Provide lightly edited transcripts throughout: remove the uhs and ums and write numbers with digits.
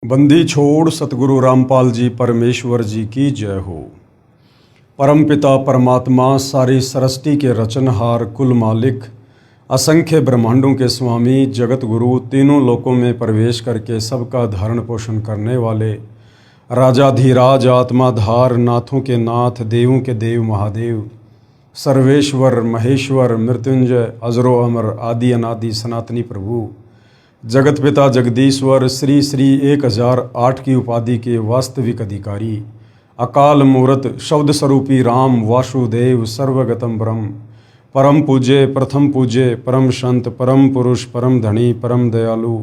बंदी छोड़ सतगुरु रामपाल जी परमेश्वर जी की जय हो। परमपिता परमात्मा सारी सृष्टि के रचनहार कुल मालिक असंख्य ब्रह्मांडों के स्वामी जगत गुरु तीनों लोकों में प्रवेश करके सबका धारण पोषण करने वाले राजाधिराज आत्माधार नाथों के नाथ देवों के देव महादेव सर्वेश्वर महेश्वर मृत्युंजय अजरो अमर आदि अनादि सनातनी प्रभु जगत पिता जगदीश्वर श्री श्री 1008 की उपाधि के वास्तविक अधिकारी अकाल मूर्त शब्द स्वरूपी राम वासुदेव सर्वगतम ब्रह्म परम पूज्य प्रथम पूज्य परम संत परम पुरुष परम धनी परम दयालु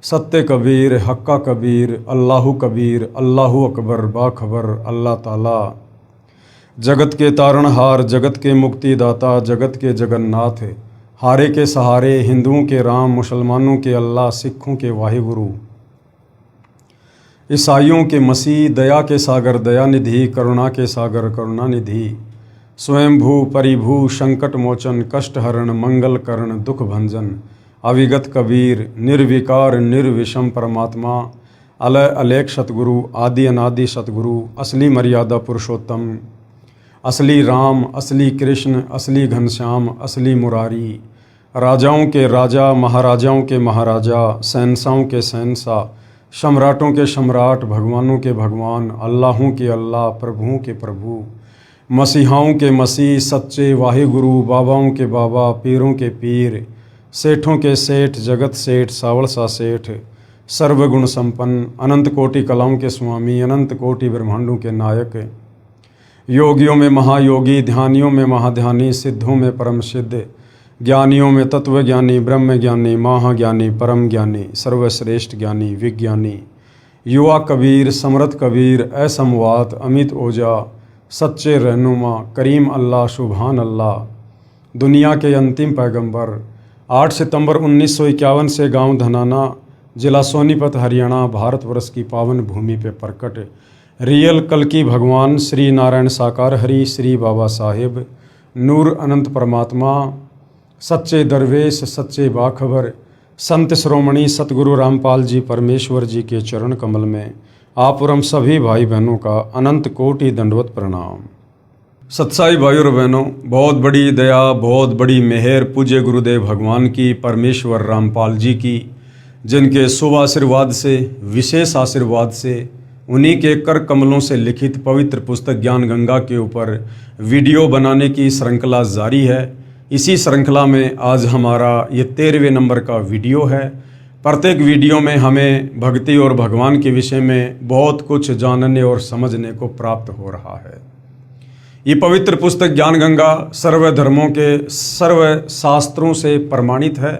सत्य कबीर हक्का कबीर अल्लाहु कबीर अल्लाहु अकबर बाखबर अल्लाह ताला जगत के तारणहार जगत के मुक्तिदाता जगत के जगन्नाथ हारे के सहारे हिंदुओं के राम मुसलमानों के अल्लाह सिखों के वाहिगुरु ईसाइयों के मसीह दया के सागर दयानिधि करुणा के सागर करुणानिधि स्वयंभू परिभू संकट मोचन कष्ट हरण मंगल करण दुख भंजन अविगत कबीर निर्विकार निर्विषम परमात्मा अलय अलेख सतगुरु आदि अनादि सतगुरु असली मर्यादा पुरुषोत्तम असली राम असली कृष्ण असली घनश्याम असली मुरारी राजाओं के राजा महाराजाओं के महाराजा शहंशाहों के शहंशाह सम्राटों के सम्राट भगवानों के भगवान अल्लाहों के अल्लाह प्रभुओं के प्रभु मसीहाओं के मसीह सच्चे वाहिगुरु बाबाओं के बाबा पीरों के पीर सेठों के सेठ जगत सेठ सावल सा सेठ सर्वगुण संपन्न अनंत कोटि कलाओं के स्वामी अनंत कोटि ब्रह्मांडों के नायक योगियों में महायोगी ध्यानियों में महाध्यानी सिद्धों में परम सिद्ध ज्ञानियों में तत्व ज्ञानी ब्रह्म ज्ञानी महाज्ञानी परम ज्ञानी सर्वश्रेष्ठ ज्ञानी विज्ञानी युवा कबीर समर्थ कबीर असमवात अमित ओजा सच्चे रहनुमा करीम अल्लाह सुभान अल्लाह दुनिया के अंतिम पैगंबर 8 सितंबर 1951 से गांव धनाना जिला सोनीपत हरियाणा भारतवर्ष की पावन भूमि पे प्रकट रियल कल की भगवान श्री नारायण साकार हरि श्री बाबा साहेब नूर अनंत परमात्मा सच्चे दरवेश सच्चे बाखबर संत श्रोमणी सतगुरु रामपाल जी परमेश्वर जी के चरण कमल में आप और हम सभी भाई बहनों का अनंत कोटि दंडवत प्रणाम। सत्साई भाई और बहनों, बहुत बड़ी दया बहुत बड़ी मेहर पूज्य गुरुदेव भगवान की परमेश्वर रामपाल जी की, जिनके शुभ आशीर्वाद से विशेष आशीर्वाद से उन्हीं के कर कमलों से लिखित पवित्र पुस्तक ज्ञान गंगा के ऊपर वीडियो बनाने की श्रृंखला जारी है। इसी श्रृंखला में आज हमारा ये 13वें नंबर का वीडियो है। प्रत्येक वीडियो में हमें भक्ति और भगवान के विषय में बहुत कुछ जानने और समझने को प्राप्त हो रहा है। ये पवित्र पुस्तक ज्ञान गंगा सर्व धर्मों के सर्व शास्त्रों से प्रमाणित है।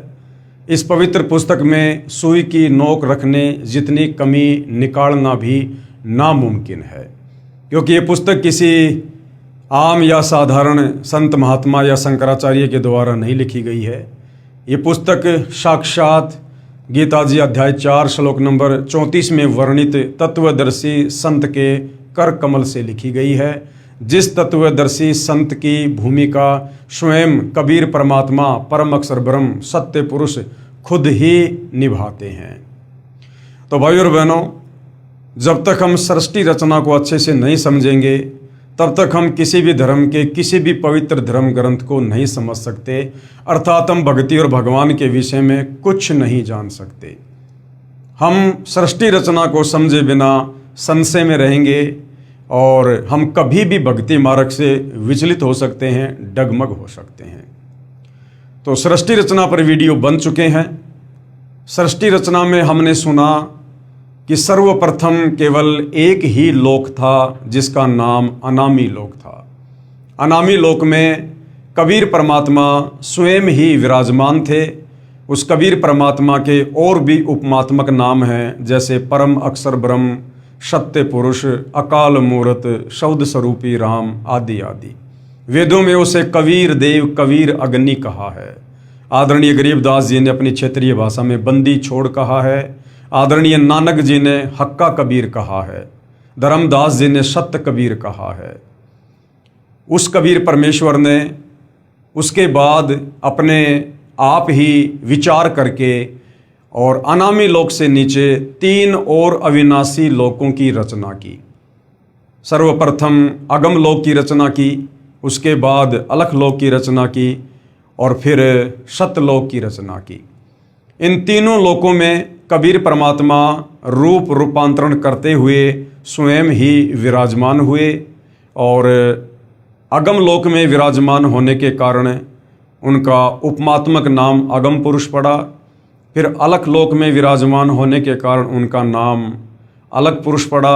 इस पवित्र पुस्तक में सुई की नोक रखने जितनी कमी निकालना भी नामुमकिन है, क्योंकि ये पुस्तक किसी आम या साधारण संत महात्मा या शंकराचार्य के द्वारा नहीं लिखी गई है। ये पुस्तक साक्षात गीता जी अध्याय 4 श्लोक नंबर 34 में वर्णित तत्वदर्शी संत के कर कमल से लिखी गई है, जिस तत्वदर्शी संत की भूमिका स्वयं कबीर परमात्मा परम अक्षर ब्रह्म सत्य पुरुष खुद ही निभाते हैं। तो भाई और बहनों, जब तक हम सृष्टि रचना को अच्छे से नहीं समझेंगे तब तक हम किसी भी धर्म के किसी भी पवित्र धर्म ग्रंथ को नहीं समझ सकते, अर्थात हम भक्ति और भगवान के विषय में कुछ नहीं जान सकते। हम सृष्टि रचना को समझे बिना संशय में रहेंगे और हम कभी भी भक्ति मार्ग से विचलित हो सकते हैं, डगमग हो सकते हैं। तो सृष्टि रचना पर वीडियो बन चुके हैं। सृष्टि रचना में हमने सुना कि सर्वप्रथम केवल एक ही लोक था जिसका नाम अनामी लोक था। अनामी लोक में कबीर परमात्मा स्वयं ही विराजमान थे। उस कबीर परमात्मा के और भी उपमात्मक नाम हैं, जैसे परम अक्षर ब्रह्म सत्य पुरुष अकाल मूर्त शब्द स्वरूपी राम आदि आदि। वेदों में उसे कबीर देव कबीर अग्नि कहा है। आदरणीय गरीबदास जी ने अपनी क्षेत्रीय भाषा में बंदी छोड़ कहा है। आदरणीय नानक जी ने हक्का कबीर कहा है। धर्मदास जी ने सत्य कबीर कहा है। उस कबीर परमेश्वर ने उसके बाद अपने आप ही विचार करके और अनामी लोक से नीचे 3 और अविनाशी लोकों की रचना की। सर्वप्रथम अगम लोक की रचना की, उसके बाद अलख लोक की रचना की और फिर सतलोक की रचना की। इन तीनों लोकों में कबीर परमात्मा रूपांतरण करते हुए स्वयं ही विराजमान हुए और अगम लोक में विराजमान होने के कारण उनका उपमात्मक नाम अगम पुरुष पड़ा। फिर अलख लोक में विराजमान होने के कारण उनका नाम अलख पुरुष पड़ा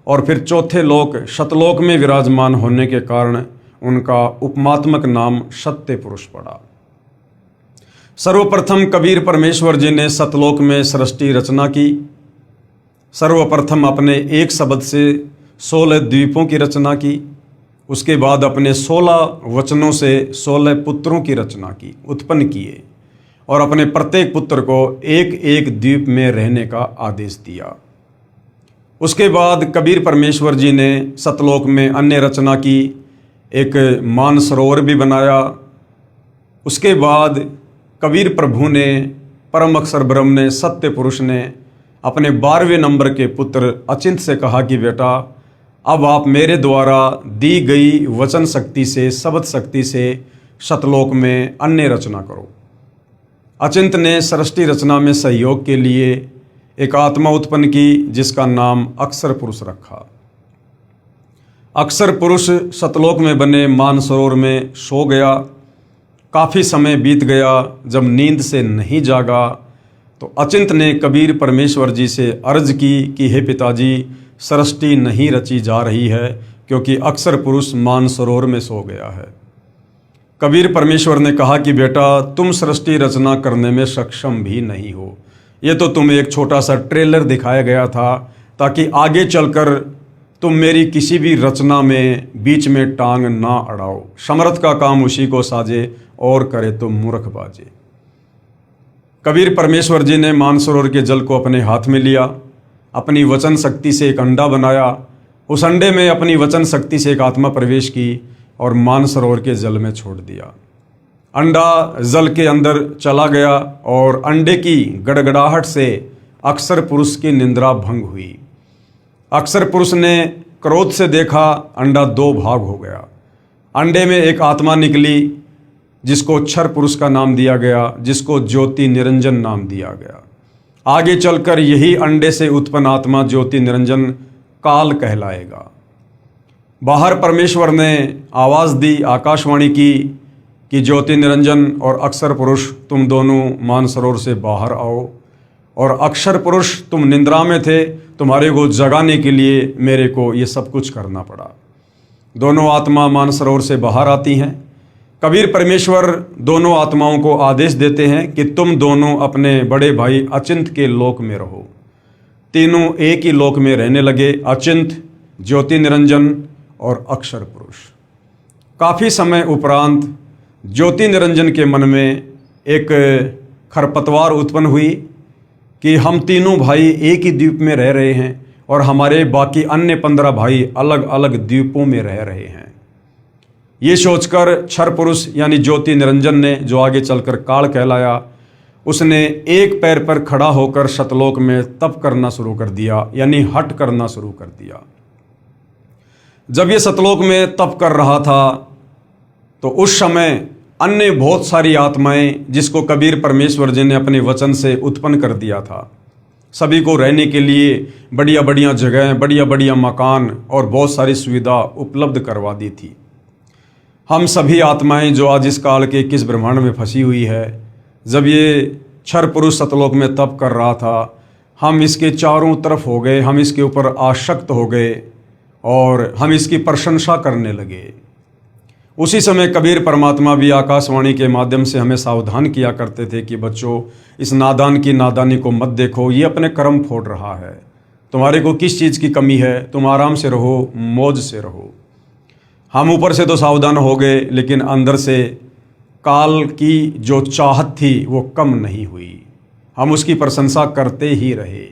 और फिर चौथे लोक सतलोक में विराजमान होने के कारण उनका उपमात्मक नाम सत्य पुरुष पड़ा। सर्वप्रथम कबीर परमेश्वर जी ने सतलोक में सृष्टि रचना की। सर्वप्रथम अपने एक शब्द से 16 द्वीपों की रचना की। उसके बाद अपने 16 वचनों से 16 पुत्रों की रचना की, उत्पन्न किए और अपने प्रत्येक पुत्र को एक एक द्वीप में रहने का आदेश दिया। उसके बाद कबीर परमेश्वर जी ने सतलोक में अन्य रचना की, एक मानसरोवर भी बनाया। उसके बाद कबीर प्रभु ने, परम अक्षर ब्रह्म ने, सत्य पुरुष ने अपने 12वें नंबर के पुत्र अचिंत से कहा कि बेटा अब आप मेरे द्वारा दी गई वचन शक्ति से, शब्द शक्ति से सतलोक में अन्य रचना करो। अचिंत ने सृष्टि रचना में सहयोग के लिए एक आत्मा उत्पन्न की जिसका नाम अक्षर पुरुष रखा। अक्षर पुरुष सतलोक में बने मानसरोवर में सो गया। काफ़ी समय बीत गया। जब नींद से नहीं जागा तो अचिंत ने कबीर परमेश्वर जी से अर्ज की कि हे पिताजी, सृष्टि नहीं रची जा रही है क्योंकि अक्षर पुरुष मानसरोवर में सो गया है। कबीर परमेश्वर ने कहा कि बेटा तुम सृष्टि रचना करने में सक्षम भी नहीं हो। ये तो तुम्हें एक छोटा सा ट्रेलर दिखाया गया था ताकि आगे चलकर तुम मेरी किसी भी रचना में बीच में टांग ना अड़ाओ। समर्थ का काम उसी को साजे और करे तो मूर्ख बाजे। कबीर परमेश्वर जी ने मानसरोवर के जल को अपने हाथ में लिया, अपनी वचन शक्ति से एक अंडा बनाया। उस अंडे में अपनी वचन शक्ति से एक आत्मा प्रवेश की और मानसरोवर के जल में छोड़ दिया। अंडा जल के अंदर चला गया और अंडे की गड़गड़ाहट से अक्षर पुरुष की निंद्रा भंग हुई। अक्षर पुरुष ने क्रोध से देखा, अंडा 2 भाग हो गया। अंडे में एक आत्मा निकली जिसको क्षर पुरुष का नाम दिया गया, जिसको ज्योति निरंजन नाम दिया गया। आगे चलकर यही अंडे से उत्पन्न आत्मा ज्योति निरंजन काल कहलाएगा। बाहर परमेश्वर ने आवाज़ दी, आकाशवाणी की कि ज्योति निरंजन और अक्षर पुरुष तुम दोनों मानसरोवर से बाहर आओ। और अक्षर पुरुष तुम निंद्रा में थे, तुम्हारे को जगाने के लिए मेरे को ये सब कुछ करना पड़ा। दोनों आत्मा मानसरोवर से बाहर आती हैं। कबीर परमेश्वर दोनों आत्माओं को आदेश देते हैं कि तुम दोनों अपने बड़े भाई अचिंत के लोक में रहो। तीनों एक ही लोक में रहने लगे, अचिंत, ज्योति निरंजन और अक्षर पुरुष। काफ़ी समय उपरांत ज्योति निरंजन के मन में एक खरपतवार उत्पन्न हुई कि हम तीनों भाई एक ही द्वीप में रह रहे हैं और हमारे बाकी अन्य 15 भाई अलग अलग द्वीपों में रह रहे हैं। ये सोचकर क्षर पुरुष यानी ज्योति निरंजन ने, जो आगे चलकर काल कहलाया, उसने एक पैर पर खड़ा होकर सतलोक में तप करना शुरू कर दिया, यानी हट करना शुरू कर दिया। जब ये सतलोक में तप कर रहा था तो उस समय अन्य बहुत सारी आत्माएं, जिसको कबीर परमेश्वर जी ने अपने वचन से उत्पन्न कर दिया था, सभी को रहने के लिए बढ़िया बढ़िया जगहें, बढ़िया बढ़िया मकान और बहुत सारी सुविधा उपलब्ध करवा दी थी। हम सभी आत्माएं जो आज इस काल के किस ब्रह्मांड में फंसी हुई है, जब ये क्षर पुरुष सतलोक में तप कर रहा था, हम इसके चारों तरफ हो गए, हम इसके ऊपर आसक्त हो गए और हम इसकी प्रशंसा करने लगे। उसी समय कबीर परमात्मा भी आकाशवाणी के माध्यम से हमें सावधान किया करते थे कि बच्चों, इस नादान की नादानी को मत देखो, ये अपने कर्म फोड़ रहा है। तुम्हारे को किस चीज़ की कमी है, तुम आराम से रहो, मौज से रहो। हम ऊपर से तो सावधान हो गए, लेकिन अंदर से काल की जो चाहत थी वो कम नहीं हुई। हम उसकी प्रशंसा करते ही रहे।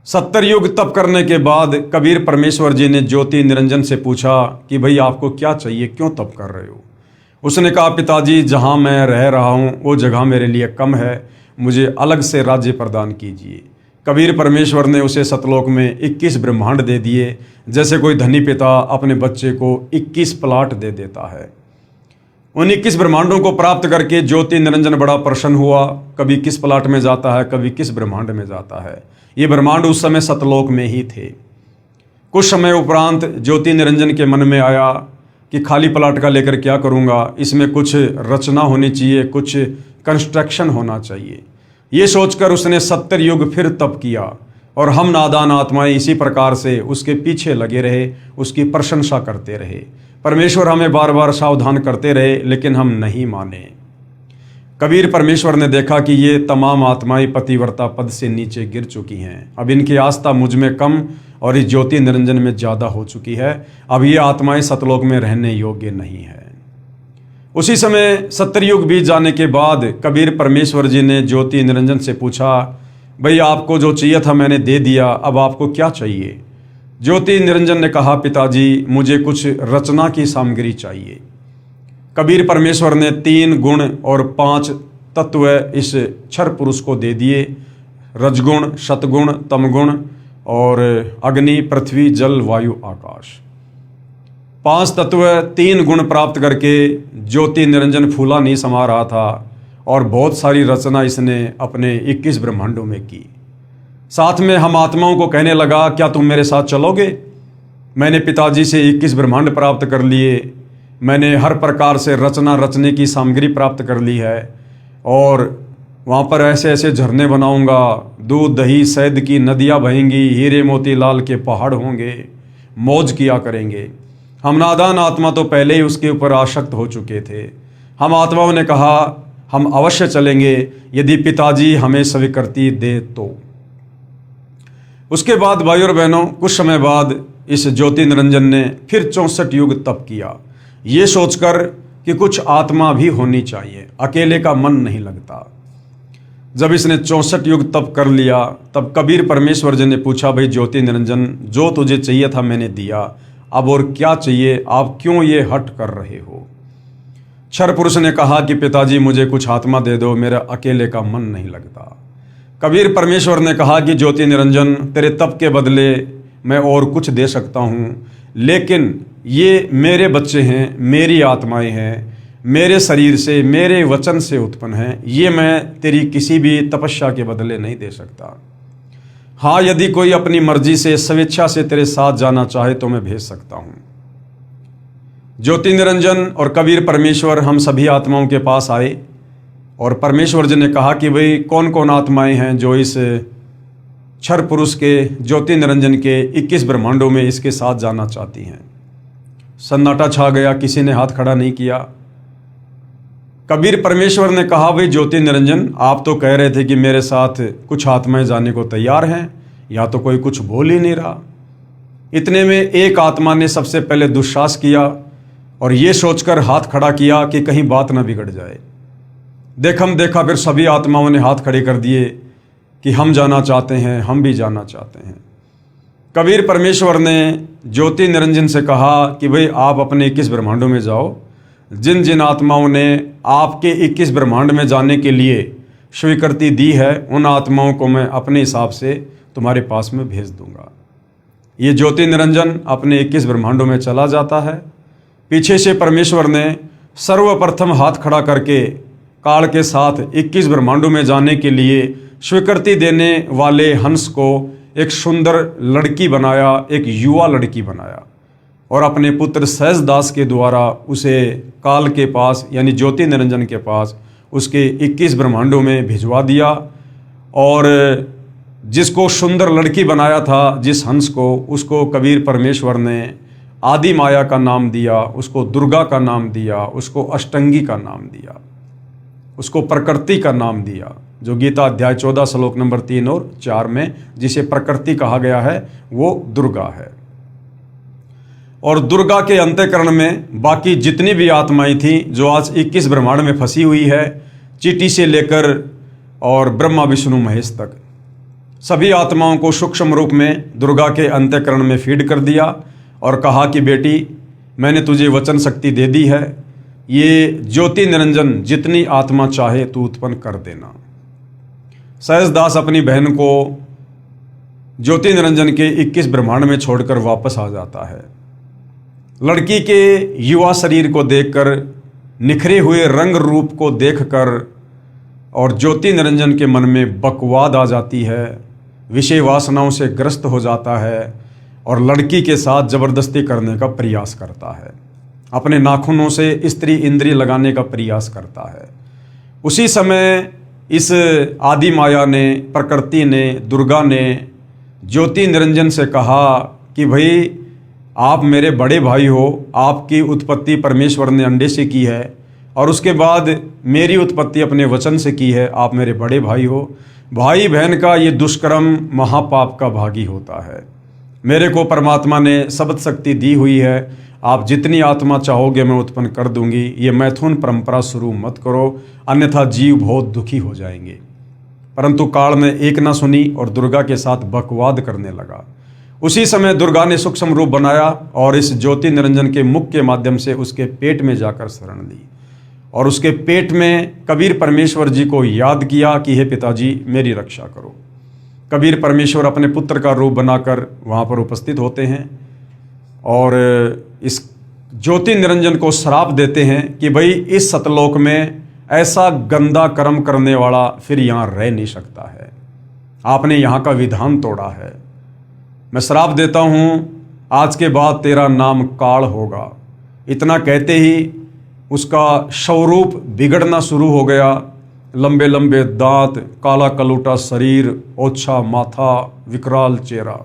70 युग तप करने के बाद कबीर परमेश्वर जी ने ज्योति निरंजन से पूछा कि भाई आपको क्या चाहिए, क्यों तप कर रहे हो। उसने कहा पिताजी, जहाँ मैं रह रहा हूँ वो जगह मेरे लिए कम है, मुझे अलग से राज्य प्रदान कीजिए। कबीर परमेश्वर ने उसे सतलोक में 21 ब्रह्मांड दे दिए, जैसे कोई धनी पिता अपने बच्चे को 21 प्लाट दे देता है। उन 21 ब्रह्मांडों को प्राप्त करके ज्योति निरंजन बड़ा प्रसन्न हुआ। कभी किस प्लाट में जाता है, कभी किस ब्रह्मांड में जाता है। ये ब्रह्मांड उस समय सतलोक में ही थे। कुछ समय उपरांत ज्योति निरंजन के मन में आया कि खाली प्लाट का लेकर क्या करूँगा, इसमें कुछ रचना होनी चाहिए, कुछ कंस्ट्रक्शन होना चाहिए। ये सोचकर उसने 70 युग फिर तप किया और हम नादान आत्माएं इसी प्रकार से उसके पीछे लगे रहे, उसकी प्रशंसा करते रहे। परमेश्वर हमें बार बार सावधान करते रहे, लेकिन हम नहीं माने। कबीर परमेश्वर ने देखा कि ये तमाम आत्माएं पतिव्रता पद से नीचे गिर चुकी हैं। अब इनकी आस्था मुझ में कम और इस ज्योति निरंजन में ज़्यादा हो चुकी है। अब ये आत्माएं सतलोक में रहने योग्य नहीं है। उसी समय 70 युग बीत जाने के बाद कबीर परमेश्वर जी ने ज्योति निरंजन से पूछा, भाई आपको जो चाहिए था मैंने दे दिया, अब आपको क्या चाहिए? ज्योति निरंजन ने कहा, पिताजी मुझे कुछ रचना की सामग्री चाहिए। कबीर परमेश्वर ने 3 गुण और 5 तत्व इस क्षर पुरुष को दे दिए, रजगुण, सतगुण, तमगुण और अग्नि, पृथ्वी, जल, वायु, आकाश। 5 तत्व 3 गुण प्राप्त करके ज्योति निरंजन फूला नहीं समा रहा था और बहुत सारी रचना इसने अपने 21 ब्रह्मांडों में की। साथ में हम आत्माओं को कहने लगा, क्या तुम मेरे साथ चलोगे? मैंने पिताजी से 21 ब्रह्मांड प्राप्त कर लिए, मैंने हर प्रकार से रचना रचने की सामग्री प्राप्त कर ली है और वहाँ पर ऐसे ऐसे झरने बनाऊंगा, दूध दही शहद की नदियाँ बहेंगी, हीरे मोती लाल के पहाड़ होंगे, मौज किया करेंगे। हम नादान आत्मा तो पहले ही उसके ऊपर आसक्त हो चुके थे। हम आत्माओं ने कहा, हम अवश्य चलेंगे यदि पिताजी हमें स्वीकृति दे तो। उसके बाद भाई और बहनों, कुछ समय बाद इस ज्योति निरंजन ने फिर 64 युग तप किया, ये सोचकर कि कुछ आत्मा भी होनी चाहिए, अकेले का मन नहीं लगता। जब इसने 64 युग तप कर लिया, तब कबीर परमेश्वर जी ने पूछा, भाई ज्योति निरंजन, जो तुझे चाहिए था मैंने दिया, अब और क्या चाहिए? आप क्यों ये हट कर रहे हो? क्षर पुरुष ने कहा कि पिताजी मुझे कुछ आत्मा दे दो, मेरा अकेले का मन नहीं लगता। कबीर परमेश्वर ने कहा कि ज्योति निरंजन, तेरे तप के बदले मैं और कुछ दे सकता हूँ, लेकिन ये मेरे बच्चे हैं, मेरी आत्माएं हैं, मेरे शरीर से, मेरे वचन से उत्पन्न हैं, ये मैं तेरी किसी भी तपस्या के बदले नहीं दे सकता। हाँ, यदि कोई अपनी मर्जी से स्वेच्छा से तेरे साथ जाना चाहे तो मैं भेज सकता हूँ। ज्योति निरंजन और कबीर परमेश्वर हम सभी आत्माओं के पास आए और परमेश्वर जी ने कहा कि भाई कौन कौन आत्माएं हैं जो इस क्षर पुरुष के ज्योति निरंजन के 21 ब्रह्मांडों में इसके साथ जाना चाहती हैं। सन्नाटा छा गया, किसी ने हाथ खड़ा नहीं किया। कबीर परमेश्वर ने कहा, भाई ज्योति निरंजन, आप तो कह रहे थे कि मेरे साथ कुछ आत्माएं जाने को तैयार हैं, या तो कोई कुछ बोल ही नहीं रहा। इतने में एक आत्मा ने सबसे पहले दुस्साहस किया और ये सोचकर हाथ खड़ा किया कि कहीं बात ना बिगड़ जाए। देखा फिर सभी आत्माओं ने हाथ खड़े कर दिए कि हम जाना चाहते हैं, हम भी जाना चाहते हैं। कबीर परमेश्वर ने ज्योति निरंजन से कहा कि भाई आप अपने 21 ब्रह्मांडों में जाओ, जिन जिन आत्माओं ने आपके 21 ब्रह्मांड में जाने के लिए स्वीकृति दी है, उन आत्माओं को मैं अपने हिसाब से तुम्हारे पास में भेज दूंगा। ये ज्योति निरंजन अपने 21 ब्रह्मांडों में चला जाता है। पीछे से परमेश्वर ने सर्वप्रथम हाथ खड़ा करके काल के साथ 21 ब्रह्मांडों में जाने के लिए स्वीकृति देने वाले हंस को एक सुंदर लड़की बनाया, एक युवा लड़की बनाया और अपने पुत्र सहजदास के द्वारा उसे काल के पास यानी ज्योति निरंजन के पास उसके 21 ब्रह्मांडों में भिजवा दिया। और जिसको सुंदर लड़की बनाया था, जिस हंस को, उसको कबीर परमेश्वर ने आदि माया का नाम दिया, उसको दुर्गा का नाम दिया, उसको अष्टंगी का नाम दिया, उसको प्रकृति का नाम दिया, जो गीता अध्याय 14 श्लोक नंबर 3 और 4 में जिसे प्रकृति कहा गया है वो दुर्गा है। और दुर्गा के अंतःकरण में बाकी जितनी भी आत्माएं थी जो आज 21 ब्रह्मांड में फंसी हुई है, चींटी से लेकर और ब्रह्मा विष्णु महेश तक, सभी आत्माओं को सूक्ष्म रूप में दुर्गा के अंतःकरण में फीड कर दिया और कहा कि बेटी, मैंने तुझे वचन शक्ति दे दी है, ये ज्योति निरंजन जितनी आत्मा चाहे तू उत्पन्न कर देना। सहजदास अपनी बहन को ज्योति निरंजन के 21 ब्रह्मांड में छोड़कर वापस आ जाता है। लड़की के युवा शरीर को देखकर, निखरे हुए रंग रूप को देखकर और ज्योति निरंजन के मन में बकवाद आ जाती है, विषय वासनाओं से ग्रस्त हो जाता है और लड़की के साथ जबरदस्ती करने का प्रयास करता है, अपने नाखूनों से स्त्री इंद्रिय लगाने का प्रयास करता है। उसी समय इस आदि माया ने, प्रकृति ने, दुर्गा ने ज्योति निरंजन से कहा कि भाई आप मेरे बड़े भाई हो, आपकी उत्पत्ति परमेश्वर ने अंडे से की है और उसके बाद मेरी उत्पत्ति अपने वचन से की है, आप मेरे बड़े भाई हो। भाई बहन का ये दुष्कर्म महापाप का भागी होता है। मेरे को परमात्मा ने शब्द शक्ति दी हुई है, आप जितनी आत्मा चाहोगे मैं उत्पन्न कर दूंगी, ये मैथुन परंपरा शुरू मत करो, अन्यथा जीव बहुत दुखी हो जाएंगे। परंतु काल ने एक ना सुनी और दुर्गा के साथ बकवाद करने लगा। उसी समय दुर्गा ने सूक्ष्म रूप बनाया और इस ज्योति निरंजन के मुख के माध्यम से उसके पेट में जाकर शरण ली और उसके पेट में कबीर परमेश्वर जी को याद किया कि हे पिताजी मेरी रक्षा करो। कबीर परमेश्वर अपने पुत्र का रूप बनाकर वहाँ पर उपस्थित होते हैं और इस ज्योति निरंजन को श्राप देते हैं कि भाई इस सतलोक में ऐसा गंदा कर्म करने वाला फिर यहाँ रह नहीं सकता है, आपने यहाँ का विधान तोड़ा है। मैं श्राप देता हूँ, आज के बाद तेरा नाम काल होगा। इतना कहते ही उसका स्वरूप बिगड़ना शुरू हो गया। लंबे लंबे दांत, काला कलूटा शरीर, ओछा माथा, विकराल चेहरा,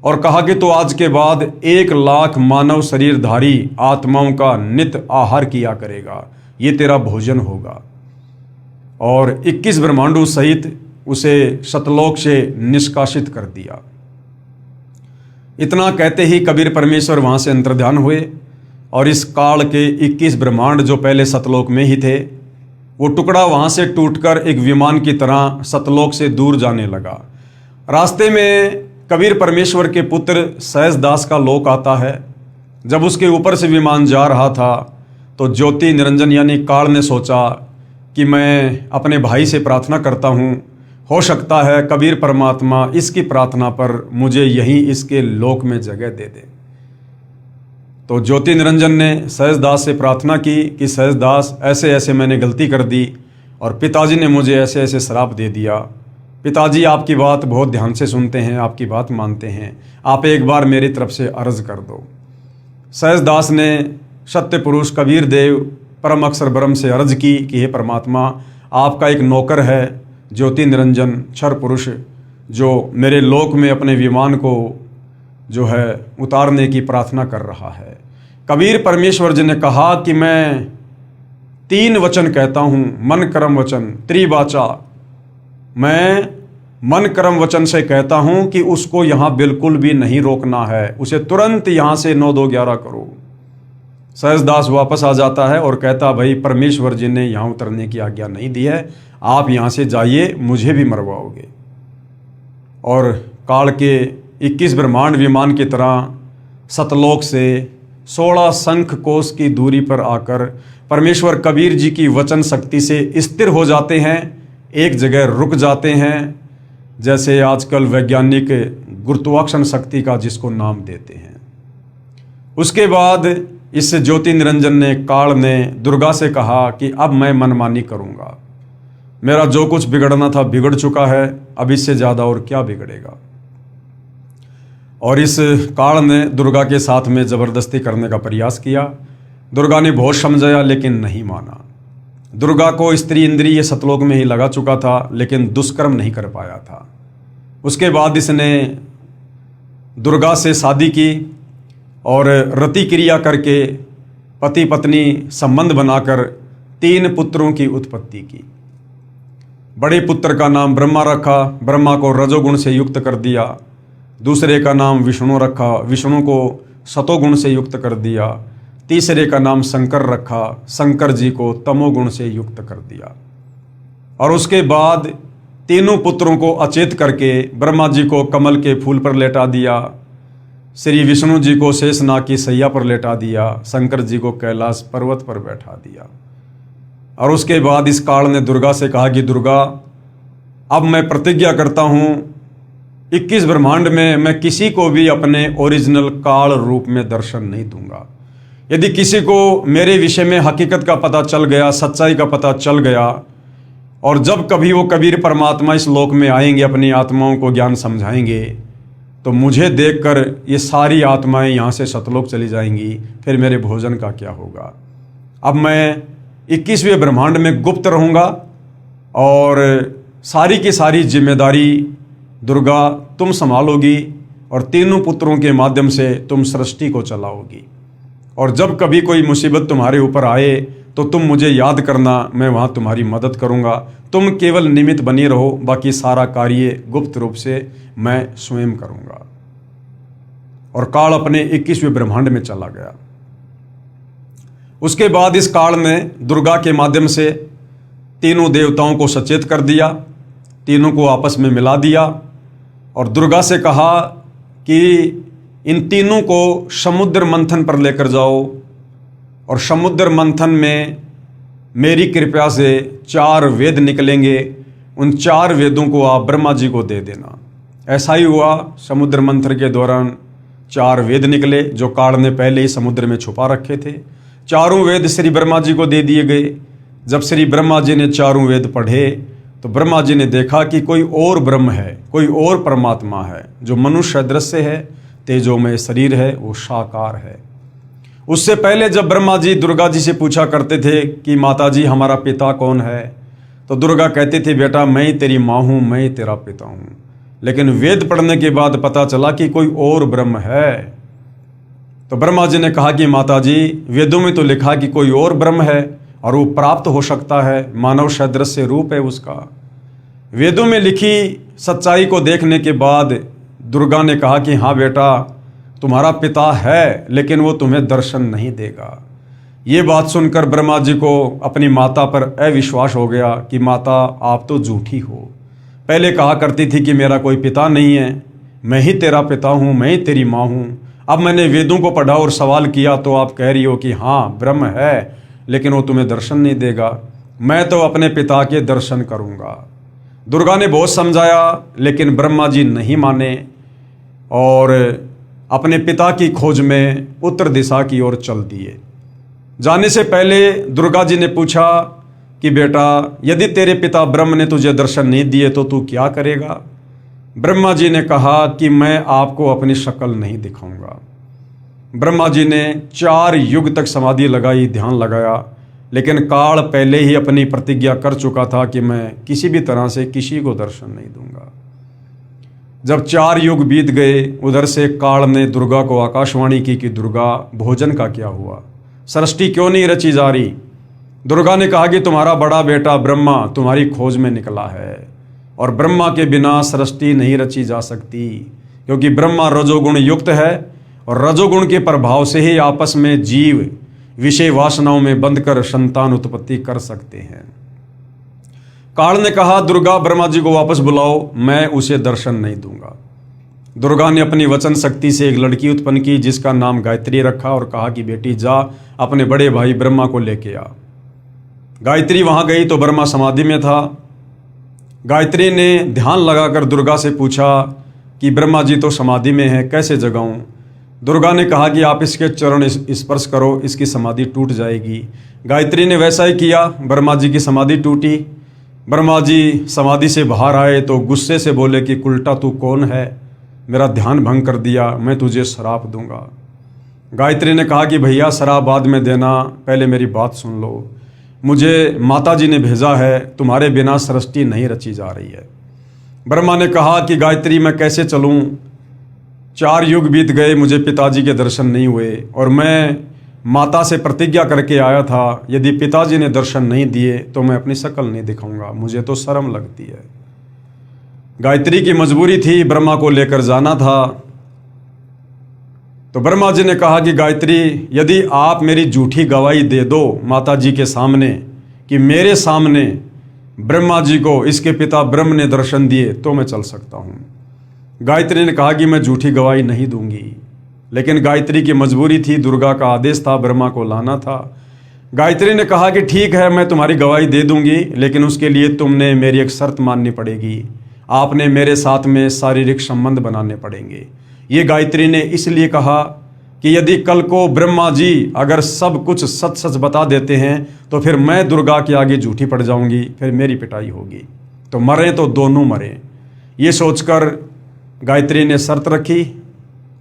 और कहा कि तो आज के बाद 1,00,000 मानव शरीरधारी आत्माओं का नित्य आहार किया करेगा, ये तेरा भोजन होगा। और 21 ब्रह्मांडों सहित उसे सतलोक से निष्कासित कर दिया। इतना कहते ही कबीर परमेश्वर वहाँ से अंतर्ध्यान हुए और इस काल के 21 ब्रह्मांड जो पहले सतलोक में ही थे, वो टुकड़ा वहाँ से टूटकर एक विमान की तरह सतलोक से दूर जाने लगा। रास्ते में कबीर परमेश्वर के पुत्र सहजदास का लोक आता है। जब उसके ऊपर से विमान जा रहा था तो ज्योति निरंजन यानी काल ने सोचा कि मैं अपने भाई से प्रार्थना करता हूँ, हो सकता है कबीर परमात्मा इसकी प्रार्थना पर मुझे यहीं इसके लोक में जगह दे दे। तो ज्योति निरंजन ने सहजदास से प्रार्थना की कि सहजदास ऐसे ऐसे मैंने गलती कर दी और पिताजी ने मुझे ऐसे ऐसे श्राप दे दिया। पिताजी आपकी बात बहुत ध्यान से सुनते हैं, आपकी बात मानते हैं, आप एक बार मेरी तरफ से अर्ज कर दो। सहजदास ने सत्य पुरुष कबीर देव परम अक्षर ब्रह्म से अर्ज की कि हे परमात्मा, आपका एक नौकर है ज्योति निरंजन क्षर पुरुष, जो मेरे लोक में अपने विमान को जो है उतारने की प्रार्थना कर रहा है। कबीर परमेश्वर जी ने कहा कि मैं 3 वचन कहता हूँ, मन कर्म वचन त्रिवाचा। मैं मन कर्म वचन से कहता हूँ कि उसको यहाँ बिल्कुल भी नहीं रोकना है, उसे तुरंत यहाँ से 9-2-11 करो। सहजदास वापस आ जाता है और कहता भाई परमेश्वर जी ने यहाँ उतरने की आज्ञा नहीं दी है, आप यहाँ से जाइए, मुझे भी मरवाओगे। और काल के 21 ब्रह्मांड विमान की तरह सतलोक से 16 शंख कोस की दूरी पर आकर परमेश्वर कबीर जी की वचन शक्ति से स्थिर हो जाते हैं, एक जगह रुक जाते हैं, जैसे आजकल वैज्ञानिक गुरुत्वाकर्षण शक्ति का जिसको नाम देते हैं। उसके बाद इस ज्योति निरंजन ने काल ने दुर्गा से कहा कि अब मैं मनमानी करूँगा, मेरा जो कुछ बिगड़ना था बिगड़ चुका है, अब इससे ज़्यादा और क्या बिगड़ेगा। और इस काल ने दुर्गा के साथ में ज़बरदस्ती करने का प्रयास किया। दुर्गा ने बहुत समझाया लेकिन नहीं माना। दुर्गा को स्त्री इंद्रिय सतलोक में ही लगा चुका था लेकिन दुष्कर्म नहीं कर पाया था। उसके बाद इसने दुर्गा से शादी की और रति क्रिया करके पति पत्नी संबंध बनाकर 3 पुत्रों की उत्पत्ति की। बड़े पुत्र का नाम ब्रह्मा रखा, ब्रह्मा को रजोगुण से युक्त कर दिया। दूसरे का नाम विष्णु रखा, विष्णु को सतोगुण से युक्त कर दिया। तीसरे का नाम शंकर रखा, शंकर जी को तमोगुण से युक्त कर दिया। और उसके बाद तीनों पुत्रों को अचेत करके ब्रह्मा जी को कमल के फूल पर लेटा दिया, श्री विष्णु जी को शेषनाग की सैया पर लेटा दिया, शंकर जी को कैलाश पर्वत पर बैठा दिया। और उसके बाद इस काल ने दुर्गा से कहा कि दुर्गा, अब मैं प्रतिज्ञा करता हूँ 21 ब्रह्मांड में मैं किसी को भी अपने ओरिजिनल काल रूप में दर्शन नहीं दूंगा। यदि किसी को मेरे विषय में हकीकत का पता चल गया, सच्चाई का पता चल गया, और जब कभी वो कबीर परमात्मा इस लोक में आएंगे, अपनी आत्माओं को ज्ञान समझाएंगे, तो मुझे देखकर ये सारी आत्माएं यहाँ से सतलोक चली जाएंगी, फिर मेरे भोजन का क्या होगा। अब मैं 21वें ब्रह्मांड में गुप्त रहूँगा और सारी की सारी जिम्मेदारी दुर्गा तुम संभालोगी और तीनों पुत्रों के माध्यम से तुम सृष्टि को चलाओगी। और जब कभी कोई मुसीबत तुम्हारे ऊपर आए तो तुम मुझे याद करना, मैं वहाँ तुम्हारी मदद करूँगा। तुम केवल निमित्त बनी रहो, बाकी सारा कार्य गुप्त रूप से मैं स्वयं करूँगा। और काल अपने 21वें ब्रह्मांड में चला गया। उसके बाद इस काल ने दुर्गा के माध्यम से तीनों देवताओं को सचेत कर दिया, तीनों को आपस में मिला दिया और दुर्गा से कहा कि इन तीनों को समुद्र मंथन पर लेकर जाओ और समुद्र मंथन में मेरी कृपा से 4 वेद निकलेंगे, उन 4 वेदों को आप ब्रह्मा जी को दे देना। ऐसा ही हुआ। समुद्र मंथन के दौरान 4 वेद निकले जो काल ने पहले ही समुद्र में छुपा रखे थे। 4 वेद श्री ब्रह्मा जी को दे दिए गए। जब श्री ब्रह्मा जी ने 4 वेद पढ़े तो ब्रह्मा जी ने देखा कि कोई और ब्रह्म है, कोई और परमात्मा है जो मनुष्य दृश्य है, तेजोमय शरीर है, वो साकार है। उससे पहले जब ब्रह्मा जी दुर्गा जी से पूछा करते थे कि माता जी हमारा पिता कौन है, तो दुर्गा कहती थी बेटा मैं ही तेरी माँ हूँ, मैं ही तेरा पिता हूँ। लेकिन वेद पढ़ने के बाद पता चला कि कोई और ब्रह्म है। तो ब्रह्मा जी ने कहा कि माता जी वेदों में तो लिखा कि कोई और ब्रह्म है और वो प्राप्त हो सकता है, मानव सदृश्य रूप है उसका। वेदों में लिखी सच्चाई को देखने के बाद दुर्गा ने कहा कि हाँ बेटा तुम्हारा पिता है, लेकिन वो तुम्हें दर्शन नहीं देगा। ये बात सुनकर ब्रह्मा जी को अपनी माता पर अविश्वास हो गया कि माता आप तो झूठी हो। पहले कहा करती थी कि मेरा कोई पिता नहीं है, मैं ही तेरा पिता हूँ, मैं ही तेरी माँ हूँ। अब मैंने वेदों को पढ़ा और सवाल किया तो आप कह रही हो कि हाँ ब्रह्म है, लेकिन वो तुम्हें दर्शन नहीं देगा। मैं तो अपने पिता के दर्शन करूँगा। दुर्गा ने बहुत समझाया, लेकिन ब्रह्मा जी नहीं माने और अपने पिता की खोज में उत्तर दिशा की ओर चल दिए। जाने से पहले दुर्गा जी ने पूछा कि बेटा यदि तेरे पिता ब्रह्म ने तुझे दर्शन नहीं दिए तो तू क्या करेगा। ब्रह्मा जी ने कहा कि मैं आपको अपनी शक्ल नहीं दिखाऊंगा। ब्रह्मा जी ने 4 युग तक समाधि लगाई, ध्यान लगाया, लेकिन काल पहले ही अपनी प्रतिज्ञा कर चुका था कि मैं किसी भी तरह से किसी को दर्शन नहीं दूंगा। जब 4 युग बीत गए, उधर से काल ने दुर्गा को आकाशवाणी की कि दुर्गा भोजन का क्या हुआ, सृष्टि क्यों नहीं रची जा रही। दुर्गा ने कहा कि तुम्हारा बड़ा बेटा ब्रह्मा तुम्हारी खोज में निकला है और ब्रह्मा के बिना सृष्टि नहीं रची जा सकती, क्योंकि ब्रह्मा रजोगुण युक्त है और रजोगुण के प्रभाव से ही आपस में जीव विषय वासनाओं में बंधकर संतान उत्पत्ति कर सकते हैं। काल ने कहा दुर्गा ब्रह्मा जी को वापस बुलाओ, मैं उसे दर्शन नहीं दूंगा। दुर्गा ने अपनी वचन शक्ति से एक लड़की उत्पन्न की जिसका नाम गायत्री रखा और कहा कि बेटी जा अपने बड़े भाई ब्रह्मा को लेके आ। गायत्री वहां गई तो ब्रह्मा समाधि में था। गायत्री ने ध्यान लगाकर दुर्गा से पूछा कि ब्रह्मा जी तो समाधि में है, कैसे जगाऊं। दुर्गा ने कहा कि आप इसके चरण स्पर्श करो, इसकी समाधि टूट जाएगी। गायत्री ने वैसा ही किया, ब्रह्मा जी की समाधि टूटी। ब्रह्मा जी समाधि से बाहर आए तो गुस्से से बोले कि उल्टा तू कौन है, मेरा ध्यान भंग कर दिया, मैं तुझे श्राप दूंगा। गायत्री ने कहा कि भैया शराब बाद में देना, पहले मेरी बात सुन लो। मुझे माता जी ने भेजा है, तुम्हारे बिना सृष्टि नहीं रची जा रही है। ब्रह्मा ने कहा कि गायत्री मैं कैसे चलूं, 4 युग बीत गए, मुझे पिताजी के दर्शन नहीं हुए और मैं माता से प्रतिज्ञा करके आया था यदि पिताजी ने दर्शन नहीं दिए तो मैं अपनी शक्ल नहीं दिखाऊंगा, मुझे तो शर्म लगती है। गायत्री की मजबूरी थी, ब्रह्मा को लेकर जाना था। तो ब्रह्मा जी ने कहा कि गायत्री यदि आप मेरी झूठी गवाही दे दो माता जी के सामने कि मेरे सामने ब्रह्मा जी को इसके पिता ब्रह्म ने दर्शन दिए तो मैं चल सकता हूँ। गायत्री ने कहा कि मैं झूठी गवाही नहीं दूंगी, लेकिन गायत्री की मजबूरी थी, दुर्गा का आदेश था, ब्रह्मा को लाना था। गायत्री ने कहा कि ठीक है, मैं तुम्हारी गवाही दे दूंगी, लेकिन उसके लिए तुमने मेरी एक शर्त माननी पड़ेगी। आपने मेरे साथ में शारीरिक संबंध बनाने पड़ेंगे। ये गायत्री ने इसलिए कहा कि यदि कल को ब्रह्मा जी अगर सब कुछ सच सच बता देते हैं तो फिर मैं दुर्गा के आगे झूठी पड़ जाऊंगी, फिर मेरी पिटाई होगी। तो मरें तो दोनों मरें। ये सोचकर गायत्री ने शर्त रखी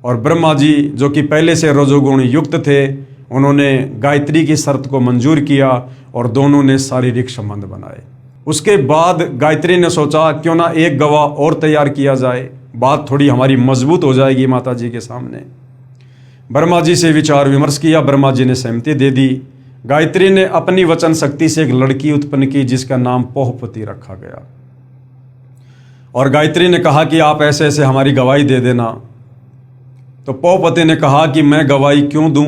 और ब्रह्मा जी जो कि पहले से रजोगुण युक्त थे, उन्होंने गायत्री की शर्त को मंजूर किया और दोनों ने शारीरिक संबंध बनाए। उसके बाद गायत्री ने सोचा क्यों ना एक गवाह और तैयार किया जाए, बात थोड़ी हमारी मजबूत हो जाएगी माता जी के सामने। ब्रह्मा जी से विचार विमर्श किया, ब्रह्मा जी ने सहमति दे दी। गायत्री ने अपनी वचन शक्ति से एक लड़की उत्पन्न की जिसका नाम पोहपति रखा गया। और गायत्री ने कहा कि आप ऐसे ऐसे हमारी गवाही दे देना। तो पोहपति ने कहा कि मैं गवाही क्यों दूं?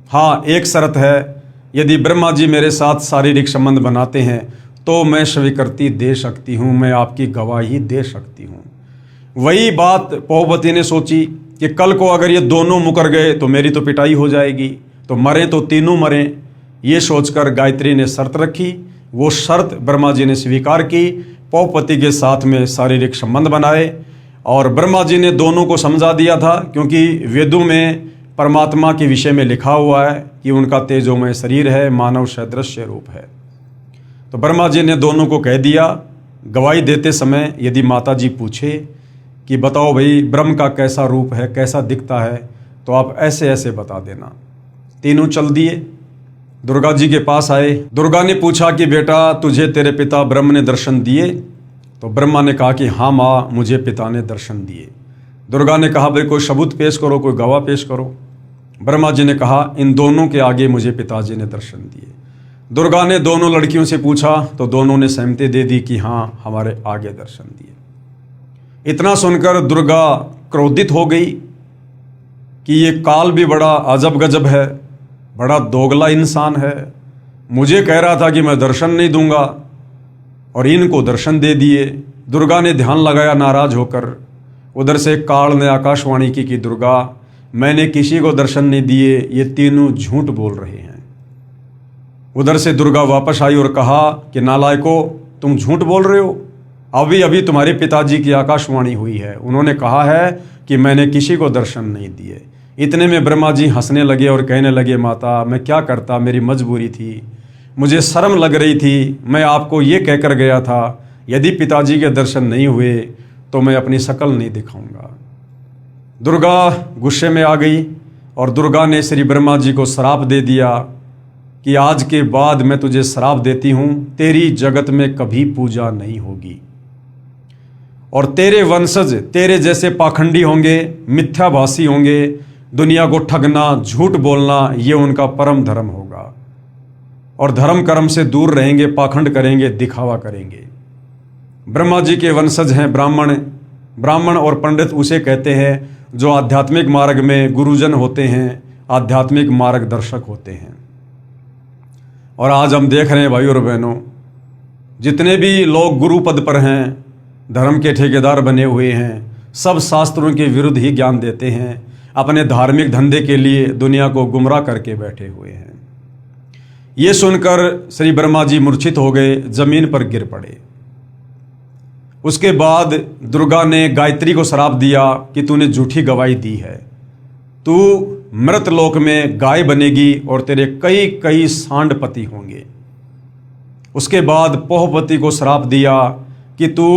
हाँ, एक शर्त है, यदि ब्रह्मा जी मेरे साथ शारीरिक संबंध बनाते हैं तो मैं स्वीकृति दे सकती हूँ, मैं आपकी गवाही दे सकती हूँ। वही बात पोहपति ने सोची कि कल को अगर ये दोनों मुकर गए तो मेरी तो पिटाई हो जाएगी, तो मरें तो तीनों मरें। ये सोचकर गायत्री ने शर्त रखी। वो शर्त ब्रह्मा जी ने स्वीकार की, पोहपति के साथ में शारीरिक संबंध बनाए। और ब्रह्मा जी ने दोनों को समझा दिया था, क्योंकि वेदों में परमात्मा के विषय में लिखा हुआ है कि उनका तेजोमय शरीर है, मानव सदृश्य रूप है। तो ब्रह्मा जी ने दोनों को कह दिया, गवाही देते समय यदि माता जी पूछे कि बताओ भाई ब्रह्म का कैसा रूप है, कैसा दिखता है, तो आप ऐसे ऐसे बता देना। तीनों चल दिए, दुर्गा जी के पास आए। दुर्गा ने पूछा कि बेटा तुझे तेरे पिता ब्रह्म ने दर्शन दिए? तो ब्रह्मा ने कहा कि हाँ माँ, मुझे पिता ने दर्शन दिए। दुर्गा ने कहा भाई कोई सबूत पेश करो, कोई गवाह पेश करो। ब्रह्मा जी ने कहा इन दोनों के आगे मुझे पिताजी ने दर्शन दिए। दुर्गा ने दोनों लड़कियों से पूछा तो दोनों ने सहमति दे दी कि हाँ, हमारे आगे दर्शन दिए। इतना सुनकर दुर्गा क्रोधित हो गई कि ये काल भी बड़ा अजब गजब है, बड़ा दोगला इंसान है। मुझे कह रहा था कि मैं दर्शन नहीं दूंगा और इनको दर्शन दे दिए। दुर्गा ने ध्यान लगाया नाराज होकर। उधर से काल ने आकाशवाणी की कि दुर्गा, मैंने किसी को दर्शन नहीं दिए, ये तीनों झूठ बोल रहे हैं। उधर से दुर्गा वापस आई और कहा कि नालायको, तुम झूठ बोल रहे हो। अभी अभी तुम्हारे पिताजी की आकाशवाणी हुई है, उन्होंने कहा है कि मैंने किसी को दर्शन नहीं दिए। इतने में ब्रह्मा जी हंसने लगे और कहने लगे माता, मैं क्या करता, मेरी मजबूरी थी, मुझे शर्म लग रही थी। मैं आपको ये कहकर गया था यदि पिताजी के दर्शन नहीं हुए तो मैं अपनी शक्ल नहीं दिखाऊंगा। दुर्गा गुस्से में आ गई और दुर्गा ने श्री ब्रह्मा जी को श्राप दे दिया कि आज के बाद मैं तुझे श्राप देती हूँ, तेरी जगत में कभी पूजा नहीं होगी और तेरे वंशज तेरे जैसे पाखंडी होंगे, मिथ्याभाषी होंगे, दुनिया को ठगना, झूठ बोलना, ये उनका परम धर्म होगा और धर्म कर्म से दूर रहेंगे, पाखंड करेंगे, दिखावा करेंगे। ब्रह्मा जी के वंशज हैं ब्राह्मण। ब्राह्मण और पंडित उसे कहते हैं जो आध्यात्मिक मार्ग में गुरुजन होते हैं, आध्यात्मिक मार्गदर्शक होते हैं। और आज हम देख रहे हैं भाई और बहनों, जितने भी लोग गुरु पद पर हैं, धर्म के ठेकेदार बने हुए हैं, सब शास्त्रों के विरुद्ध ही ज्ञान देते हैं, अपने धार्मिक धंधे के लिए दुनिया को गुमराह करके बैठे हुए हैं। ये सुनकर श्री ब्रह्मा जी मूर्छित हो गए, जमीन पर गिर पड़े। उसके बाद दुर्गा ने गायत्री को श्राप दिया कि तूने झूठी गवाही दी है, तू मृत लोक में गाय बनेगी और तेरे कई कई सांडपति होंगे। उसके बाद पोहपति को श्राप दिया कि तू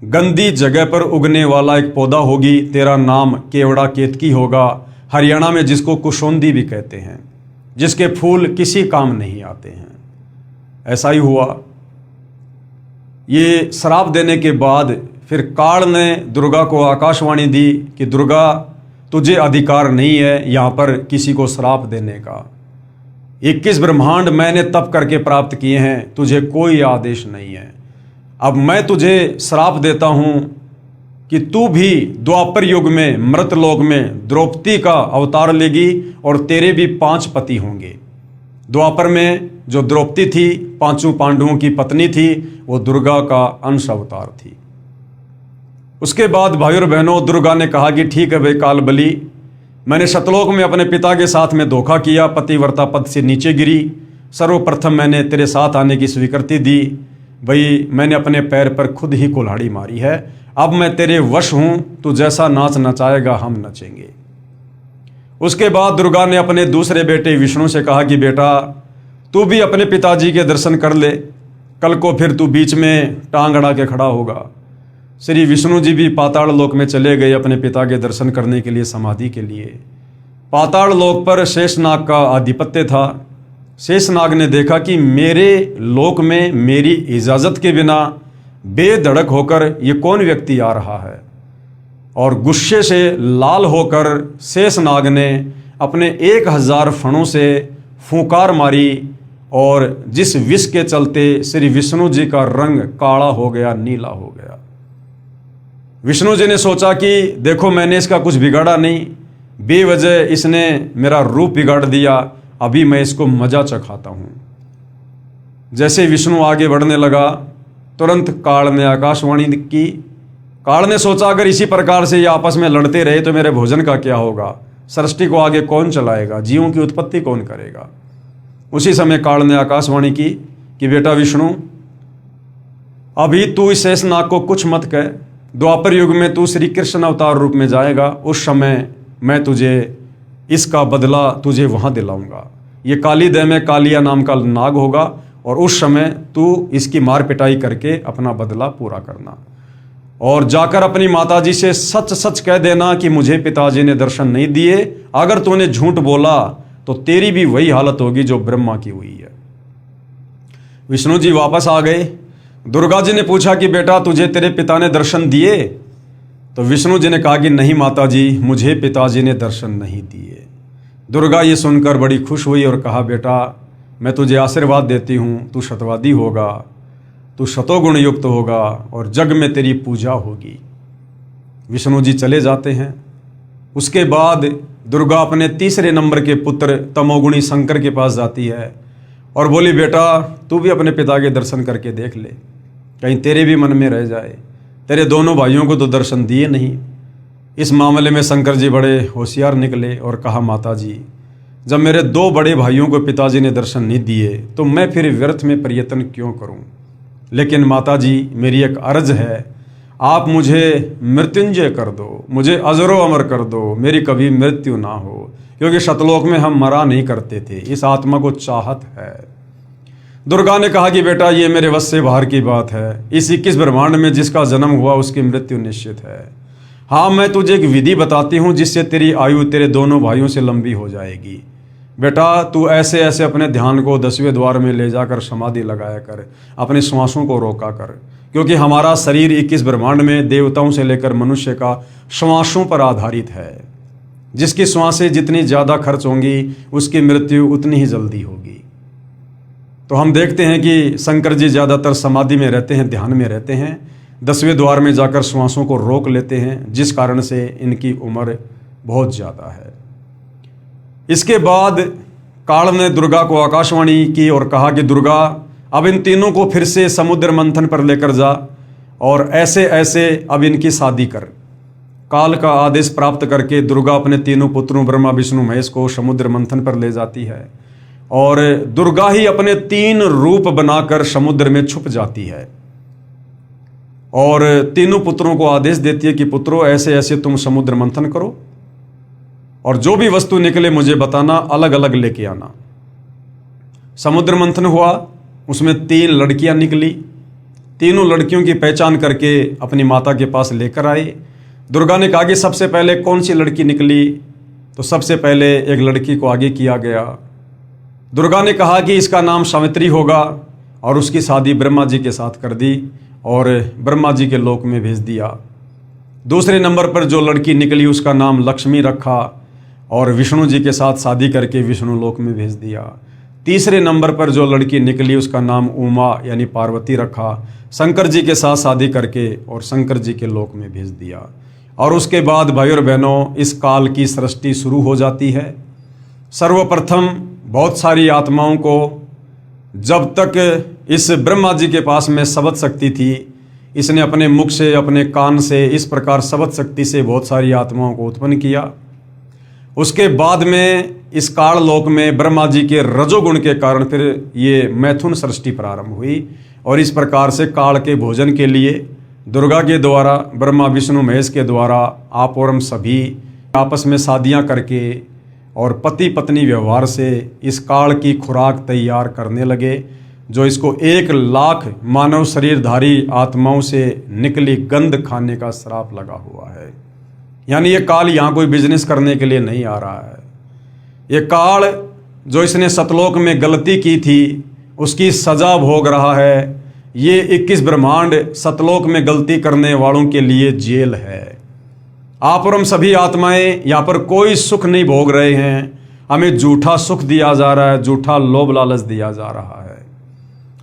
गंदी जगह पर उगने वाला एक पौधा होगी, तेरा नाम केवड़ा केतकी होगा, हरियाणा में जिसको कुशोंदी भी कहते हैं, जिसके फूल किसी काम नहीं आते हैं। ऐसा ही हुआ। ये श्राप देने के बाद फिर काल ने दुर्गा को आकाशवाणी दी कि दुर्गा, तुझे अधिकार नहीं है यहाँ पर किसी को श्राप देने का। 21 ब्रह्मांड मैंने तप करके प्राप्त किए हैं, तुझे कोई आदेश नहीं है। अब मैं तुझे श्राप देता हूँ कि तू भी द्वापर युग में मृतलोक में द्रौपदी का अवतार लेगी और तेरे भी 5 पति होंगे। द्वापर में जो द्रौपदी थी, 5 पांडवों की पत्नी थी, वो दुर्गा का अंश अवतार थी। उसके बाद भाई और बहनों, दुर्गा ने कहा कि ठीक है भाई काल बली, मैंने सतलोक में अपने पिता के साथ में धोखा किया, पतिव्रता पद से नीचे गिरी, सर्वप्रथम मैंने तेरे साथ आने की स्वीकृति दी। भाई मैंने अपने पैर पर खुद ही कुल्हाड़ी मारी है, अब मैं तेरे वश हूँ, तू जैसा नाच नचाएगा हम नचेंगे। उसके बाद दुर्गा ने अपने दूसरे बेटे विष्णु से कहा कि बेटा तू भी अपने पिताजी के दर्शन कर ले, कल को फिर तू बीच में टांग अड़ा के खड़ा होगा। श्री विष्णु जी भी पाताल लोक में चले गए अपने पिता के दर्शन करने के लिए, समाधि के लिए। पाताल लोक पर शेषनाग का आधिपत्य था। शेषनाग ने देखा कि मेरे लोक में मेरी इजाज़त के बिना बेधड़क होकर ये कौन व्यक्ति आ रहा है, और गुस्से से लाल होकर शेषनाग ने अपने 1000 फणों से फूंकार मारी, और जिस विष के चलते श्री विष्णु जी का रंग काला हो गया, नीला हो गया। विष्णु जी ने सोचा कि देखो मैंने इसका कुछ बिगाड़ा नहीं, बेवजह इसने मेरा रूप बिगाड़ दिया, अभी मैं इसको मजा चखाता हूँ। जैसे विष्णु आगे बढ़ने लगा, तुरंत काल ने आकाशवाणी की। काल ने सोचा अगर इसी प्रकार से ये आपस में लड़ते रहे तो मेरे भोजन का क्या होगा, सृष्टि को आगे कौन चलाएगा, जीवों की उत्पत्ति कौन करेगा। उसी समय काल ने आकाशवाणी की कि बेटा विष्णु, अभी तू इस शेषनाग को कुछ मत कह, द्वापर युग में तू श्री कृष्ण अवतार रूप में जाएगा, उस समय मैं तुझे इसका बदला तुझे वहाँ दिलाऊंगा। ये काली देह में कालिया नाम का नाग होगा, और उस समय तू इसकी मार पिटाई करके अपना बदला पूरा करना, और जाकर अपनी माताजी से सच सच कह देना कि मुझे पिताजी ने दर्शन नहीं दिए। अगर तूने झूठ बोला तो तेरी भी वही हालत होगी जो ब्रह्मा की हुई है। विष्णु जी वापस आ गए। दुर्गा जी ने पूछा कि बेटा तुझे तेरे पिता ने दर्शन दिए? तो विष्णु जी ने कहा कि नहीं माताजी, मुझे पिताजी ने दर्शन नहीं दिए। दुर्गा ये सुनकर बड़ी खुश हुई और कहा बेटा मैं तुझे आशीर्वाद देती हूँ, तू शतवादी होगा, तू शतोगुण युक्त होगा और जग में तेरी पूजा होगी। विष्णु जी चले जाते हैं। उसके बाद दुर्गा अपने तीसरे नंबर के पुत्र तमोगुणी शंकर के पास जाती है और बोली बेटा तू भी अपने पिता के दर्शन करके देख ले, कहीं तेरे भी मन में रह जाए, तेरे दोनों भाइयों को तो दर्शन दिए नहीं। इस मामले में शंकर जी बड़े होशियार निकले और कहा माता जी, जब मेरे 2 बड़े भाइयों को पिताजी ने दर्शन नहीं दिए तो मैं फिर व्यर्थ में प्रयत्न क्यों करूं। लेकिन माता जी मेरी एक अर्ज है, आप मुझे मृत्युंजय कर दो, मुझे अजरो अमर कर दो, मेरी कभी मृत्यु ना हो, क्योंकि शतलोक में हम मरा नहीं करते थे, इस आत्मा को चाहत है। दुर्गा ने कहा कि बेटा ये मेरे वश से बाहर की बात है, इस 21 ब्रह्मांड में जिसका जन्म हुआ उसकी मृत्यु निश्चित है। हाँ मैं तुझे एक विधि बताती हूँ जिससे तेरी आयु तेरे दोनों भाइयों से लंबी हो जाएगी। बेटा तू ऐसे ऐसे अपने ध्यान को 10वें द्वार में ले जाकर समाधि लगाया कर, अपने श्वासों को रोका कर, क्योंकि हमारा शरीर 21 ब्रह्मांड में देवताओं से लेकर मनुष्य का श्वासों पर आधारित है। जिसकी श्वासें जितनी ज़्यादा खर्च होंगी उसकी मृत्यु उतनी ही जल्दी होगी। तो हम देखते हैं कि शंकर जी ज़्यादातर समाधि में रहते हैं, ध्यान में रहते हैं, 10वें द्वार में जाकर श्वासों को रोक लेते हैं, जिस कारण से इनकी उम्र बहुत ज़्यादा है। इसके बाद काल ने दुर्गा को आकाशवाणी की और कहा कि दुर्गा अब इन तीनों को फिर से समुद्र मंथन पर लेकर जा और ऐसे ऐसे अब इनकी शादी कर। काल का आदेश प्राप्त करके दुर्गा अपने तीनों पुत्रों ब्रह्मा विष्णु महेश को समुद्र मंथन पर ले जाती है और दुर्गा ही अपने 3 रूप बनाकर समुद्र में छुप जाती है और तीनों पुत्रों को आदेश देती है कि पुत्रों ऐसे ऐसे तुम समुद्र मंथन करो और जो भी वस्तु निकले मुझे बताना, अलग अलग लेके आना। समुद्र मंथन हुआ, उसमें 3 लड़कियां निकली। तीनों लड़कियों की पहचान करके अपनी माता के पास लेकर आए। दुर्गा ने कहा कि सबसे पहले कौन सी लड़की निकली, तो सबसे पहले एक लड़की को आगे किया गया। दुर्गा ने कहा कि इसका नाम सावित्री होगा और उसकी शादी ब्रह्मा जी के साथ कर दी और ब्रह्मा जी के लोक में भेज दिया। दूसरे नंबर पर जो लड़की निकली उसका नाम लक्ष्मी रखा और विष्णु जी के साथ शादी करके विष्णु लोक में भेज दिया। तीसरे नंबर पर जो लड़की निकली उसका नाम उमा यानी पार्वती रखा, शंकर जी के साथ शादी करके और शंकर जी के लोक में भेज दिया। और उसके बाद भाई और बहनों इस काल की सृष्टि शुरू हो जाती है। सर्वप्रथम बहुत सारी आत्माओं को जब तक इस ब्रह्मा जी के पास में शब्द शक्ति थी, इसने अपने मुख से अपने कान से इस प्रकार शब्द शक्ति से बहुत सारी आत्माओं को उत्पन्न किया। उसके बाद में इस काल लोक में ब्रह्मा जी के रजोगुण के कारण फिर ये मैथुन सृष्टि प्रारंभ हुई। और इस प्रकार से काल के भोजन के लिए दुर्गा के द्वारा, ब्रह्मा विष्णु महेश के द्वारा आप और हम सभी आपस में शादियां करके और पति पत्नी व्यवहार से इस काल की खुराक तैयार करने लगे, जो इसको 1,00,000 मानव शरीरधारी आत्माओं से निकली गंध खाने का श्राप लगा हुआ है। यानी ये काल यहाँ कोई बिजनेस करने के लिए नहीं आ रहा है। ये काल जो इसने सतलोक में गलती की थी उसकी सजा भोग रहा है। ये 21 ब्रह्मांड सतलोक में गलती करने वालों के लिए जेल है। आप और हम सभी आत्माएं यहाँ पर कोई सुख नहीं भोग रहे हैं। हमें झूठा सुख दिया जा रहा है, झूठा लोभ लालच दिया जा रहा है।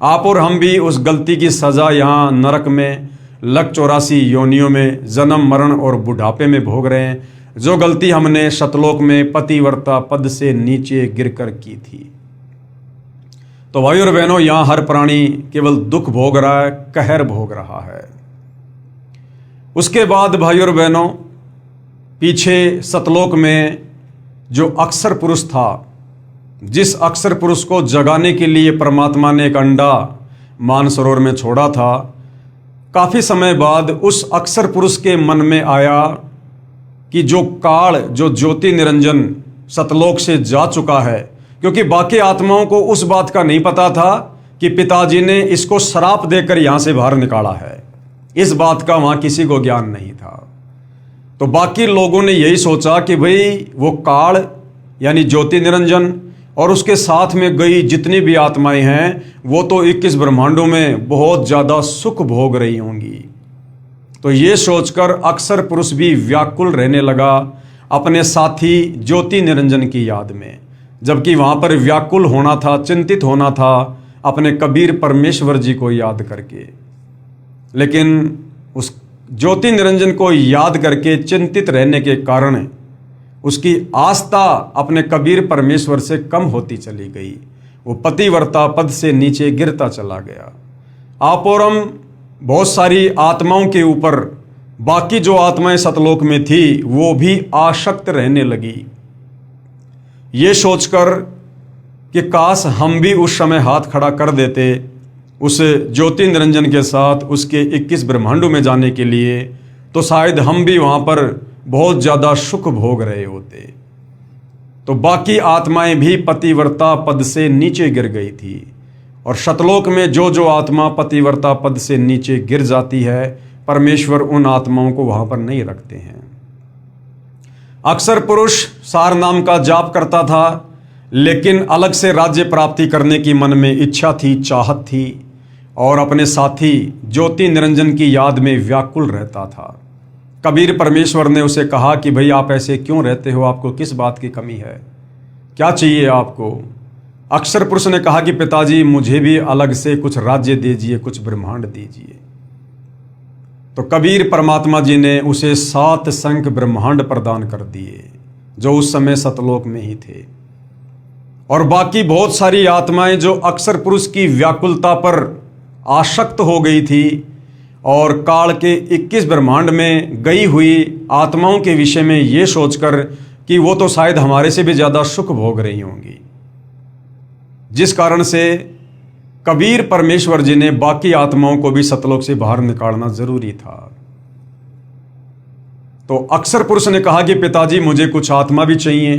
आप और हम भी उस गलती की सजा यहाँ नरक में 1,84 योनियों में जन्म मरण और बुढ़ापे में भोग रहे हैं, जो गलती हमने सतलोक में पतिव्रता पद से नीचे गिरकर की थी। तो भाई और बहनों, यहाँ हर प्राणी केवल दुख भोग रहा है, कहर भोग रहा है। उसके बाद भाई और बहनों, पीछे सतलोक में जो अक्षर पुरुष था, जिस अक्षर पुरुष को जगाने के लिए परमात्मा ने एक अंडा मानसरोवर में छोड़ा था, काफ़ी समय बाद उस अक्षर पुरुष के मन में आया कि जो काल, जो ज्योति निरंजन सतलोक से जा चुका है, क्योंकि बाकी आत्माओं को उस बात का नहीं पता था कि पिताजी ने इसको श्राप देकर यहाँ से बाहर निकाला है। इस बात का वहाँ किसी को ज्ञान नहीं था। तो बाकी लोगों ने यही सोचा कि भाई वो काल यानी ज्योति निरंजन और उसके साथ में गई जितनी भी आत्माएं हैं वो तो 21 ब्रह्मांडों में बहुत ज़्यादा सुख भोग रही होंगी। तो ये सोचकर अक्षर पुरुष भी व्याकुल रहने लगा अपने साथी ज्योति निरंजन की याद में, जबकि वहाँ पर व्याकुल होना था, चिंतित होना था अपने कबीर परमेश्वर जी को याद करके। लेकिन उस ज्योति निरंजन को याद करके चिंतित रहने के कारण उसकी आस्था अपने कबीर परमेश्वर से कम होती चली गई। वो पतिव्रता पद से नीचे गिरता चला गया। आप और हम बहुत सारी आत्माओं के ऊपर, बाकी जो आत्माएं सतलोक में थी वो भी आसक्त रहने लगी, ये सोचकर कि काश हम भी उस समय हाथ खड़ा कर देते उस ज्योति निरंजन के साथ उसके 21 ब्रह्मांडों में जाने के लिए, तो शायद हम भी वहाँ पर बहुत ज़्यादा सुख भोग रहे होते। तो बाकी आत्माएं भी पतिव्रता पद से नीचे गिर गई थी। और सतलोक में जो जो आत्मा पतिव्रता पद से नीचे गिर जाती है, परमेश्वर उन आत्माओं को वहाँ पर नहीं रखते हैं। अक्षर पुरुष सार नाम का जाप करता था, लेकिन अलग से राज्य प्राप्ति करने की मन में इच्छा थी, चाहत थी, और अपने साथी ज्योति निरंजन की याद में व्याकुल रहता था। कबीर परमेश्वर ने उसे कहा कि भाई आप ऐसे क्यों रहते हो, आपको किस बात की कमी है, क्या चाहिए आपको। अक्षर पुरुष ने कहा कि पिताजी मुझे भी अलग से कुछ राज्य दीजिए, कुछ ब्रह्मांड दीजिए। तो कबीर परमात्मा जी ने उसे 7 संख्य ब्रह्मांड प्रदान कर दिए, जो उस समय सतलोक में ही थे। और बाकी बहुत सारी आत्माएं जो अक्षर पुरुष की व्याकुलता पर आसक्त हो गई थी और काल के 21 ब्रह्मांड में गई हुई आत्माओं के विषय में ये सोचकर कि वो तो शायद हमारे से भी ज़्यादा सुख भोग रही होंगी, जिस कारण से कबीर परमेश्वर जी ने बाकी आत्माओं को भी सतलोक से बाहर निकालना जरूरी था। तो अक्षर पुरुष ने कहा कि पिताजी मुझे कुछ आत्मा भी चाहिए,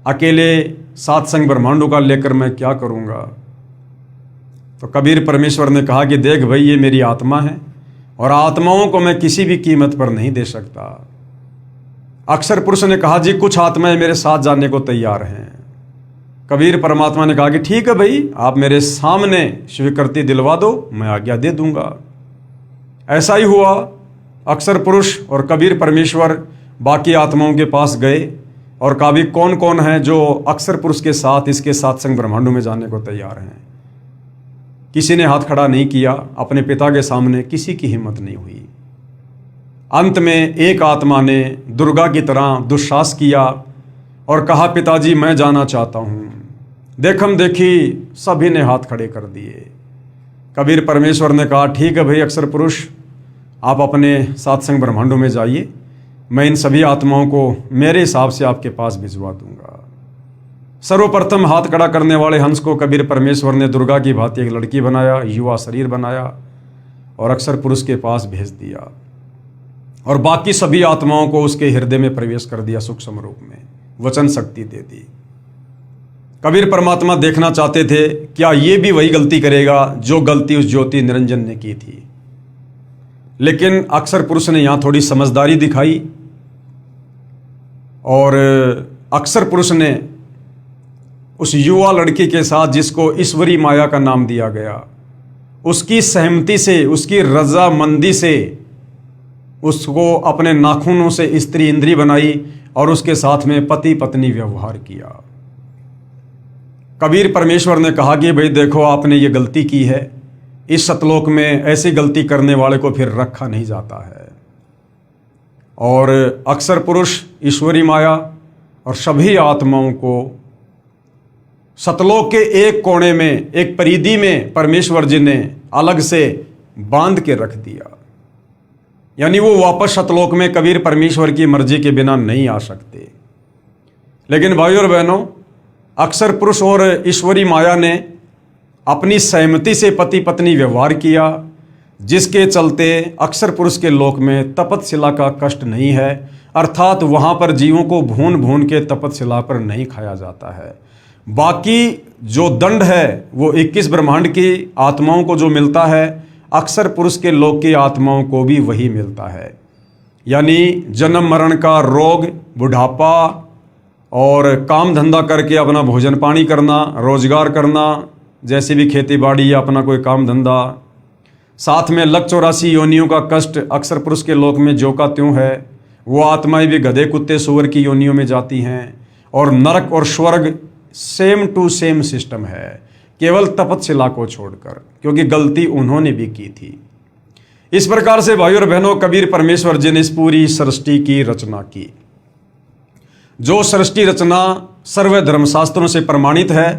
अकेले 7 संख्य ब्रह्मांडों का लेकर मैं क्या करूँगा। तो कबीर परमेश्वर ने कहा कि देख भाई, ये मेरी आत्मा है और आत्माओं को मैं किसी भी कीमत पर नहीं दे सकता। अक्षर पुरुष ने कहा जी कुछ आत्माएं मेरे साथ जाने को तैयार हैं। कबीर परमात्मा ने कहा कि ठीक है भाई, आप मेरे सामने स्वीकृति दिलवा दो, मैं आज्ञा दे दूंगा। ऐसा ही हुआ। अक्षर पुरुष और कबीर परमेश्वर बाकी आत्माओं के पास गए और कहा भी कौन कौन है जो अक्षर पुरुष के साथ इसके 7 संख्य ब्रह्मांडों में जाने को तैयार हैं। किसी ने हाथ खड़ा नहीं किया। अपने पिता के सामने किसी की हिम्मत नहीं हुई। अंत में एक आत्मा ने दुर्गा की तरह दुस्साहस किया और कहा पिताजी मैं जाना चाहता हूँ। देखम देखी सभी ने हाथ खड़े कर दिए। कबीर परमेश्वर ने कहा ठीक है भाई अक्षर पुरुष, आप अपने 7 संख्य ब्रह्मांडों में जाइए, मैं इन सभी आत्माओं को मेरे हिसाब से आपके पास भिजवा दूंगा। सर्वप्रथम हाथ खड़ा करने वाले हंस को कबीर परमेश्वर ने दुर्गा की भांति एक लड़की बनाया, युवा शरीर बनाया और अक्षर पुरुष के पास भेज दिया और बाकी सभी आत्माओं को उसके हृदय में प्रवेश कर दिया, सूक्ष्म रूप में वचन शक्ति दे दी। कबीर परमात्मा देखना चाहते थे क्या ये भी वही गलती करेगा जो गलती उस ज्योति निरंजन ने की थी। लेकिन अक्षर पुरुष ने यहां थोड़ी समझदारी दिखाई और अक्षर पुरुष ने उस युवा लड़की के साथ, जिसको ईश्वरी माया का नाम दिया गया, उसकी सहमति से, उसकी रजामंदी से उसको अपने नाखूनों से स्त्री इंद्री बनाई और उसके साथ में पति पत्नी व्यवहार किया। कबीर परमेश्वर ने कहा कि भाई देखो, आपने ये गलती की है, इस सतलोक में ऐसी गलती करने वाले को फिर रखा नहीं जाता है। और अक्षर पुरुष, ईश्वरी माया और सभी आत्माओं को सतलोक के एक कोने में, एक परिधि में परमेश्वर जी ने अलग से बांध के रख दिया। यानी वो वापस सतलोक में कबीर परमेश्वर की मर्जी के बिना नहीं आ सकते। लेकिन भाइयों और बहनों, अक्षर पुरुष और ईश्वरी माया ने अपनी सहमति से पति पत्नी व्यवहार किया, जिसके चलते अक्षर पुरुष के लोक में तपतशिला का कष्ट नहीं है, अर्थात वहाँ पर जीवों को भून भून के तपतशिला पर नहीं खाया जाता है। बाकी जो दंड है वो 21 ब्रह्मांड की आत्माओं को जो मिलता है, अक्षर पुरुष के लोक की आत्माओं को भी वही मिलता है। यानी जन्म मरण का रोग, बुढ़ापा और काम धंधा करके अपना भोजन पानी करना, रोजगार करना, जैसे भी खेती बाड़ी या अपना कोई काम धंधा, साथ में 184 योनियों का कष्ट अक्षर पुरुष के लोक में जो का त्यों है। वो आत्माएं भी गधे कुत्ते सूअर की योनियों में जाती हैं और नरक और स्वर्ग सेम टू सेम सिस्टम है, केवल तपतशिला को छोड़कर, क्योंकि गलती उन्होंने भी की थी। इस प्रकार से भाइयों और बहनों, कबीर परमेश्वर जी ने इस पूरी सृष्टि की रचना की। जो सृष्टि रचना सर्व धर्मशास्त्रों से प्रमाणित है।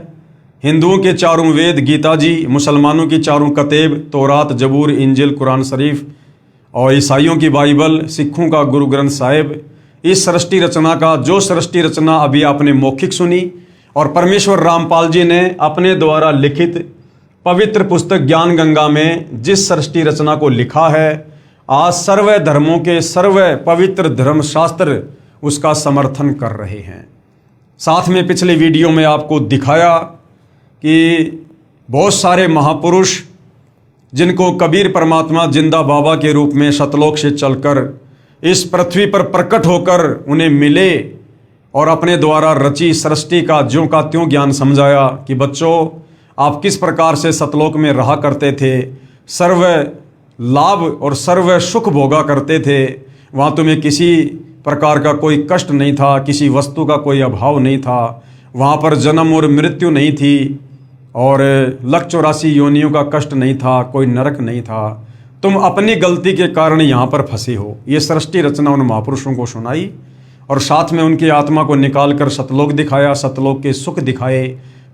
हिंदुओं के चारों वेद गीता जी, मुसलमानों की चारों कतेब तौरात, जबूर, इंजिल, कुरान शरीफ और ईसाइयों की बाइबल, सिखों का गुरु ग्रंथ साहिब। इस सृष्टि रचना का, जो सृष्टि रचना अभी आपने मौखिक सुनी और परमेश्वर रामपाल जी ने अपने द्वारा लिखित पवित्र पुस्तक ज्ञान गंगा में जिस सृष्टि रचना को लिखा है, आज सर्व धर्मों के सर्व पवित्र धर्मशास्त्र उसका समर्थन कर रहे हैं। साथ में पिछले वीडियो में आपको दिखाया कि बहुत सारे महापुरुष, जिनको कबीर परमात्मा जिंदा बाबा के रूप में सतलोक से चलकर इस पृथ्वी पर प्रकट होकर उन्हें मिले और अपने द्वारा रची सृष्टि का ज्यों का त्यों ज्ञान समझाया कि बच्चों, आप किस प्रकार से सतलोक में रहा करते थे, सर्व लाभ और सर्व सुख भोगा करते थे, वहाँ तुम्हें किसी प्रकार का कोई कष्ट नहीं था, किसी वस्तु का कोई अभाव नहीं था, वहाँ पर जन्म और मृत्यु नहीं थी और 184 योनियों का कष्ट नहीं था, कोई नरक नहीं था। तुम अपनी गलती के कारण यहाँ पर फंसे हो। ये सृष्टि रचना उन महापुरुषों को सुनाई और साथ में उनकी आत्मा को निकाल कर सतलोक दिखाया, सतलोक के सुख दिखाए,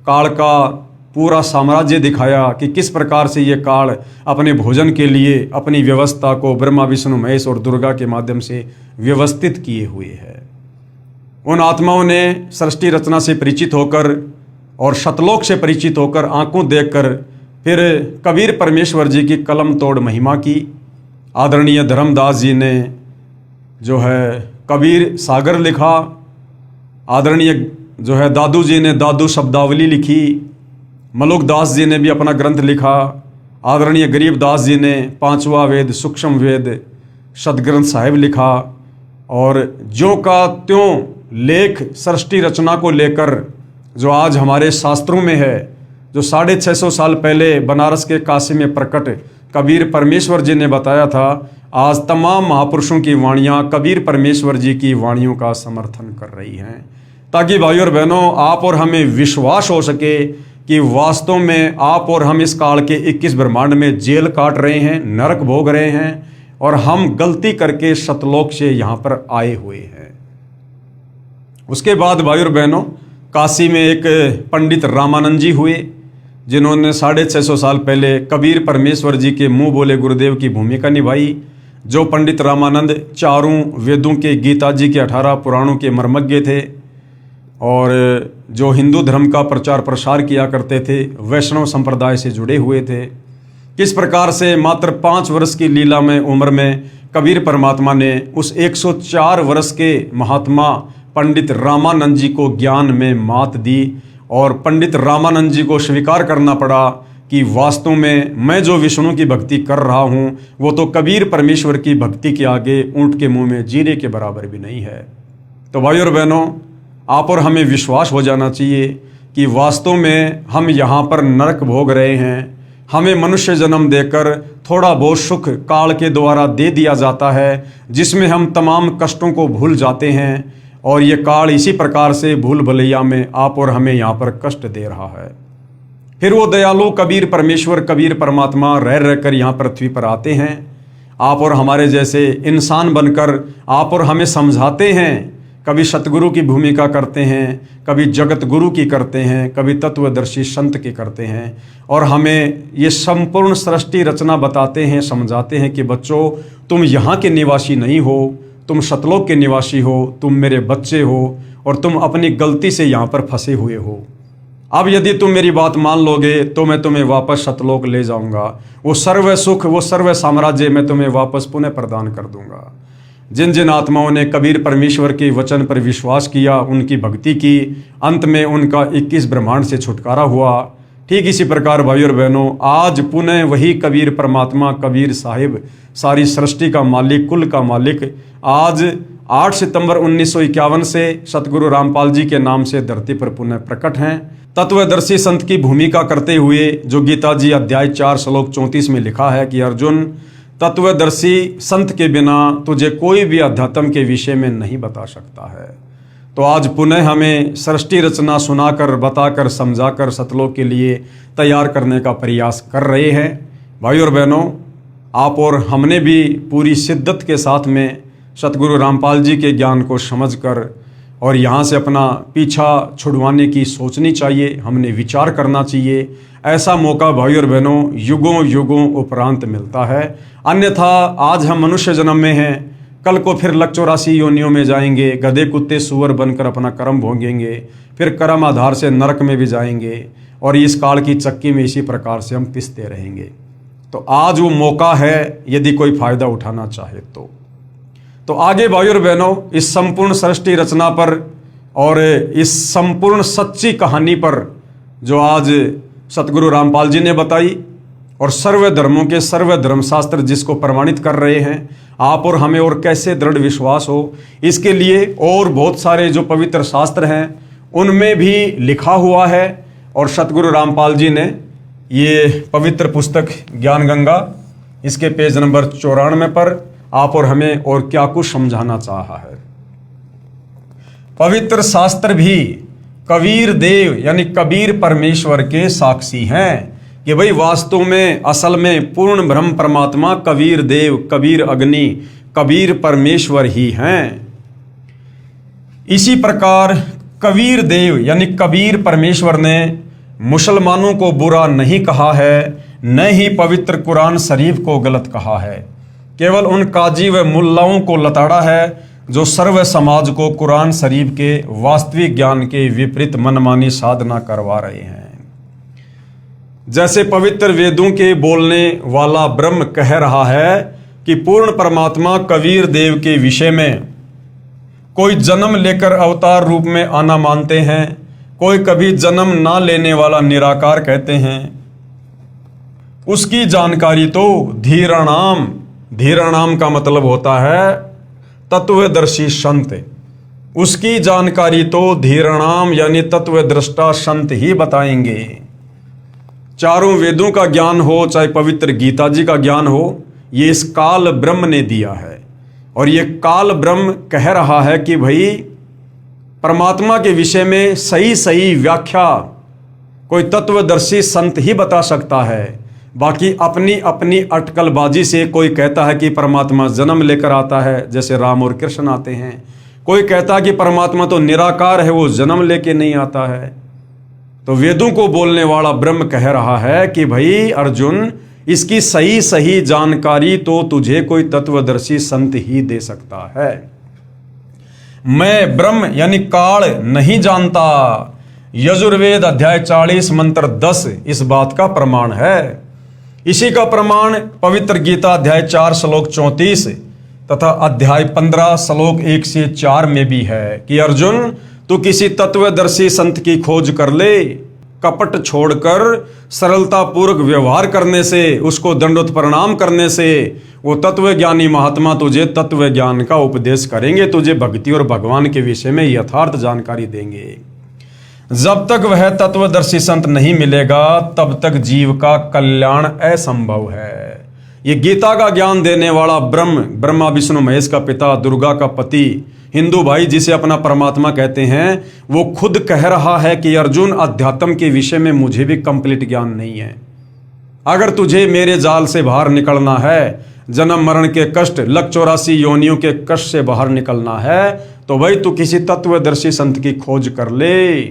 काल का पूरा साम्राज्य दिखाया कि किस प्रकार से ये काल अपने भोजन के लिए अपनी व्यवस्था को ब्रह्मा विष्णु महेश और दुर्गा के माध्यम से व्यवस्थित किए हुए है। उन आत्माओं ने सृष्टि रचना से परिचित होकर और सतलोक से परिचित होकर, आंखों देखकर, फिर कबीर परमेश्वर जी की कलम तोड़ महिमा की। आदरणीय धर्मदास जी ने जो है कबीर सागर लिखा, आदरणीय जो है दादू जी ने दादू शब्दावली लिखी, मलुक दास जी ने भी अपना ग्रंथ लिखा, आदरणीय गरीबदास जी ने 5वां वेद सूक्ष्म वेद सदग्रंथ साहिब लिखा। और ज्यों का त्यों लेख सृष्टि रचना को लेकर जो आज हमारे शास्त्रों में है, जो 650 साल पहले बनारस के काशी में प्रकट कबीर परमेश्वर जी ने बताया था, आज तमाम महापुरुषों की वाणियाँ कबीर परमेश्वर जी की वाणियों का समर्थन कर रही हैं, ताकि भाइयों और बहनों, आप और हमें विश्वास हो सके कि वास्तव में आप और हम इस काल के 21 ब्रह्मांड में जेल काट रहे हैं, नरक भोग रहे हैं और हम गलती करके सतलोक से यहाँ पर आए हुए हैं। उसके बाद भाइयों और बहनों, काशी में एक पंडित रामानंद जी हुए, जिन्होंने 650 साल पहले कबीर परमेश्वर जी के मुंह बोले गुरुदेव की भूमिका निभाई। जो पंडित रामानंद चारों वेदों के, गीता जी के 18 पुराणों के मर्मज्ञ थे और जो हिंदू धर्म का प्रचार प्रसार किया करते थे, वैष्णव संप्रदाय से जुड़े हुए थे। किस प्रकार से मात्र 5 वर्ष की लीला में उम्र में कबीर परमात्मा ने उस 104 वर्ष के महात्मा पंडित रामानंद जी को ज्ञान में मात दी और पंडित रामानंद जी को स्वीकार करना पड़ा कि वास्तव में मैं जो विष्णु की भक्ति कर रहा हूँ वो तो कबीर परमेश्वर की भक्ति के आगे ऊंट के मुंह में जीरे के बराबर भी नहीं है। तो भाई और बहनों, आप और हमें विश्वास हो जाना चाहिए कि वास्तव में हम यहाँ पर नरक भोग रहे हैं। हमें मनुष्य जन्म देकर थोड़ा बहुत सुख काल के द्वारा दे दिया जाता है, जिसमें हम तमाम कष्टों को भूल जाते हैं और ये काल इसी प्रकार से भूल भुलैया में आप और हमें यहाँ पर कष्ट दे रहा है। फिर वो दयालु कबीर परमेश्वर, कबीर परमात्मा रह रहकर यहाँ पृथ्वी पर आते हैं, आप और हमारे जैसे इंसान बनकर आप और हमें समझाते हैं। कभी सतगुरु की भूमिका करते हैं, कभी जगत गुरु की करते हैं, कभी तत्वदर्शी संत की करते हैं और हमें ये संपूर्ण सृष्टि रचना बताते हैं, समझाते हैं कि बच्चों, तुम यहाँ के निवासी नहीं हो, तुम सतलोक के निवासी हो, तुम मेरे बच्चे हो और तुम अपनी गलती से यहाँ पर फंसे हुए हो। अब यदि तुम मेरी बात मान लोगे तो मैं तुम्हें वापस सतलोक ले जाऊंगा। वो सर्व सुख, वो सर्व साम्राज्य मैं तुम्हें वापस पुनः प्रदान कर दूंगा। जिन जिन आत्माओं ने कबीर परमेश्वर के वचन पर विश्वास किया, उनकी भक्ति की, अंत में उनका 21 ब्रह्मांड से छुटकारा हुआ। ठीक इसी प्रकार भाई और बहनों, आज पुनः वही कबीर परमात्मा, कबीर साहिब, सारी सृष्टि का मालिक, कुल का मालिक, आज 8 सितंबर 1951 से सतगुरु रामपाल जी के नाम से धरती पर पुनः प्रकट हैं। तत्वदर्शी संत की भूमिका करते हुए जो गीता जी अध्याय 4 श्लोक 34 में लिखा है कि अर्जुन, तत्वदर्शी संत के बिना तुझे कोई भी अध्यात्म के विषय में नहीं बता सकता है। तो आज पुनः हमें सृष्टि रचना सुनाकर, बताकर, समझाकर सतलोक के लिए तैयार करने का प्रयास कर रहे हैं। भाई और बहनों, आप और हमने भी पूरी शिद्दत के साथ में सतगुरु रामपाल जी के ज्ञान को समझकर और यहाँ से अपना पीछा छुड़वाने की सोचनी चाहिए, हमने विचार करना चाहिए। ऐसा मौका भाई और बहनों युगों युगों उपरांत मिलता है। अन्यथा आज हम मनुष्य जन्म में हैं, कल को फिर लक 84 योनियों में जाएंगे, गधे कुत्ते सूअर बनकर अपना कर्म भोगेंगे, फिर कर्म आधार से नरक में भी जाएंगे और इस काल की चक्की में इसी प्रकार से हम पिसते रहेंगे। तो आज वो मौका है, यदि कोई फायदा उठाना चाहे तो आगे भाई और बहनों, इस संपूर्ण सृष्टि रचना पर और इस संपूर्ण सच्ची कहानी पर जो आज सतगुरु रामपाल जी ने बताई और सर्व धर्मों के सर्व धर्मशास्त्र जिसको प्रमाणित कर रहे हैं, आप और हमें और कैसे दृढ़ विश्वास हो, इसके लिए और बहुत सारे जो पवित्र शास्त्र हैं उनमें भी लिखा हुआ है। और सतगुरु रामपाल जी ने ये पवित्र पुस्तक ज्ञान गंगा, इसके पेज नंबर 94 पर आप और हमें और क्या कुछ समझाना चाहा है। पवित्र शास्त्र भी कबीर देव यानी कबीर परमेश्वर के साक्षी हैं कि भाई वास्तव में असल में पूर्ण ब्रह्म परमात्मा कबीर देव, कबीर अग्नि, कबीर परमेश्वर ही हैं। इसी प्रकार कबीर देव यानी कबीर परमेश्वर ने मुसलमानों को बुरा नहीं कहा है, न ही पवित्र कुरान शरीफ को गलत कहा है। केवल उन काजी व मुल्लाओं को लताड़ा है जो सर्व समाज को कुरान शरीफ के वास्तविक ज्ञान के विपरीत मनमानी साधना करवा रहे हैं। जैसे पवित्र वेदों के बोलने वाला ब्रह्म कह रहा है कि पूर्ण परमात्मा कबीर देव के विषय में कोई जन्म लेकर अवतार रूप में आना मानते हैं, कोई कभी जन्म ना लेने वाला निराकार कहते हैं। उसकी जानकारी तो धीराणाम, धीराणाम का मतलब होता है तत्वदर्शी संत, उसकी जानकारी तो धीराणाम यानी तत्वदृष्टा संत ही बताएंगे। चारों वेदों का ज्ञान हो, चाहे पवित्र गीता जी का ज्ञान हो, ये इस काल ब्रह्म ने दिया है। और ये काल ब्रह्म कह रहा है कि भाई परमात्मा के विषय में सही सही व्याख्या कोई तत्वदर्शी संत ही बता सकता है। बाकी अपनी अपनी अटकलबाजी से कोई कहता है कि परमात्मा जन्म लेकर आता है, जैसे राम और कृष्ण आते हैं। कोई कहता है कि परमात्मा तो निराकार है, वो जन्म लेके नहीं आता है। तो वेदों को बोलने वाला ब्रह्म कह रहा है कि भाई अर्जुन, इसकी सही सही जानकारी तो तुझे कोई तत्वदर्शी संत ही दे सकता है। मैं ब्रह्म यानी काल नहीं जानता। यजुर्वेद अध्याय 40 मंत्र 10 इस बात का प्रमाण है। इसी का प्रमाण पवित्र गीता अध्याय 4 श्लोक 34 तथा अध्याय 15 श्लोक 1 से 4 में भी है कि अर्जुन, तू किसी तत्वदर्शी संत की खोज कर ले। कपट छोड़कर सरलता पूर्वक व्यवहार करने से, उसको दंडोत प्रणाम करने से वो तत्वज्ञानी महात्मा तुझे तत्व ज्ञान का उपदेश करेंगे, तुझे भक्ति और भगवान के विषय में यथार्थ जानकारी देंगे। जब तक वह तत्वदर्शी संत नहीं मिलेगा तब तक जीव का कल्याण असंभव है। ये गीता का ज्ञान देने वाला ब्रह्मा विष्णु महेश का पिता, दुर्गा का पति, हिंदू भाई जिसे अपना परमात्मा कहते हैं, वो खुद कह रहा है कि अर्जुन, अध्यात्म के विषय में मुझे भी कंप्लीट ज्ञान नहीं है। अगर तुझे मेरे जाल से बाहर निकलना है, जन्म मरण के कष्ट, लख 84 योनियों के कष्ट से बाहर निकलना है, तो भाई तू किसी तत्वदर्शी संत की खोज कर ले।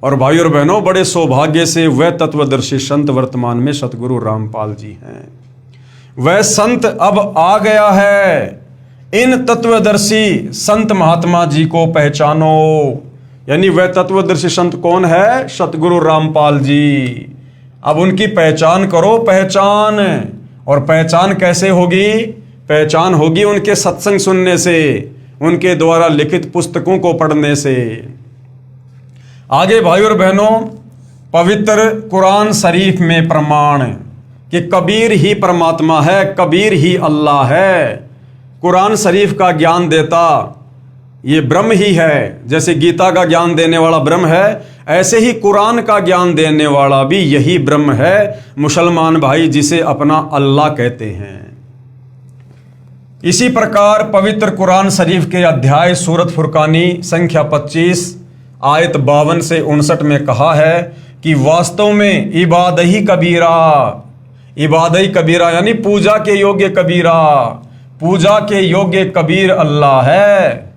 और भाई और बहनों, बड़े सौभाग्य से वह तत्वदर्शी संत वर्तमान में सतगुरु रामपाल जी हैं। वह संत अब आ गया है। इन तत्वदर्शी संत महात्मा जी को पहचानो। यानी वह तत्वदर्शी संत कौन है? सतगुरु रामपाल जी। अब उनकी पहचान करो, पहचान। और पहचान कैसे होगी? पहचान होगी उनके सत्संग सुनने से, उनके द्वारा लिखित पुस्तकों को पढ़ने से। आगे भाई और बहनों, पवित्र कुरान शरीफ में प्रमाण कि कबीर ही परमात्मा है, कबीर ही अल्लाह है। कुरान शरीफ का ज्ञान देता ये ब्रह्म ही है। जैसे गीता का ज्ञान देने वाला ब्रह्म है, ऐसे ही कुरान का ज्ञान देने वाला भी यही ब्रह्म है, मुसलमान भाई, जिसे अपना अल्लाह कहते हैं। इसी प्रकार पवित्र कुरान शरीफ के अध्याय सूरत फुरकानी संख्या 25 आयत 52 से 59 में कहा है कि वास्तव में इबादही कबीरा, इबादही कबीरा यानी पूजा के योग्य कबीरा, पूजा के योग्य कबीर अल्लाह है।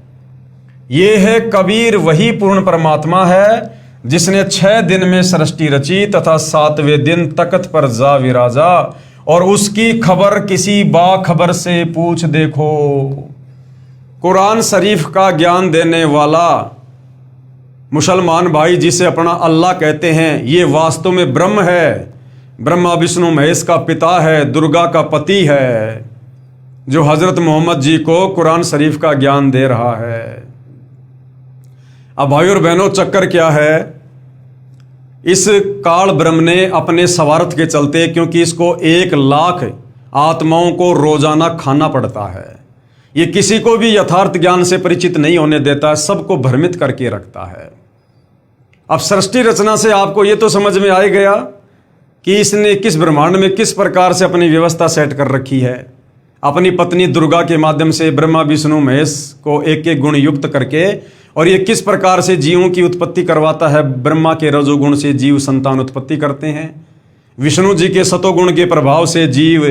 ये है कबीर, वही पूर्ण परमात्मा है जिसने 6 दिन में सृष्टि रची तथा 7वें दिन तख्त पर जा विराजा, और उसकी खबर किसी बाखबर से पूछ देखो। कुरान शरीफ का ज्ञान देने वाला मुसलमान भाई जिसे अपना अल्लाह कहते हैं, ये वास्तव में ब्रह्म है, ब्रह्मा विष्णु महेश का पिता है, दुर्गा का पति है, जो हजरत मोहम्मद जी को कुरान शरीफ का ज्ञान दे रहा है। अब भाई और बहनों, चक्कर क्या है? इस काल ब्रह्म ने अपने स्वार्थ के चलते, क्योंकि इसको 1 लाख आत्माओं को रोजाना खाना पड़ता है, ये किसी को भी यथार्थ ज्ञान से परिचित नहीं होने देता है, सबको भ्रमित करके रखता है। अब सृष्टि रचना से आपको ये तो समझ में आ ही गया कि इसने किस ब्रह्मांड में किस प्रकार से अपनी व्यवस्था सेट कर रखी है। अपनी पत्नी दुर्गा के माध्यम से ब्रह्मा विष्णु महेश को एक एक गुण युक्त करके, और ये किस प्रकार से जीवों की उत्पत्ति करवाता है। ब्रह्मा के रजोगुण से जीव संतान उत्पत्ति करते हैं, विष्णु जी के सतोगुण के प्रभाव से जीव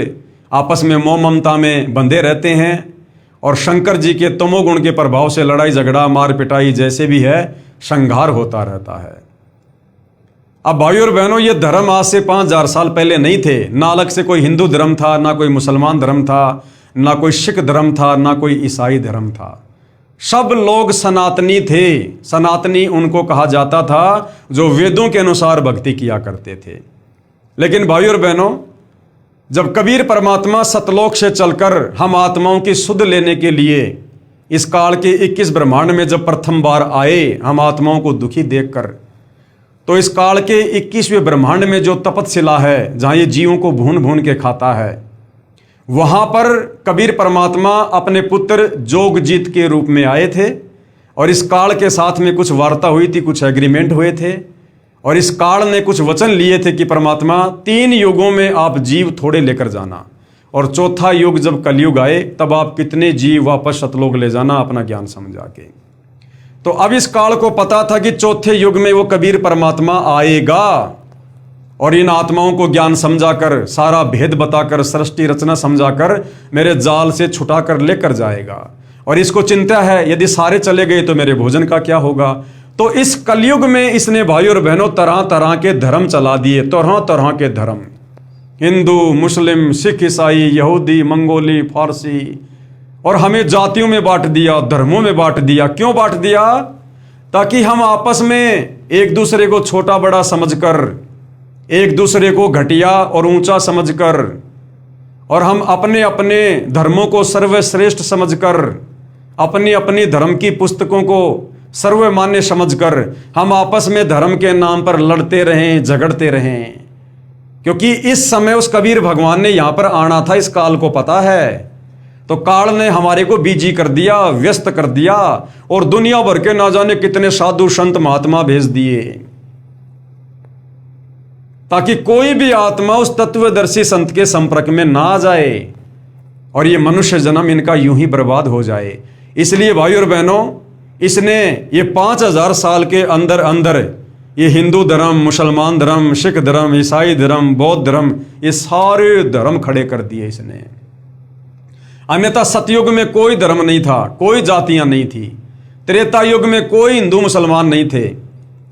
आपस में मोह ममता में बंधे रहते हैं, और शंकर जी के तमोगुण के प्रभाव से लड़ाई झगड़ा मार पिटाई जैसे भी है संघार होता रहता है। अब भाई और बहनों, ये धर्म आज से 5000 साल पहले नहीं थे। ना अलग से कोई हिंदू धर्म था, ना कोई मुसलमान धर्म था, ना कोई सिख धर्म था, ना कोई ईसाई धर्म था। सब लोग सनातनी थे। सनातनी उनको कहा जाता था जो वेदों के अनुसार भक्ति किया करते थे। लेकिन भाई और बहनों, जब कबीर परमात्मा सतलोक से चलकर हम आत्माओं की सुध लेने के लिए इस काल के 21 ब्रह्मांड में जब प्रथम बार आए, हम आत्माओं को दुखी देखकर, तो इस काल के 21वें ब्रह्मांड में जो तपतशिला है, जहाँ ये जीवों को भून भून के खाता है, वहाँ पर कबीर परमात्मा अपने पुत्र जोगजीत के रूप में आए थे, और इस काल के साथ में कुछ वार्ता हुई थी, कुछ एग्रीमेंट हुए थे, और इस काल ने कुछ वचन लिए थे कि परमात्मा 3 युगों में आप जीव थोड़े लेकर जाना, और चौथा युग जब कलयुग आए तब आप कितने जीव वापस सतलोक ले जाना अपना ज्ञान समझा के। तो अब इस काल को पता था कि चौथे युग में वो कबीर परमात्मा आएगा, और इन आत्माओं को ज्ञान समझाकर, सारा भेद बताकर, सृष्टि रचना समझाकर मेरे जाल से छुटाकर लेकर जाएगा। और इसको चिंता है, यदि सारे चले गए तो मेरे भोजन का क्या होगा। तो इस कलयुग में इसने भाई और बहनों तरह तरह के धर्म चला दिए, तरह तरह के धर्म, हिंदू, मुस्लिम, सिख, ईसाई, यहूदी, मंगोली, फारसी, और हमें जातियों में बांट दिया, धर्मों में बांट दिया। क्यों बांट दिया? ताकि हम आपस में एक दूसरे को छोटा बड़ा समझकर, एक दूसरे को घटिया और ऊंचा समझकर, और हम अपने अपने धर्मों को सर्वश्रेष्ठ समझकर, अपनी अपनी धर्म की पुस्तकों को सर्वमान्य समझकर हम आपस में धर्म के नाम पर लड़ते रहें, झगड़ते रहें। क्योंकि इस समय उस कबीर भगवान ने यहां पर आना था, इस काल को पता है। तो काल ने हमारे को बिजी कर दिया, व्यस्त कर दिया, और दुनिया भर के ना जाने कितने साधु संत महात्मा भेज दिए, ताकि कोई भी आत्मा उस तत्वदर्शी संत के संपर्क में ना आ जाए और ये मनुष्य जन्म इनका यूं ही बर्बाद हो जाए। इसलिए भाई और बहनों, इसने ये 5000 साल के अंदर अंदर ये हिंदू धर्म, मुसलमान धर्म, सिख धर्म, ईसाई धर्म, बौद्ध धर्म, ये सारे धर्म खड़े कर दिए इसने। अन्यथा सतयुग में कोई धर्म नहीं था, कोई जातियां नहीं थी। त्रेता युग में कोई हिंदू मुसलमान नहीं थे।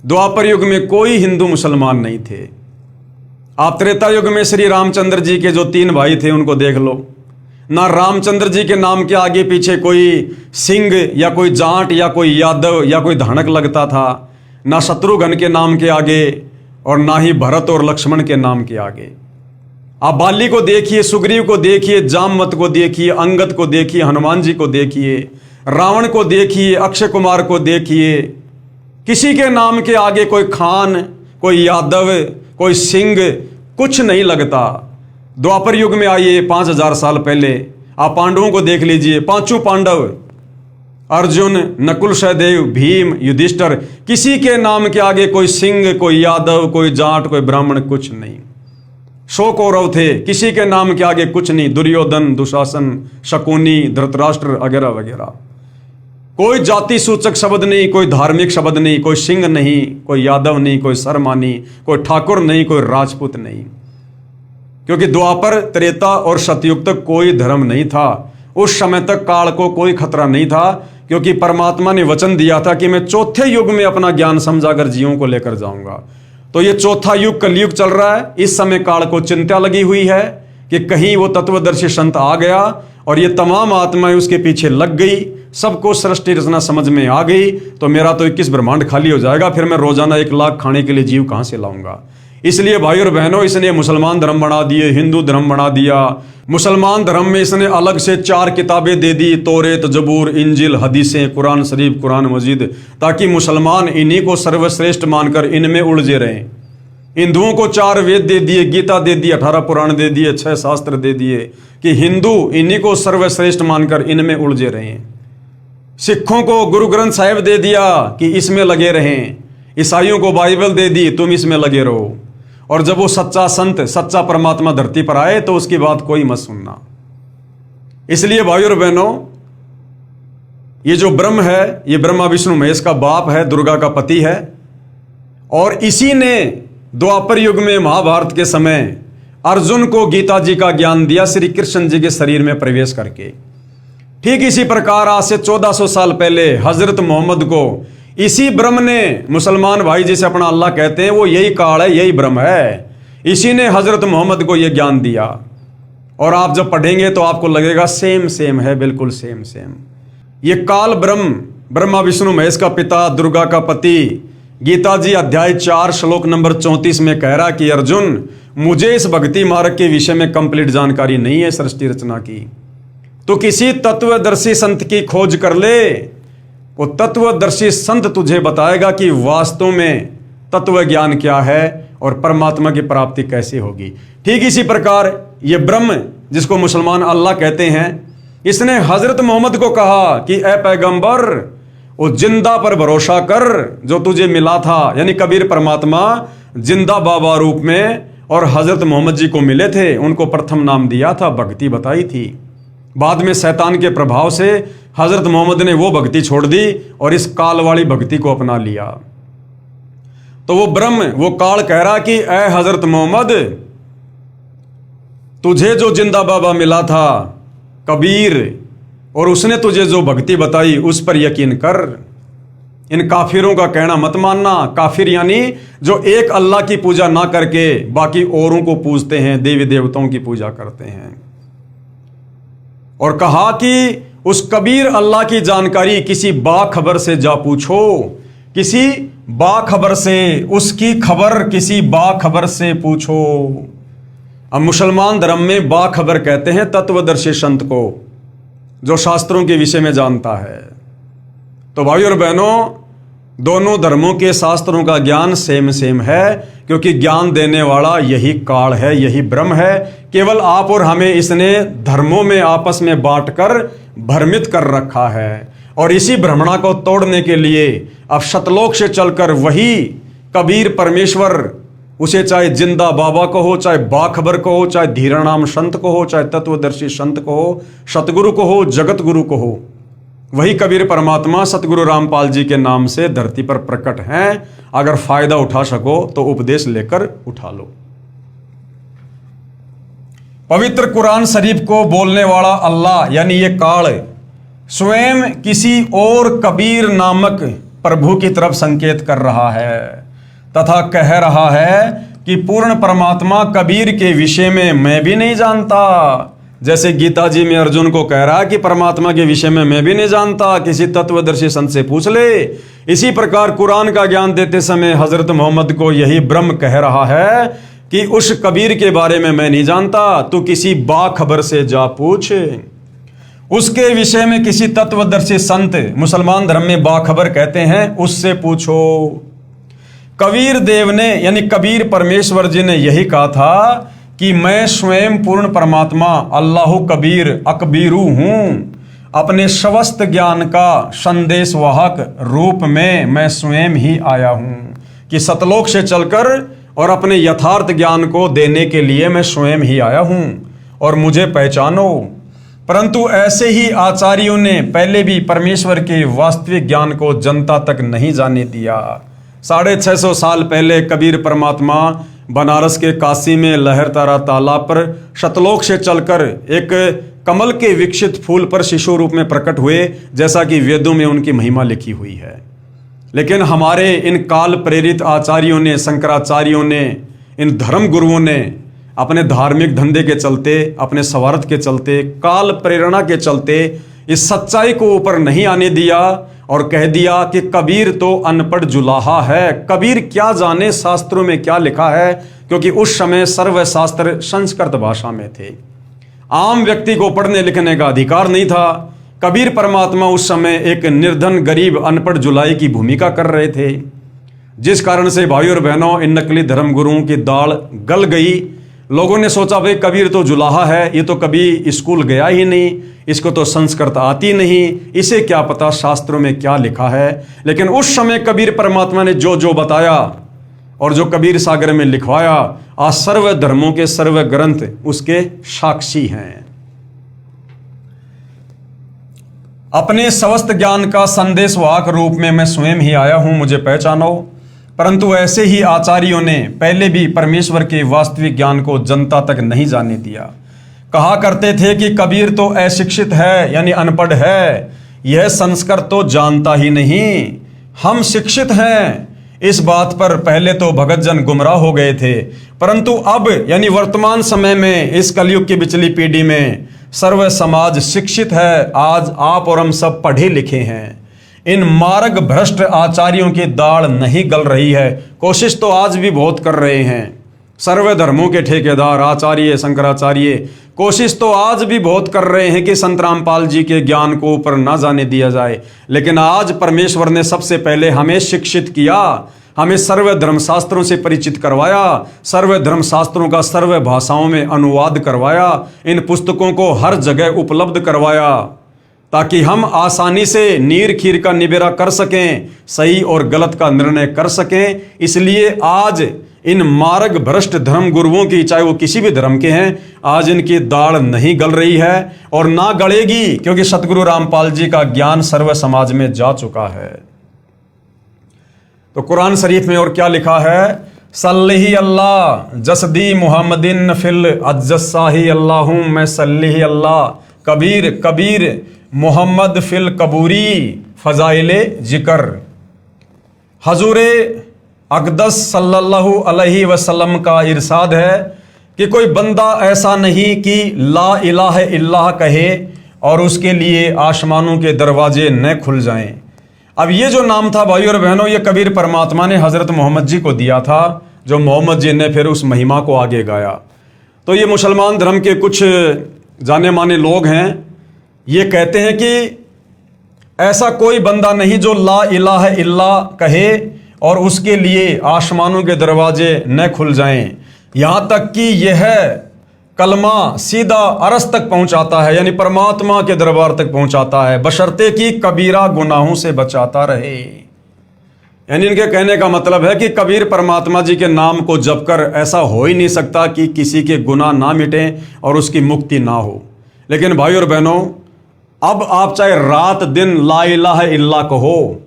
द्वापर युग में कोई हिंदू मुसलमान नहीं थे। आप त्रेता युग में श्री रामचंद्र जी के जो 3 भाई थे उनको देख लो। ना रामचंद्र जी के नाम के आगे पीछे कोई सिंह या कोई जाट या कोई यादव या कोई धानक लगता था, ना शत्रुघ्न के नाम के आगे, और ना ही भरत और लक्ष्मण के नाम के आगे। आप बाली को देखिए, सुग्रीव को देखिए, जामवंत को देखिए, अंगद को देखिए, हनुमान जी को देखिए, रावण को देखिए, अक्षय कुमार को देखिए। किसी के नाम के आगे कोई खान, कोई यादव, कोई सिंह कुछ नहीं लगता। द्वापर युग में आइए 5000 साल पहले, आप पांडवों को देख लीजिए। 5 पांडव, अर्जुन, नकुल, सहदेव, भीम, युधिष्ठिर, किसी के नाम के आगे कोई सिंह, कोई यादव, कोई जाट, कोई ब्राह्मण कुछ नहीं। 100 कौरव थे, किसी के नाम के आगे कुछ नहीं। दुर्योधन, दुशासन, शकुनी, धृतराष्ट्र वगैरह वगैरह। कोई जाति सूचक शब्द नहीं, कोई धार्मिक शब्द नहीं, कोई सिंह नहीं, कोई यादव नहीं, कोई शर्मा नहीं, कोई ठाकुर नहीं, कोई राजपूत नहीं। क्योंकि द्वापर, त्रेता और सतयुग तक कोई धर्म नहीं था। उस समय तक काल को कोई खतरा नहीं था, क्योंकि परमात्मा ने वचन दिया था कि मैं चौथे युग में अपना ज्ञान समझाकर जीवों को लेकर जाऊंगा। तो ये चौथा युग कलयुग चल रहा है। इस समय काल को चिंता लगी हुई है कि कहीं वो तत्वदर्शी संत आ गया और ये तमाम आत्माएं उसके पीछे लग गई, सबको सृष्टि रचना समझ में आ गई, तो मेरा तो 21 ब्रह्मांड खाली हो जाएगा। फिर मैं रोजाना 1 लाख खाने के लिए जीव कहां से लाऊंगा? इसलिए भाई और बहनों, इसने मुसलमान धर्म बना दिए, हिंदू धर्म बना दिया। मुसलमान धर्म में इसने अलग से 4 किताबें दे दी, तौरेत, जबूर, इंजिल, हदीसें, कुरान शरीफ, कुरान मजीद, ताकि मुसलमान इन्हीं को सर्वश्रेष्ठ मानकर इनमें उलझे रहें। हिंदुओं को 4 वेद दे दिए, गीता दे दी, 18 पुराण दे दिए, 6 शास्त्र दे दिए, कि हिंदू इन्हीं को सर्वश्रेष्ठ मानकर इनमें उलझे रहें। सिखों को गुरु ग्रंथ साहिब दे दिया कि इसमें लगे रहें। ईसाइयों को बाइबल दे दी, तुम इसमें लगे रहो। और जब वो सच्चा संत, सच्चा परमात्मा धरती पर आए तो उसकी बात कोई मत सुनना। इसलिए भाई और बहनों, ये जो ब्रह्म है, ये ब्रह्मा विष्णु महेश का बाप है, दुर्गा का पति है। और इसी ने द्वापर युग में महाभारत के समय अर्जुन को गीता जी का ज्ञान दिया, श्री कृष्ण जी के शरीर में प्रवेश करके। ठीक इसी प्रकार आज से 1400 साल पहले हजरत मोहम्मद को इसी ब्रह्म ने, मुसलमान भाई जिसे अपना अल्लाह कहते हैं, वो यही काल है, यही ब्रह्म है, इसी ने हजरत मोहम्मद को यह ज्ञान दिया। और आप जब पढ़ेंगे तो आपको लगेगा सेम सेम है, बिल्कुल सेम सेम। ये काल ब्रह्म, ब्रह्मा विष्णु महेश का पिता, दुर्गा का पति, गीता जी अध्याय 4 श्लोक नंबर 34 में कह रहा कि अर्जुन, मुझे इस भक्ति मार्ग के विषय में कंप्लीट जानकारी नहीं है सृष्टि रचना की। तो किसी तत्वदर्शी संत की खोज कर ले, वो तत्वदर्शी संत तुझे बताएगा कि वास्तव में तत्व ज्ञान क्या है और परमात्मा की प्राप्ति कैसे होगी। ठीक इसी प्रकार ये ब्रह्म, जिसको मुसलमान अल्लाह कहते हैं, इसने हजरत मोहम्मद को कहा कि ए पैगंबर, वो जिंदा पर भरोसा कर जो तुझे मिला था। यानी कबीर परमात्मा जिंदा बाबा रूप में और हजरत मोहम्मद जी को मिले थे, उनको प्रथम नाम दिया था, भक्ति बताई थी। बाद में शैतान के प्रभाव से हजरत मोहम्मद ने वो भक्ति छोड़ दी और इस काल वाली भक्ति को अपना लिया। तो वो ब्रह्म, वो काल कह रहा कि ऐ हजरत मोहम्मद, तुझे जो जिंदा बाबा मिला था कबीर, और उसने तुझे जो भक्ति बताई उस पर यकीन कर। इन काफिरों का कहना मत मानना। काफिर यानी जो एक अल्लाह की पूजा ना करके बाकी औरों को पूजते हैं, देवी देवताओं की पूजा करते हैं। और कहा कि उस कबीर अल्लाह की जानकारी किसी बाखबर से जा पूछो, किसी बाखबर से, उसकी खबर किसी बाखबर से पूछो। अब मुसलमान धर्म में बाखबर कहते हैं तत्वदर्शी संत को, जो शास्त्रों के विषय में जानता है। तो भाई और बहनों, दोनों धर्मों के शास्त्रों का ज्ञान सेम है, क्योंकि ज्ञान देने वाला यही काल है, यही ब्रह्म है। केवल आप और हमें इसने धर्मों में आपस में बांटकर भ्रमित कर रखा है। और इसी भ्रमणा को तोड़ने के लिए अब शतलोक से चलकर वही कबीर परमेश्वर, उसे चाहे जिंदा बाबा को हो, चाहे बाखबर को हो, चाहे धीरानाम संत को हो, चाहे तत्वदर्शी संत को हो, सतगुरु को हो, जगत गुरु को हो, वही कबीर परमात्मा सतगुरु रामपाल जी के नाम से धरती पर प्रकट हैं। अगर फायदा उठा सको तो उपदेश लेकर उठा लो। पवित्र कुरान शरीफ को बोलने वाला अल्लाह यानी ये काल स्वयं किसी और कबीर नामक प्रभु की तरफ संकेत कर रहा है तथा कह रहा है कि पूर्ण परमात्मा कबीर के विषय में मैं भी नहीं जानता। जैसे गीता जी में अर्जुन को कह रहा है कि परमात्मा के विषय में मैं भी नहीं जानता, किसी तत्वदर्शी संत से पूछ ले। इसी प्रकार कुरान का ज्ञान देते समय हजरत मोहम्मद को यही ब्रह्म कह रहा है कि उस कबीर के बारे में मैं नहीं जानता, तू किसी बाखबर से जा पूछ। उसके विषय में किसी तत्वदर्शी संत, मुसलमान धर्म में बाखबर कहते हैं, उससे पूछो। कबीर देव ने यानी कबीर परमेश्वर जी ने यही कहा था कि मैं स्वयं पूर्ण परमात्मा अल्लाह कबीर अकबीरू हूं। अपने समस्त ज्ञान का संदेशवाहक रूप में मैं स्वयं ही आया हूं कि सतलोक से चलकर और अपने यथार्थ ज्ञान को देने के लिए मैं स्वयं ही आया हूं और मुझे पहचानो। परंतु ऐसे ही आचार्यों ने पहले भी परमेश्वर के वास्तविक ज्ञान को जनता तक नहीं जाने दिया। 650 साल पहले कबीर परमात्मा बनारस के काशी में लहरतारा तालाब पर शतलोक से चलकर एक कमल के विकसित फूल पर शिशु रूप में प्रकट हुए, जैसा कि वेदों में उनकी महिमा लिखी हुई है। लेकिन हमारे इन काल प्रेरित आचार्यों ने, शंकराचार्यों ने, इन धर्म गुरुओं ने अपने धार्मिक धंधे के चलते, अपने स्वार्थ के चलते, काल प्रेरणा के चलते इस सच्चाई को ऊपर नहीं आने दिया और कह दिया कि कबीर तो अनपढ़ जुलाहा है। कबीर क्या जाने शास्त्रों में क्या लिखा है, क्योंकि उस समय सर्व शास्त्र संस्कृत भाषा में थे। आम व्यक्ति को पढ़ने लिखने का अधिकार नहीं था। कबीर परमात्मा उस समय एक निर्धन गरीब अनपढ़ जुलाई की भूमिका कर रहे थे, जिस कारण से भाई और बहनों इन नकली धर्म गुरुओं की दाल गल गई। लोगों ने सोचा भाई कबीर तो जुलाहा है, ये तो कभी स्कूल गया ही नहीं, इसको तो संस्कृत आती नहीं, इसे क्या पता शास्त्रों में क्या लिखा है। लेकिन उस समय कबीर परमात्मा ने जो जो बताया और जो कबीर सागर में लिखवाया, आज सर्व धर्मों के सर्व ग्रंथ उसके साक्षी हैं। अपने समस्त ज्ञान का संदेशवाहक रूप में मैं स्वयं ही आया हूं, मुझे पहचानो। परंतु ऐसे ही आचार्यों ने पहले भी परमेश्वर के वास्तविक ज्ञान को जनता तक नहीं जाने दिया। कहा करते थे कि कबीर तो अशिक्षित है यानी अनपढ़ है, यह संस्कृत तो जानता ही नहीं, हम शिक्षित हैं। इस बात पर पहले तो भगत जन गुमराह हो गए थे, परंतु अब यानी वर्तमान समय में इस कलयुग की पिछली पीढ़ी में सर्व समाज शिक्षित है। आज आप और हम सब पढ़े लिखे हैं। इन मार्ग भ्रष्ट आचार्यों की दाढ़ नहीं गल रही है। कोशिश तो आज भी बहुत कर रहे हैं सर्व धर्मों के ठेकेदार आचार्य शंकराचार्य, कोशिश तो आज भी बहुत कर रहे हैं कि संत रामपाल जी के ज्ञान को ऊपर ना जाने दिया जाए। लेकिन आज परमेश्वर ने सबसे पहले हमें शिक्षित किया, हमें सर्व धर्म शास्त्रों से परिचित करवाया, सर्व धर्म शास्त्रों का सर्व भाषाओं में अनुवाद करवाया, इन पुस्तकों को हर जगह उपलब्ध करवाया, ताकि हम आसानी से नीर खीर का निबेरा कर सकें, सही और गलत का निर्णय कर सकें। इसलिए आज इन मार्ग भ्रष्ट धर्म गुरुओं की, चाहे वो किसी भी धर्म के हैं, आज इनकी दाढ़ नहीं गल रही है और ना गलेगी, क्योंकि सतगुरु रामपाल जी का ज्ञान सर्व समाज में जा चुका है। तो कुरान शरीफ में और क्या लिखा है? सल्लही अल्लाह जसदी मुहम्मदिन फिल अज्जसाही अल्लाहुम मैं सल्लही अल्लाह कबीर कबीर मोहम्मद फिल कबूरी फ़ज़ाइले जिक्र। हजूरे अक़दस सल्लल्लाहु अलैहि वसल्लम का इरशाद है कि कोई बंदा ऐसा नहीं कि ला इलाहा इल्लल्लाह कहे और उसके लिए आसमानों के दरवाजे न खुल जाएं। अब ये जो नाम था भाई और बहनों, ये कबीर परमात्मा ने हज़रत मोहम्मद जी को दिया था, जो मोहम्मद जी ने फिर उस महिमा को आगे गाया। तो ये मुसलमान धर्म के कुछ जाने माने लोग हैं, ये कहते हैं कि ऐसा कोई बंदा नहीं जो ला इलाहा इल्ला कहे और उसके लिए आसमानों के दरवाजे न खुल जाएं, यहाँ तक कि यह कलमा सीधा अरस तक पहुंचाता है, यानी परमात्मा के दरबार तक पहुंचाता है, बशर्ते कि कबीरा गुनाहों से बचाता रहे। यानी इनके कहने का मतलब है कि कबीर परमात्मा जी के नाम को जप कर ऐसा हो ही नहीं सकता कि किसी के गुनाह ना मिटें और उसकी मुक्ति ना हो। लेकिन भाई और बहनों, अब आप चाहे रात दिन ला इलाहा इल्ला कहो,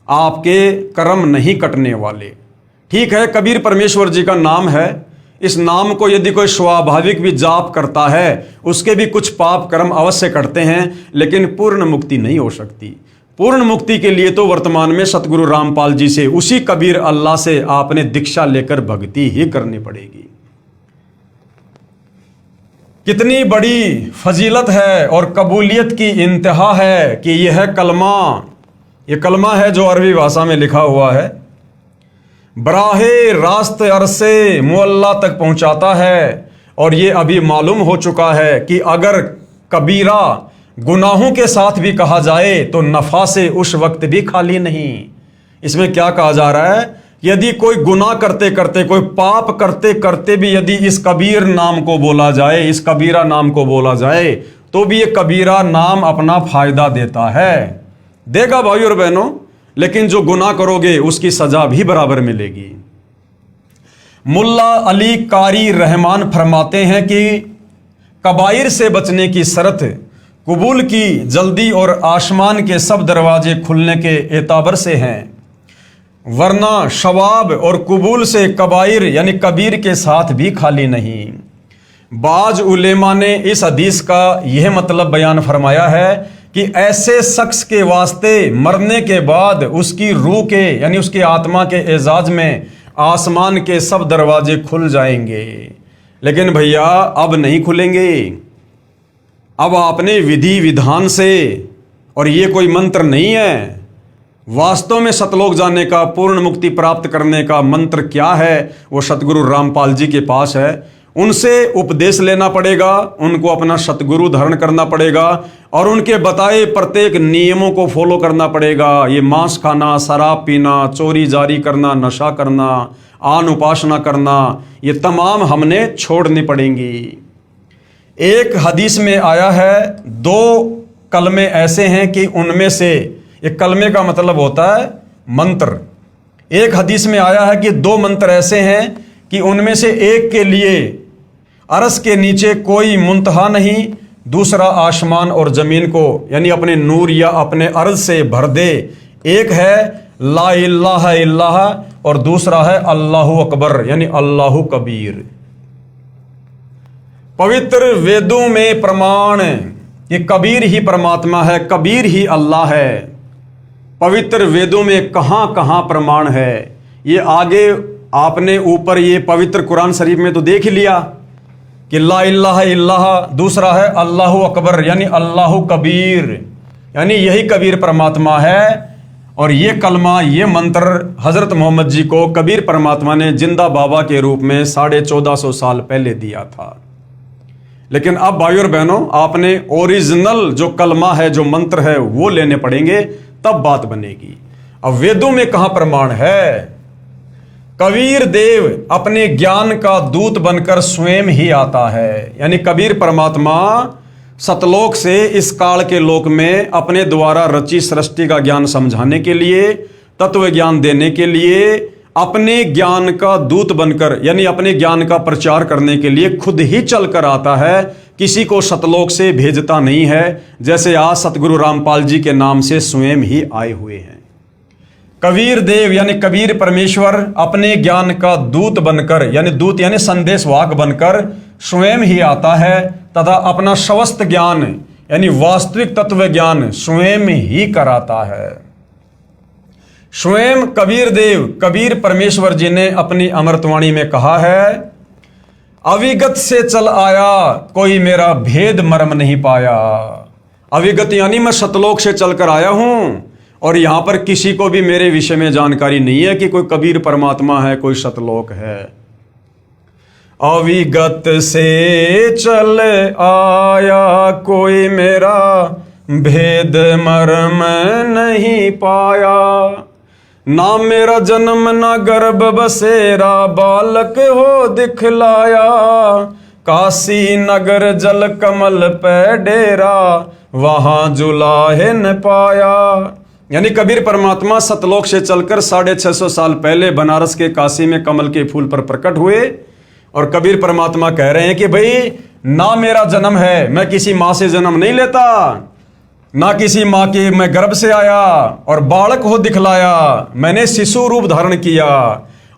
आपके कर्म नहीं कटने वाले। ठीक है, कबीर परमेश्वर जी का नाम है, इस नाम को यदि कोई स्वाभाविक भी जाप करता है, उसके भी कुछ पाप कर्म अवश्य करते हैं, लेकिन पूर्ण मुक्ति नहीं हो सकती। पूर्ण मुक्ति के लिए तो वर्तमान में सतगुरु रामपाल जी से, उसी कबीर अल्लाह से आपने दीक्षा लेकर भक्ति ही करनी पड़ेगी। कितनी बड़ी फजीलत है और कबूलियत की इंतहा है कि यह कलमा है जो अरबी भाषा में लिखा हुआ है, बराहे रास्त अरसे मुअल्ला तक पहुंचाता है। और ये अभी मालूम हो चुका है कि अगर कबीरा गुनाहों के साथ भी कहा जाए तो नफा से उस वक्त भी खाली नहीं। इसमें क्या कहा जा रहा है, यदि कोई गुनाह करते करते, कोई पाप करते करते भी यदि इस कबीर नाम को बोला जाए, इस कबीरा नाम को बोला जाए, तो भी ये कबीरा नाम अपना फायदा देता है, देगा भाई और बहनों। लेकिन जो गुनाह करोगे उसकी सजा भी बराबर मिलेगी। मुल्ला अली कारी रहमान फरमाते हैं कि कबाइर से बचने की शर्त कबूल की जल्दी और आसमान के सब दरवाजे खुलने के एताबर से हैं, वरना शवाब और कबूल से कबाइर यानी कबीर के साथ भी खाली नहीं। बाज उलेमा ने इस हदीस का यह मतलब बयान फरमाया है कि ऐसे शख्स के वास्ते मरने के बाद उसकी रूह के यानी उसकी आत्मा के एजाज में आसमान के सब दरवाजे खुल जाएंगे। लेकिन भैया अब नहीं खुलेंगे। अब आपने विधि विधान से, और ये कोई मंत्र नहीं है, वास्तव में सतलोक जाने का, पूर्ण मुक्ति प्राप्त करने का मंत्र क्या है, वो सतगुरु रामपाल जी के पास है। उनसे उपदेश लेना पड़ेगा, उनको अपना सतगुरु धारण करना पड़ेगा और उनके बताए प्रत्येक नियमों को फॉलो करना पड़ेगा। ये मांस खाना, शराब पीना, चोरी जारी करना, नशा करना, आन उपासना करना, ये तमाम हमने छोड़नी पड़ेंगी। एक हदीस में आया है, 2 कलमे ऐसे हैं कि उनमें से, एक कलमे का मतलब होता है मंत्र, एक हदीस में आया है कि 2 मंत्र ऐसे हैं कि उनमें से एक के लिए अरस के नीचे कोई मुंतहा नहीं, दूसरा आसमान और ज़मीन को यानी अपने नूर या अपने अर्ज से भर दे। एक है ला इलाहा इल्लाह और दूसरा है अल्लाहु अकबर यानी अल्लाहु कबीर। पवित्र वेदों में प्रमाण ये कबीर ही परमात्मा है, कबीर ही अल्लाह है। पवित्र वेदों में कहाँ कहाँ प्रमाण है, ये आगे आपने ऊपर ये पवित्र कुरान शरीफ में तो देख ही लिया कि ला इलाहा इल्लाह, दूसरा है अल्लाहु अकबर यानी अल्लाहु कबीर, यानी यही कबीर परमात्मा है। और ये कलमा, ये मंत्र हज़रत मोहम्मद जी को कबीर परमात्मा ने जिंदा बाबा के रूप में 1450 साल पहले दिया था। लेकिन अब भाई और बहनों, आपने ओरिजिनल जो कलमा है, जो मंत्र है, वो लेने पड़ेंगे, तब बात बनेगी। अब वेदों में कहाँ प्रमाण है? कबीर देव अपने ज्ञान का दूत बनकर स्वयं ही आता है, यानी कबीर परमात्मा सतलोक से इस काल के लोक में अपने द्वारा रची सृष्टि का ज्ञान समझाने के लिए, तत्व ज्ञान देने के लिए, अपने ज्ञान का दूत बनकर यानी अपने ज्ञान का प्रचार करने के लिए खुद ही चलकर आता है, किसी को सतलोक से भेजता नहीं है। जैसे आज सतगुरु रामपाल जी के नाम से स्वयं ही आए हुए हैं। कबीर देव यानी कबीर परमेश्वर अपने ज्ञान का दूत बनकर, यानी दूत यानी संदेशवाहक बनकर स्वयं ही आता है तथा अपना समस्त ज्ञान यानी वास्तविक तत्व ज्ञान स्वयं ही कराता है। स्वयं कबीर देव कबीर परमेश्वर जी ने अपनी अमृतवाणी में कहा है, अविगत से चल आया, कोई मेरा भेद मर्म नहीं पाया। अविगत यानी मैं सतलोक से चलकर आया हूं और यहां पर किसी को भी मेरे विषय में जानकारी नहीं है कि कोई कबीर परमात्मा है, कोई सतलोक है। अविगत से चल आया, कोई मेरा भेद मर्म नहीं पाया। ना मेरा जन्म ना गर्भ बसेरा, बालक हो दिखलाया। काशी नगर जल कमल पे डेरा, वहां जुलाहे न पाया। यानी कबीर परमात्मा सतलोक से चलकर 650 साल पहले बनारस के काशी में कमल के फूल पर प्रकट हुए। और कबीर परमात्मा कह रहे हैं कि भाई ना मेरा जन्म है, मैं किसी माँ से जन्म नहीं लेता, ना किसी माँ के मैं गर्भ से आया, और बालक हो दिखलाया, मैंने शिशु रूप धारण किया।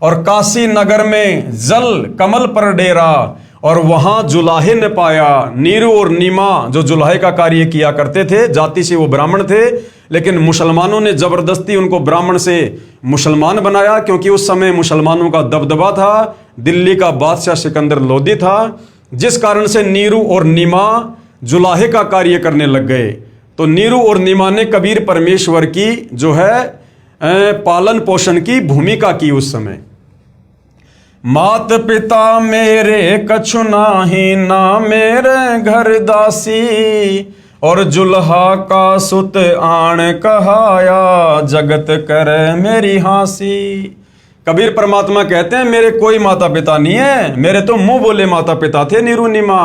और काशी नगर में जल कमल पर डेरा, और वहां जुलाहे न पाया। नीरू और नीमा जो जुलाहे का कार्य किया करते थे, जाति से वो ब्राह्मण थे, लेकिन मुसलमानों ने जबरदस्ती उनको ब्राह्मण से मुसलमान बनाया, क्योंकि उस समय मुसलमानों का दबदबा था। दिल्ली का बादशाह सिकंदर लोदी था, जिस कारण से नीरू और नीमा जुलाहे का कार्य करने लग गए। तो नीरू और नीमा ने कबीर परमेश्वर की जो है पालन पोषण की भूमिका की उस समय। मात पिता मेरे कछु नाही, ना मेरे घर दासी। और जुल्हा का सुत आण कहाया, जगत करे मेरी हासी। कबीर परमात्मा कहते हैं मेरे कोई माता पिता नहीं है, मेरे तो मुंह बोले माता पिता थे नीरू नीमा,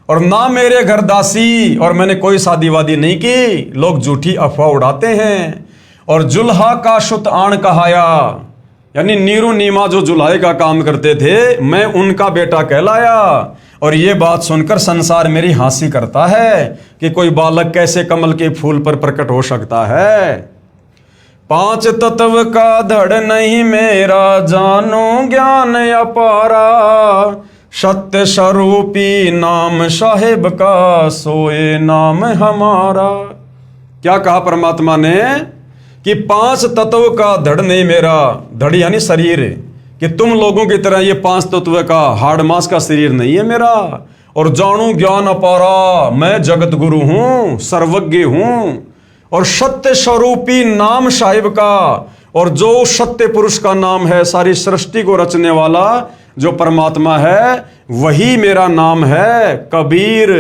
और ना मेरे घर दासी, और मैंने कोई शादी वादी नहीं की। लोग झूठी अफवाह उड़ाते हैं। और जुल्हा का सुत आण कहाया, यानी नीरू नीमा जो जुल्हे का काम करते थे, मैं उनका बेटा कहलाया। और ये बात सुनकर संसार मेरी हंसी करता है कि कोई बालक कैसे कमल के फूल पर प्रकट हो सकता है। 5 तत्व का धड़ नहीं मेरा, जानो ज्ञान अपारा। सत्य स्वरूपी नाम साहिब का, सोए नाम हमारा। क्या कहा परमात्मा ने कि 5 तत्व का धड़ नहीं मेरा। धड़ यानी शरीर, कि तुम लोगों की तरह ये 5 तत्व का हाड़ मांस का शरीर नहीं है मेरा। और जानू ज्ञान अपारा, मैं जगत गुरु हूं, सर्वज्ञ हूं। और सत्य स्वरूपी नाम साहिब का, और जो सत्य पुरुष का नाम है, सारी सृष्टि को रचने वाला जो परमात्मा है, वही मेरा नाम है कबीर।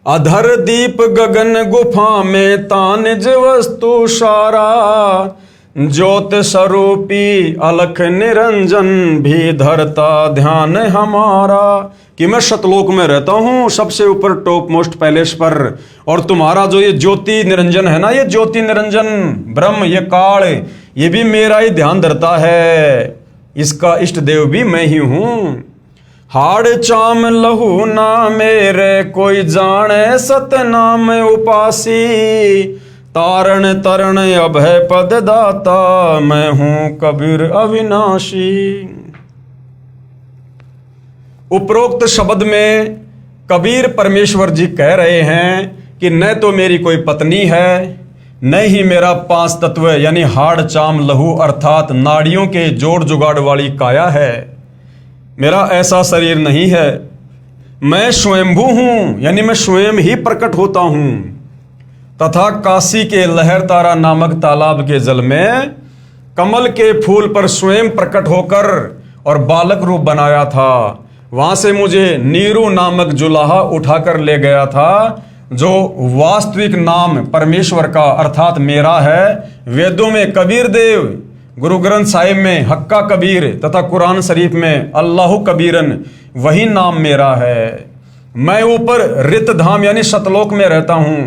अधर दीप गगन गुफा में, तानिज वस्तु सारा। ज्योत स्वरूपी अलख निरंजन, भी धरता ध्यान हमारा। कि मैं सतलोक में रहता हूं, सबसे ऊपर टॉप मोस्ट पैलेस पर। और तुम्हारा जो ये ज्योति निरंजन है ना, ये ज्योति निरंजन ब्रह्म, ये काल, ये भी मेरा ही ध्यान धरता है। इसका इष्ट देव भी मैं ही हूं। हाड़ चाम लहू ना मेरे, कोई जाने सतनाम उपासी। तारण तरण अभय पद दाता, मैं हूं कबीर अविनाशी। उपरोक्त शब्द में कबीर परमेश्वर जी कह रहे हैं कि न तो मेरी कोई पत्नी है, न ही मेरा 5 तत्व यानी हाड़ चाम लहू अर्थात नाड़ियों के जोड़ जुगाड़ वाली काया है। मेरा ऐसा शरीर नहीं है। मैं स्वयंभू हूं, यानी मैं स्वयं ही प्रकट होता हूं। तथा काशी के लहर तारा नामक तालाब के जल में कमल के फूल पर स्वयं प्रकट होकर और बालक रूप बनाया था। वहां से मुझे नीरू नामक जुलाहा उठाकर ले गया था, जो वास्तविक नाम परमेश्वर का अर्थात मेरा है। वेदों में कबीर देव, गुरु ग्रंथ साहिब में हक्का कबीर तथा कुरान शरीफ में अल्लाहु कबीरन, वही नाम मेरा है। मैं ऊपर रित धाम यानी सतलोक में रहता हूं,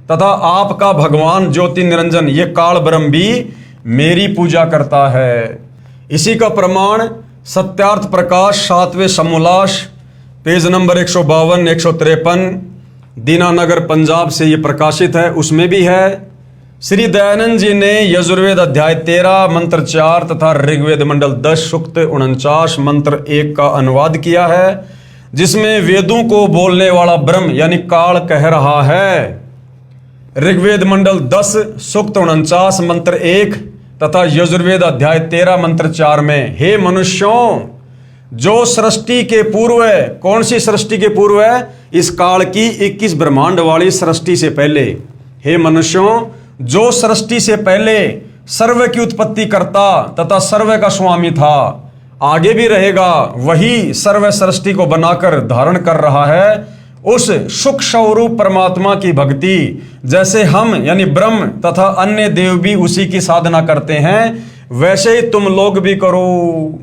तथा आपका भगवान ज्योति निरंजन ये काल ब्रह्म भी मेरी पूजा करता है। इसी का प्रमाण सत्यार्थ प्रकाश 7वें समोल्लास पेज नंबर 152 153 दीनानगर पंजाब से ये प्रकाशित है, उसमें भी है। श्री दयानंद जी ने यजुर्वेद अध्याय 13 मंत्र 4 तथा ऋग्वेद मंडल 10 सूक्त 49 मंत्र 1 का अनुवाद किया है, जिसमें वेदों को बोलने वाला ब्रह्म यानी काल कह रहा है। ऋग्वेद मंडल 10 सूक्त 49 मंत्र 1 तथा यजुर्वेद अध्याय 13 मंत्र 4 में, हे मनुष्यों, जो सृष्टि के पूर्व है, कौन सी सृष्टि के पूर्व है? इस काल की 21 ब्रह्मांड वाली सृष्टि से पहले। हे मनुष्यों, जो सृष्टि से पहले सर्व की उत्पत्ति करता तथा सर्व का स्वामी था, आगे भी रहेगा, वही सर्व सृष्टि को बनाकर धारण कर रहा है, उस सुख स्वरूप परमात्मा की भक्ति जैसे हम यानी ब्रह्म तथा अन्य देव भी उसी की साधना करते हैं, वैसे ही तुम लोग भी करो।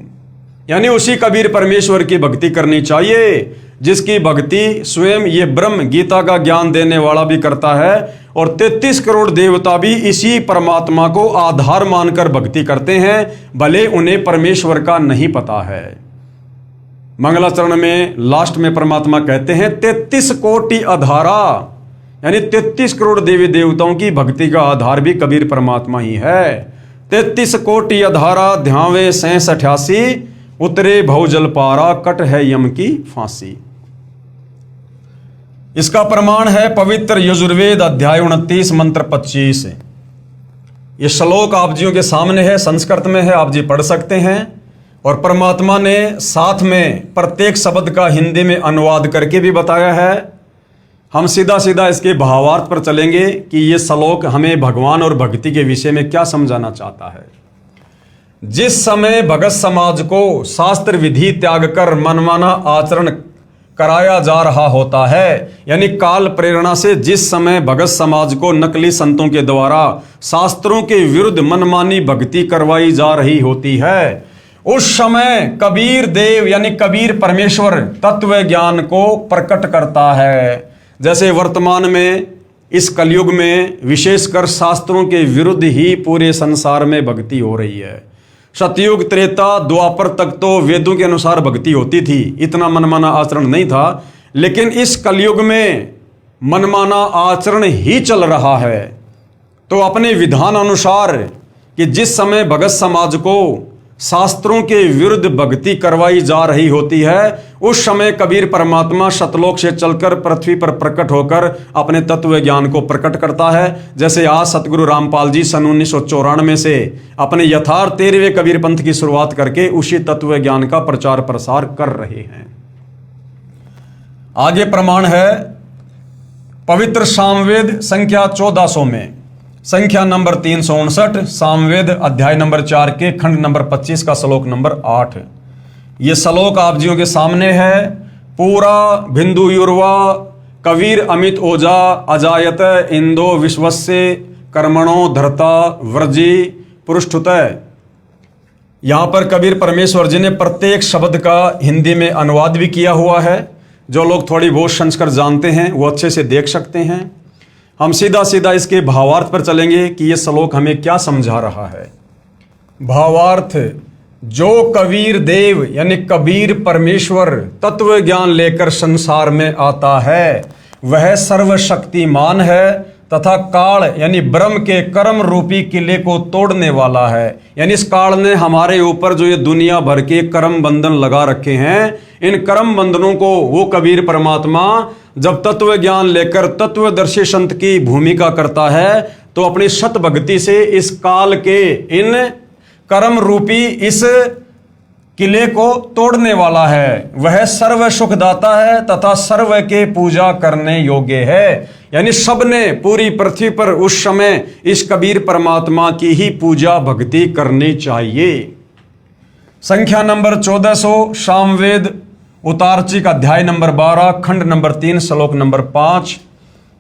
यानी उसी कबीर परमेश्वर की भक्ति करनी चाहिए, जिसकी भक्ति स्वयं ये ब्रह्म गीता का ज्ञान देने वाला भी करता है, और 33 करोड़ देवता भी इसी परमात्मा को आधार मानकर भक्ति करते हैं, भले उन्हें परमेश्वर का नहीं पता है। मंगलाचरण में लास्ट में परमात्मा कहते हैं 33 कोटि आधारा, यानी 33 करोड़ देवी देवताओं की भक्ति का आधार भी कबीर परमात्मा ही है। 33 कोटि आधारा ध्यावे 88, उतरे भवजल पारा, कट है यम की फांसी। इसका प्रमाण है पवित्र यजुर्वेद अध्याय 29 मंत्र 25। ये श्लोक आप जियों के सामने है, संस्कृत में है, आप जी पढ़ सकते हैं। और परमात्मा ने साथ में प्रत्येक शब्द का हिंदी में अनुवाद करके भी बताया है। हम सीधा सीधा इसके भावार्थ पर चलेंगे कि ये श्लोक हमें भगवान और भक्ति के विषय में क्या समझाना चाहता है। जिस समय भगत समाज को शास्त्र विधि त्याग कर मनमाना आचरण कराया जा रहा होता है, यानी काल प्रेरणा से जिस समय भगत समाज को नकली संतों के द्वारा शास्त्रों के विरुद्ध मनमानी भक्ति करवाई जा रही होती है, उस समय कबीर देव यानी कबीर परमेश्वर तत्व ज्ञान को प्रकट करता है। जैसे वर्तमान में इस कलयुग में विशेषकर शास्त्रों के विरुद्ध ही पूरे संसार में भक्ति हो रही है। सतयुग त्रेता द्वापर तक तो वेदों के अनुसार भक्ति होती थी, इतना मनमाना आचरण नहीं था, लेकिन इस कलयुग में मनमाना आचरण ही चल रहा है। तो अपने विधान अनुसार कि जिस समय भगत समाज को शास्त्रों के विरुद्ध भक्ति करवाई जा रही होती है, उस समय कबीर परमात्मा सतलोक से चलकर पृथ्वी पर प्रकट होकर अपने तत्व ज्ञान को प्रकट करता है। जैसे आज सतगुरु रामपाल जी सन 1994 से अपने यथार्थ 13वें कबीर पंथ की शुरुआत करके उसी तत्व ज्ञान का प्रचार प्रसार कर रहे हैं। आगे प्रमाण है पवित्र सामवेद संख्या 1400 में, संख्या नंबर 359, सामवेद अध्याय नंबर 4 के खंड नंबर 25 का श्लोक नंबर 8। ये श्लोक आप जियों के सामने है। पूरा बिंदु युर्वा कबीर अमित ओजा अजायत इंदो विश्वस्य कर्मणो धरता व्रजी पृष्ठुत। यहां पर कबीर परमेश्वर जी ने प्रत्येक शब्द का हिंदी में अनुवाद भी किया हुआ है। जो लोग थोड़ी बहुत संस्कृत जानते हैं वो अच्छे से देख सकते हैं। हम सीधा सीधा इसके भावार्थ पर चलेंगे कि यह श्लोक हमें क्या समझा रहा है। भावार्थ, जो कबीर देव यानी कबीर परमेश्वर तत्व ज्ञान लेकर संसार में आता है, वह सर्वशक्तिमान है तथा काल यानी ब्रह्म के कर्म रूपी किले को तोड़ने वाला है। यानी इस काल ने हमारे ऊपर जो ये दुनिया भर के कर्म बंधन लगा रखे हैं, इन कर्म बंधनों को वो कबीर परमात्मा जब तत्व ज्ञान लेकर तत्वदर्शी संत की भूमिका करता है, तो अपनी सत भक्ति से इस काल के इन कर्म रूपी इस किले को तोड़ने वाला है। वह सर्व सुखदाता है तथा सर्व के पूजा करने योग्य है। यानी सबने पूरी पृथ्वी पर उस समय इस कबीर परमात्मा की ही पूजा भक्ति करनी चाहिए। संख्या नंबर 1400 सामवेद उतारचिक अध्याय नंबर 12 खंड नंबर 3 श्लोक नंबर 5।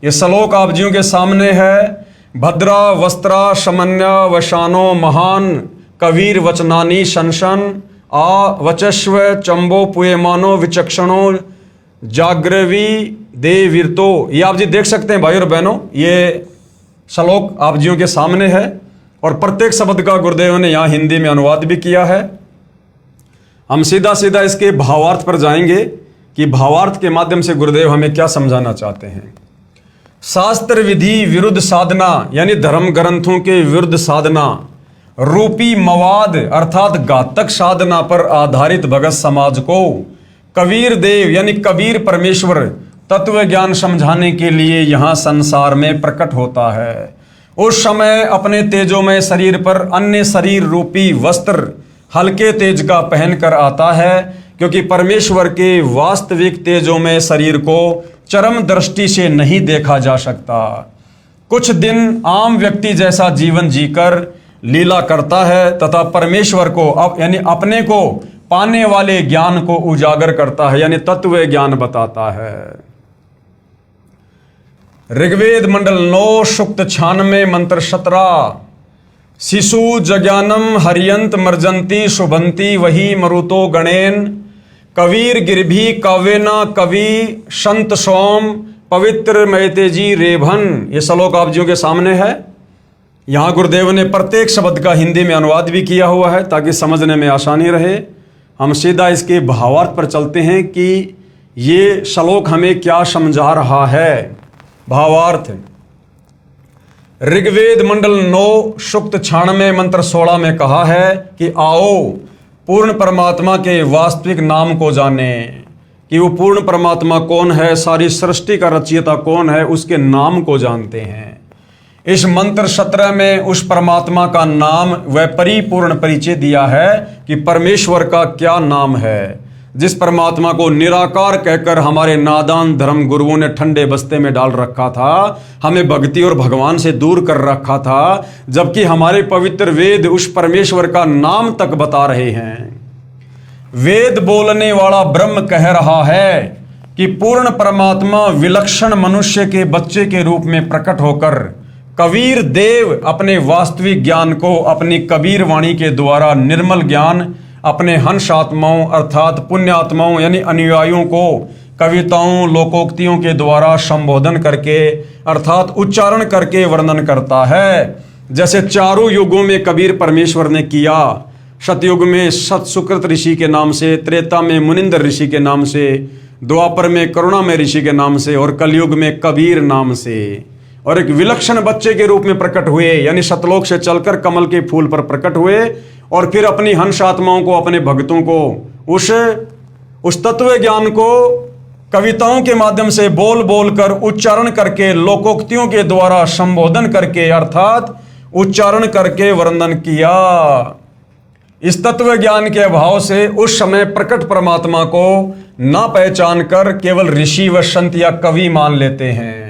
ये श्लोक आप जियों के सामने है। भद्रा वस्त्रा समन्या वशानो महान कबीर वचनानी शंशन आ वचस्व चंबो पुयमानो विचक्षणो जाग्रवी देवीरतो। ये आप जी देख सकते हैं भाई और बहनों, ये श्लोक आप जियों के सामने है और प्रत्येक शब्द का गुरुदेव ने यहाँ हिंदी में अनुवाद भी किया है। हम सीधा सीधा इसके भावार्थ पर जाएंगे कि भावार्थ के माध्यम से गुरुदेव हमें क्या समझाना चाहते हैं। शास्त्र विधि विरुद्ध साधना यानी धर्म ग्रंथों के विरुद्ध साधना रूपी मवाद अर्थात घातक साधना पर आधारित भगत समाज को कबीर देव यानी कबीर परमेश्वर तत्व ज्ञान समझाने के लिए यहाँ संसार में प्रकट होता है। उस समय अपने तेजोमय शरीर पर अन्य शरीर रूपी वस्त्र हल्के तेज का पहनकर आता है, क्योंकि परमेश्वर के वास्तविक तेजों में शरीर को चरम दृष्टि से नहीं देखा जा सकता। कुछ दिन आम व्यक्ति जैसा जीवन जीकर लीला करता है तथा परमेश्वर को यानी अपने को पाने वाले ज्ञान को उजागर करता है, यानी तत्व ज्ञान बताता है। ऋग्वेद मंडल 9 सूक्त 96 मंत्र 17। शिशु जज्ञानम हरियंत मर्जंती शुभंती वही मरुतो गणेन कवीर गिरभी काव्यना कवि संत सोम पवित्र मैतेजी रेभन। ये श्लोक आप जियों के सामने है। यहाँ गुरुदेव ने प्रत्येक शब्द का हिंदी में अनुवाद भी किया हुआ है ताकि समझने में आसानी रहे। हम सीधा इसके भावार्थ पर चलते हैं कि ये श्लोक हमें क्या समझा रहा है। भावार्थ, ऋग्वेद मंडल 9 सूक्त 96 मंत्र 16 में कहा है कि आओ पूर्ण परमात्मा के वास्तविक नाम को जाने, कि वो पूर्ण परमात्मा कौन है, सारी सृष्टि का रचयिता कौन है, उसके नाम को जानते हैं। इस मंत्र 17 में उस परमात्मा का नाम व परिपूर्ण परिचय दिया है कि परमेश्वर का क्या नाम है। जिस परमात्मा को निराकार कहकर हमारे नादान धर्म गुरुओं ने ठंडे बस्ते में डाल रखा था, हमें भक्ति और भगवान से दूर कर रखा था, जबकि हमारे पवित्र वेद उस परमेश्वर का नाम तक बता रहे हैं। वेद बोलने वाला ब्रह्म कह रहा है कि पूर्ण परमात्मा विलक्षण मनुष्य के बच्चे के रूप में प्रकट होकर कबीर देव अपने वास्तविक ज्ञान को अपनी कबीर वाणी के द्वारा निर्मल ज्ञान अपने हंस आत्माओं अर्थात पुण्यात्माओं यानी अनुयायियों को कविताओं लोकोक्तियों के द्वारा संबोधन करके अर्थात उच्चारण करके वर्णन करता है। जैसे चारों युगों में कबीर परमेश्वर ने किया। सतयुग में सत सुकृत ऋषि के नाम से, त्रेता में मुनिंदर ऋषि के नाम से, द्वापर में करुणामय ऋषि के नाम से और कलयुग में कबीर नाम से। और एक विलक्षण बच्चे के रूप में प्रकट हुए, यानी सतलोक से चलकर कमल के फूल पर प्रकट हुए और फिर अपनी हंस आत्माओं को, अपने भक्तों को उस तत्व ज्ञान को कविताओं के माध्यम से बोल बोल कर उच्चारण करके लोकोक्तियों के द्वारा संबोधन करके अर्थात उच्चारण करके वर्णन किया। इस तत्व ज्ञान के अभाव से उस समय प्रकट परमात्मा को ना पहचान कर केवल ऋषि व संत या कवि मान लेते हैं।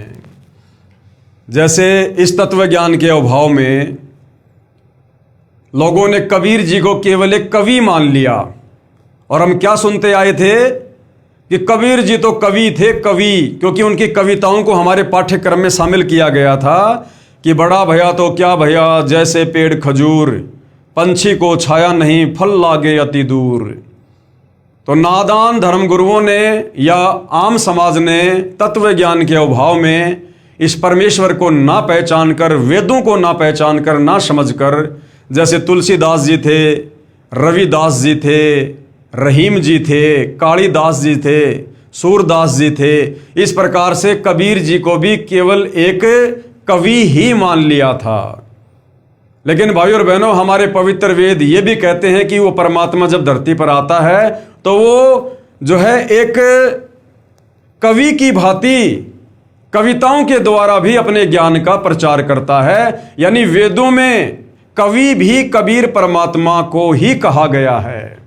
जैसे इस तत्व ज्ञान के अभाव में लोगों ने कबीर जी को केवल एक कवि मान लिया और हम क्या सुनते आए थे कि कबीर जी तो कवि थे, कवि, क्योंकि उनकी कविताओं को हमारे पाठ्यक्रम में शामिल किया गया था कि बड़ा भया तो क्या भया जैसे पेड़ खजूर, पंछी को छाया नहीं फल लागे अति दूर। तो नादान धर्म गुरुओं ने या आम समाज ने तत्व ज्ञान के अभाव में इस परमेश्वर को ना पहचान कर, वेदों को ना पहचान कर, ना समझ कर, जैसे तुलसीदास जी थे, रविदास जी थे, रहीम जी थे, कालिदास जी थे, सूरदास जी थे, इस प्रकार से कबीर जी को भी केवल एक कवि ही मान लिया था। लेकिन भाई और बहनों, हमारे पवित्र वेद ये भी कहते हैं कि वो परमात्मा जब धरती पर आता है तो वो जो है एक कवि की भांति कविताओं के द्वारा भी अपने ज्ञान का प्रचार करता है। यानी वेदों में कवि भी कबीर परमात्मा को ही कहा गया है।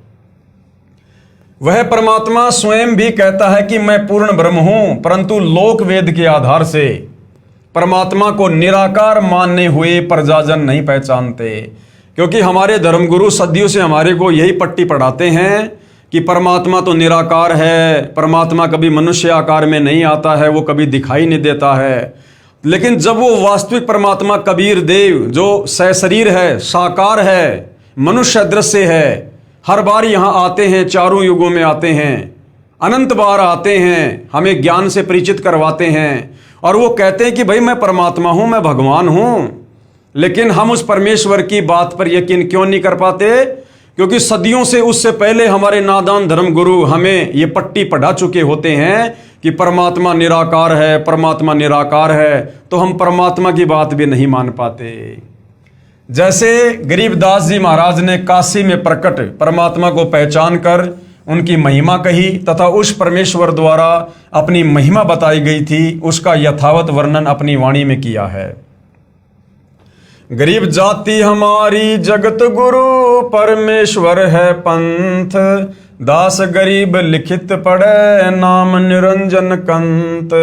वह परमात्मा स्वयं भी कहता है कि मैं पूर्ण ब्रह्म हूं, परंतु लोक वेद के आधार से परमात्मा को निराकार मानने हुए प्रजाजन नहीं पहचानते, क्योंकि हमारे धर्मगुरु सदियों से हमारे को यही पट्टी पढ़ाते हैं कि परमात्मा तो निराकार है, परमात्मा कभी मनुष्य आकार में नहीं आता है, वो कभी दिखाई नहीं देता है। लेकिन जब वो वास्तविक परमात्मा कबीर देव जो सशरीर है, साकार है, मनुष्य दृश्य है, हर बार यहाँ आते हैं, चारों युगों में आते हैं, अनंत बार आते हैं, हमें ज्ञान से परिचित करवाते हैं और वो कहते हैं कि भाई मैं परमात्मा हूं, मैं भगवान हूं। लेकिन हम उस परमेश्वर की बात पर यकीन क्यों नहीं कर पाते? क्योंकि सदियों से उससे पहले हमारे नादान धर्म गुरु हमें ये पट्टी पढ़ा चुके होते हैं कि परमात्मा निराकार है, परमात्मा निराकार है, तो हम परमात्मा की बात भी नहीं मान पाते। जैसे गरीबदास जी महाराज ने काशी में प्रकट परमात्मा को पहचान कर उनकी महिमा कही तथा उस परमेश्वर द्वारा अपनी महिमा बताई गई थी, उसका यथावत वर्णन अपनी वाणी में किया है। गरीब जाति हमारी जगत गुरु, परमेश्वर है पंथ, दास गरीब लिखित पढ़े नाम निरंजन कंत।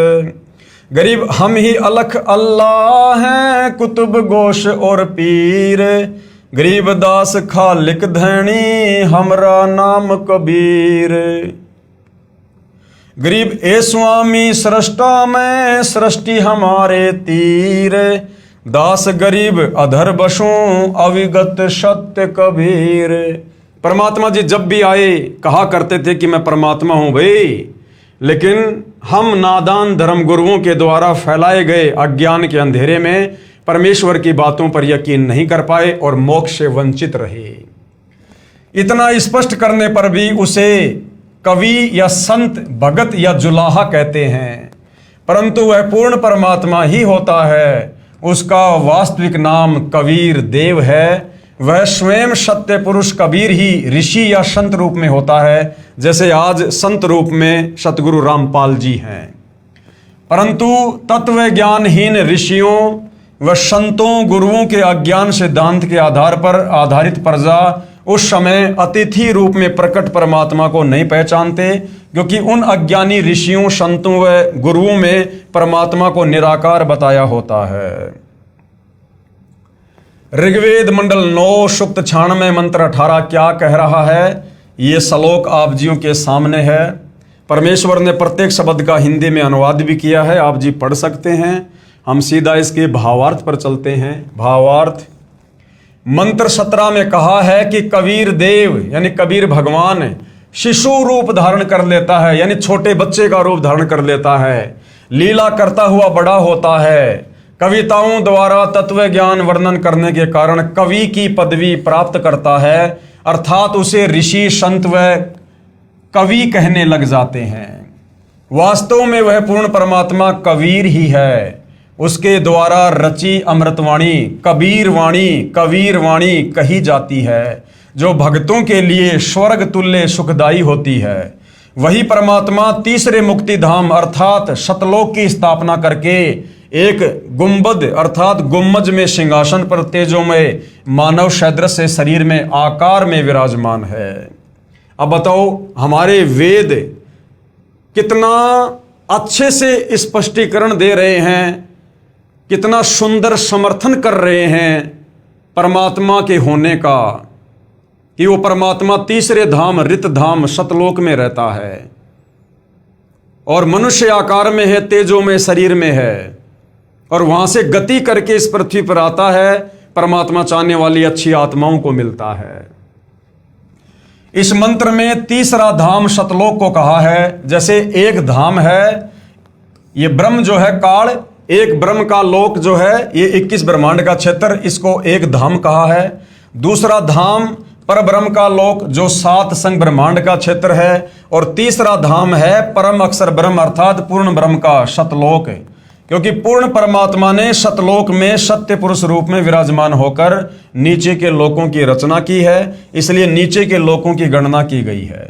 गरीब हम ही अलख अल्लाह हैं कुतुब गोश और पीर। गरीब दास खालिक धैनी हमरा नाम कबीर। गरीब ए स्वामी सृष्टा में सृष्टि हमारे तीर। दास गरीब अधर बसों अविगत सत्य कबीर। परमात्मा जी जब भी आए कहा करते थे कि मैं परमात्मा हूं भाई, लेकिन हम नादान धर्म गुरुओं के द्वारा फैलाए गए अज्ञान के अंधेरे में परमेश्वर की बातों पर यकीन नहीं कर पाए और मोक्ष से वंचित रहे। इतना स्पष्ट करने पर भी उसे कवि या संत, भगत या जुलाहा कहते हैं, परंतु वह पूर्ण परमात्मा ही होता है। उसका वास्तविक नाम कबीर देव है। वह स्वयं सत्य पुरुष कबीर ही ऋषि या संत रूप में होता है, जैसे आज संत रूप में सतगुरु रामपाल जी हैं। परंतु तत्व ज्ञानहीन ऋषियों व संतों गुरुओं के अज्ञान सिद्धांत के आधार पर आधारित प्रजा उस समय अतिथि रूप में प्रकट परमात्मा को नहीं पहचानते, क्योंकि उन अज्ञानी ऋषियों संतों व गुरुओं में परमात्मा को निराकार बताया होता है। ऋग्वेद मंडल 9 सूक्त 96 मंत्र 18 क्या कह रहा है, ये श्लोक आप जियों के सामने है। परमेश्वर ने प्रत्येक शब्द का हिंदी में अनुवाद भी किया है, आप जी पढ़ सकते हैं। हम सीधा इसके भावार्थ पर चलते हैं। भावार्थ, मंत्र 17 में कहा है कि कबीर देव यानी कबीर भगवान शिशु रूप धारण कर लेता है, यानी छोटे बच्चे का रूप धारण कर लेता है। लीला करता हुआ बड़ा होता है। कविताओं द्वारा तत्व ज्ञान वर्णन करने के कारण कवि की पदवी प्राप्त करता है, अर्थात उसे ऋषि संत व कवि कहने लग जाते हैं। वास्तव में वह पूर्ण परमात्मा कबीर ही है। उसके द्वारा रची अमृतवाणी कबीर वाणी कही जाती है, जो भक्तों के लिए स्वर्ग तुल्य सुखदायी होती है। वही परमात्मा तीसरे मुक्ति धाम अर्थात सतलोक की स्थापना करके एक गुंबद अर्थात गुम्मज में सिंहासन पर तेजोमय मानव सदृश से शरीर में आकार में विराजमान है। अब बताओ, हमारे वेद कितना अच्छे से स्पष्टीकरण दे रहे हैं, कितना सुंदर समर्थन कर रहे हैं परमात्मा के होने का, कि वो परमात्मा तीसरे धाम रित धाम सतलोक में रहता है और मनुष्य आकार में है, तेजो में शरीर में है, और वहां से गति करके इस पृथ्वी पर आता है। परमात्मा चाहने वाली अच्छी आत्माओं को मिलता है। इस मंत्र में तीसरा धाम सतलोक को कहा है। जैसे एक धाम है, ये ब्रह्म जो है काल, एक ब्रह्म का लोक जो है ये 21 ब्रह्मांड का क्षेत्र, इसको एक धाम कहा है। दूसरा धाम पर ब्रह्म का लोक जो 7 संग ब्रह्मांड का क्षेत्र है, और तीसरा धाम है परम अक्षर ब्रह्म अर्थात पूर्ण ब्रह्म का सतलोक, क्योंकि पूर्ण परमात्मा ने सतलोक में सत्य पुरुष रूप में विराजमान होकर नीचे के लोकों की रचना की है, इसलिए नीचे के लोकों की गणना की गई है।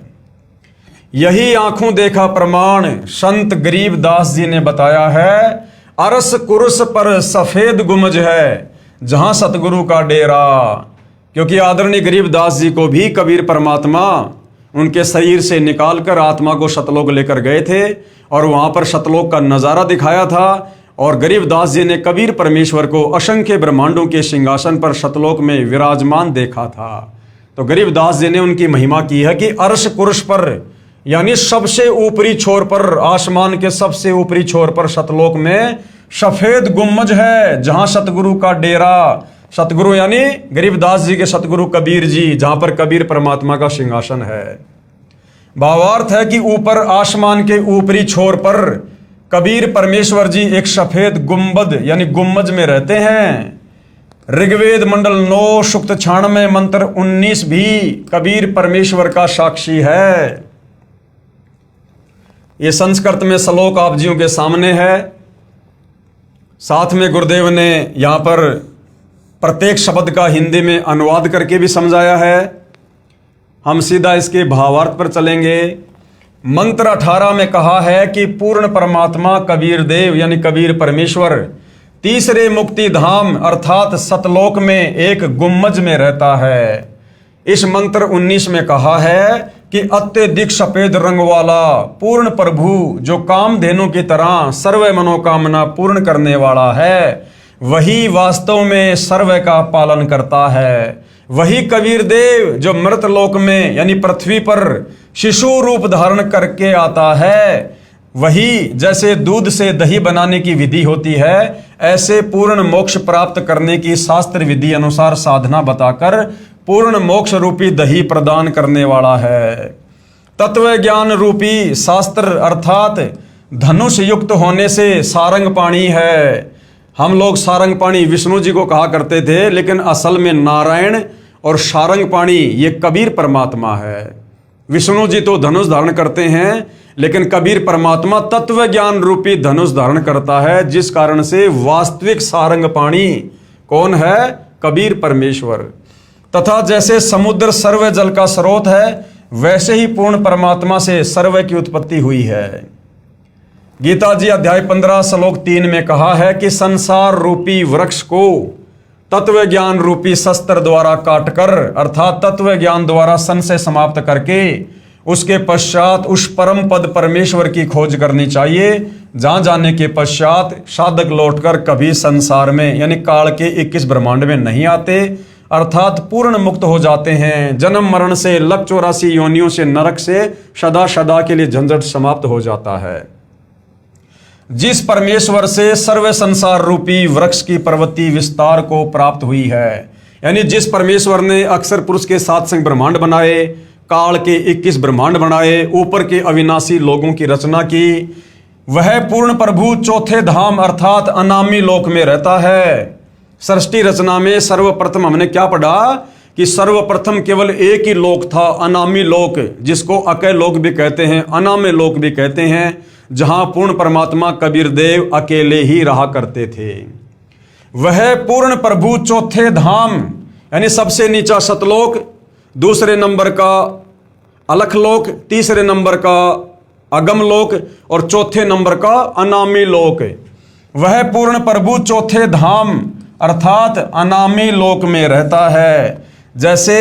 यही आंखों देखा प्रमाण संत गरीब दास जी ने बताया है। अरस कुरुस पर सफेद गुमज है जहां सतगुरु का डेरा, क्योंकि आदरणीय गरीबदास जी को भी कबीर परमात्मा उनके शरीर से निकालकर आत्मा को सतलोक लेकर गए थे और वहां पर सतलोक का नज़ारा दिखाया था। और गरीबदास जी ने कबीर परमेश्वर को असंख्य ब्रह्मांडों के सिंहासन पर सतलोक में विराजमान देखा था। तो गरीबदास जी ने उनकी महिमा की है कि अर्श कुर्श पर यानी सबसे ऊपरी छोर पर, आसमान के सबसे ऊपरी छोर पर सतलोक में सफेद गुम्मज है जहां सतगुरु का डेरा, सतगुरु यानी गरीबदास जी के सतगुरु कबीर जी, जहां पर कबीर परमात्मा का सिंहासन है। भावार्थ है कि ऊपर आसमान के ऊपरी छोर पर कबीर परमेश्वर जी एक सफेद गुंबद यानी गुम्मज में रहते हैं। ऋग्वेद मंडल 9 सूक्त 96 मंत्र 19 भी कबीर परमेश्वर का साक्षी है। ये संस्कृत में श्लोक आप जियों के सामने है। साथ में गुरुदेव ने यहाँ पर प्रत्येक शब्द का हिंदी में अनुवाद करके भी समझाया है। हम सीधा इसके भावार्थ पर चलेंगे। मंत्र 18 में कहा है कि पूर्ण परमात्मा कबीर देव यानी कबीर परमेश्वर तीसरे मुक्ति धाम अर्थात सतलोक में एक गुम्मज में रहता है। इस मंत्र 19 में कहा है कि अत्यधिक सफेद रंग वाला पूर्ण प्रभु जो कामधेनु की तरह सर्व मनोकामना पूर्ण करने वाला है, वही वास्तव में सर्व का पालन करता है। वही कबीर देव जो मृत लोक में यानी पृथ्वी पर शिशु रूप धारण करके आता है, वही जैसे दूध से दही बनाने की विधि होती है, ऐसे पूर्ण मोक्ष प्राप्त करने की शास्त्र विधि अनुसार साधना बताकर पूर्ण मोक्ष रूपी दही प्रदान करने वाला है। तत्व ज्ञान रूपी शास्त्र अर्थात धनुष युक्त होने से सारंग पाणी है। हम लोग सारंग पाणी विष्णु जी को कहा करते थे, लेकिन असल में नारायण और सारंग पाणी ये कबीर परमात्मा है। विष्णु जी तो धनुष धारण करते हैं, लेकिन कबीर परमात्मा तत्व ज्ञान रूपी धनुष धारण करता है, जिस कारण से वास्तविक सारंग पाणी कौन है? कबीर परमेश्वर। तथा जैसे समुद्र सर्व जल का स्रोत है, वैसे ही पूर्ण परमात्मा से सर्व की उत्पत्ति हुई है। गीता जी अध्याय 15 श्लोक 3 में कहा है कि संसार रूपी वृक्ष को तत्व ज्ञान रूपी शस्त्र द्वारा काटकर अर्थात तत्व ज्ञान द्वारा संशय समाप्त करके उसके पश्चात उस परम पद परमेश्वर की खोज करनी चाहिए, जहां जाने के पश्चात साधक लौटकर कभी संसार में यानी काल के 21 ब्रह्मांड में नहीं आते, अर्थात पूर्ण मुक्त हो जाते हैं। जन्म मरण से 184 योनियों से नरक से सदा सदा के लिए झंझट समाप्त हो जाता है। जिस परमेश्वर से सर्व संसार रूपी वृक्ष की प्रवृत्ति विस्तार को प्राप्त हुई है, यानी जिस परमेश्वर ने अक्षर पुरुष के 7 संग ब्रह्मांड बनाए, काल के 21 ब्रह्मांड बनाए, ऊपर के अविनाशी लोगों की रचना की, वह पूर्ण प्रभु चौथे धाम अर्थात अनामी लोक में रहता है। सृष्टि रचना में सर्वप्रथम हमने क्या पढ़ा कि सर्वप्रथम केवल एक ही लोक था, अनामी लोक, जिसको अकय लोक भी कहते हैं, अनामे लोक भी कहते हैं, जहां पूर्ण परमात्मा कबीर देव अकेले ही रहा करते थे। वह पूर्ण प्रभु चौथे धाम यानी सबसे नीचा सतलोक, दूसरे नंबर का अलखलोक, तीसरे नंबर का अगम लोक और चौथे नंबर का अनामी लोक, वह पूर्ण प्रभु चौथे धाम अर्थात अनामी लोक में रहता है। जैसे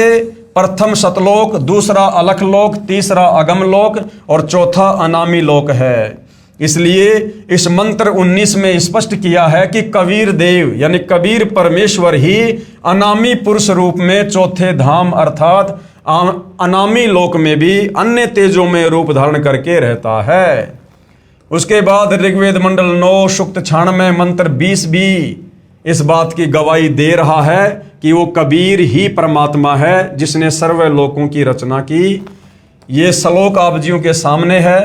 प्रथम सतलोक, दूसरा अलखलोक, तीसरा अगम लोक और चौथा अनामी लोक है। इसलिए इस मंत्र 19 में स्पष्ट किया है कि कबीर देव यानी कबीर परमेश्वर ही अनामी पुरुष रूप में चौथे धाम अर्थात अनामी लोक में भी अन्य तेजों में रूप धारण करके रहता है। उसके बाद ऋग्वेद मंडल 9 सूक्त 96 मंत्र 20 भी इस बात की गवाही दे रहा है कि वो कबीर ही परमात्मा है जिसने सर्व लोकों की रचना की। ये श्लोक आप जियों के सामने है।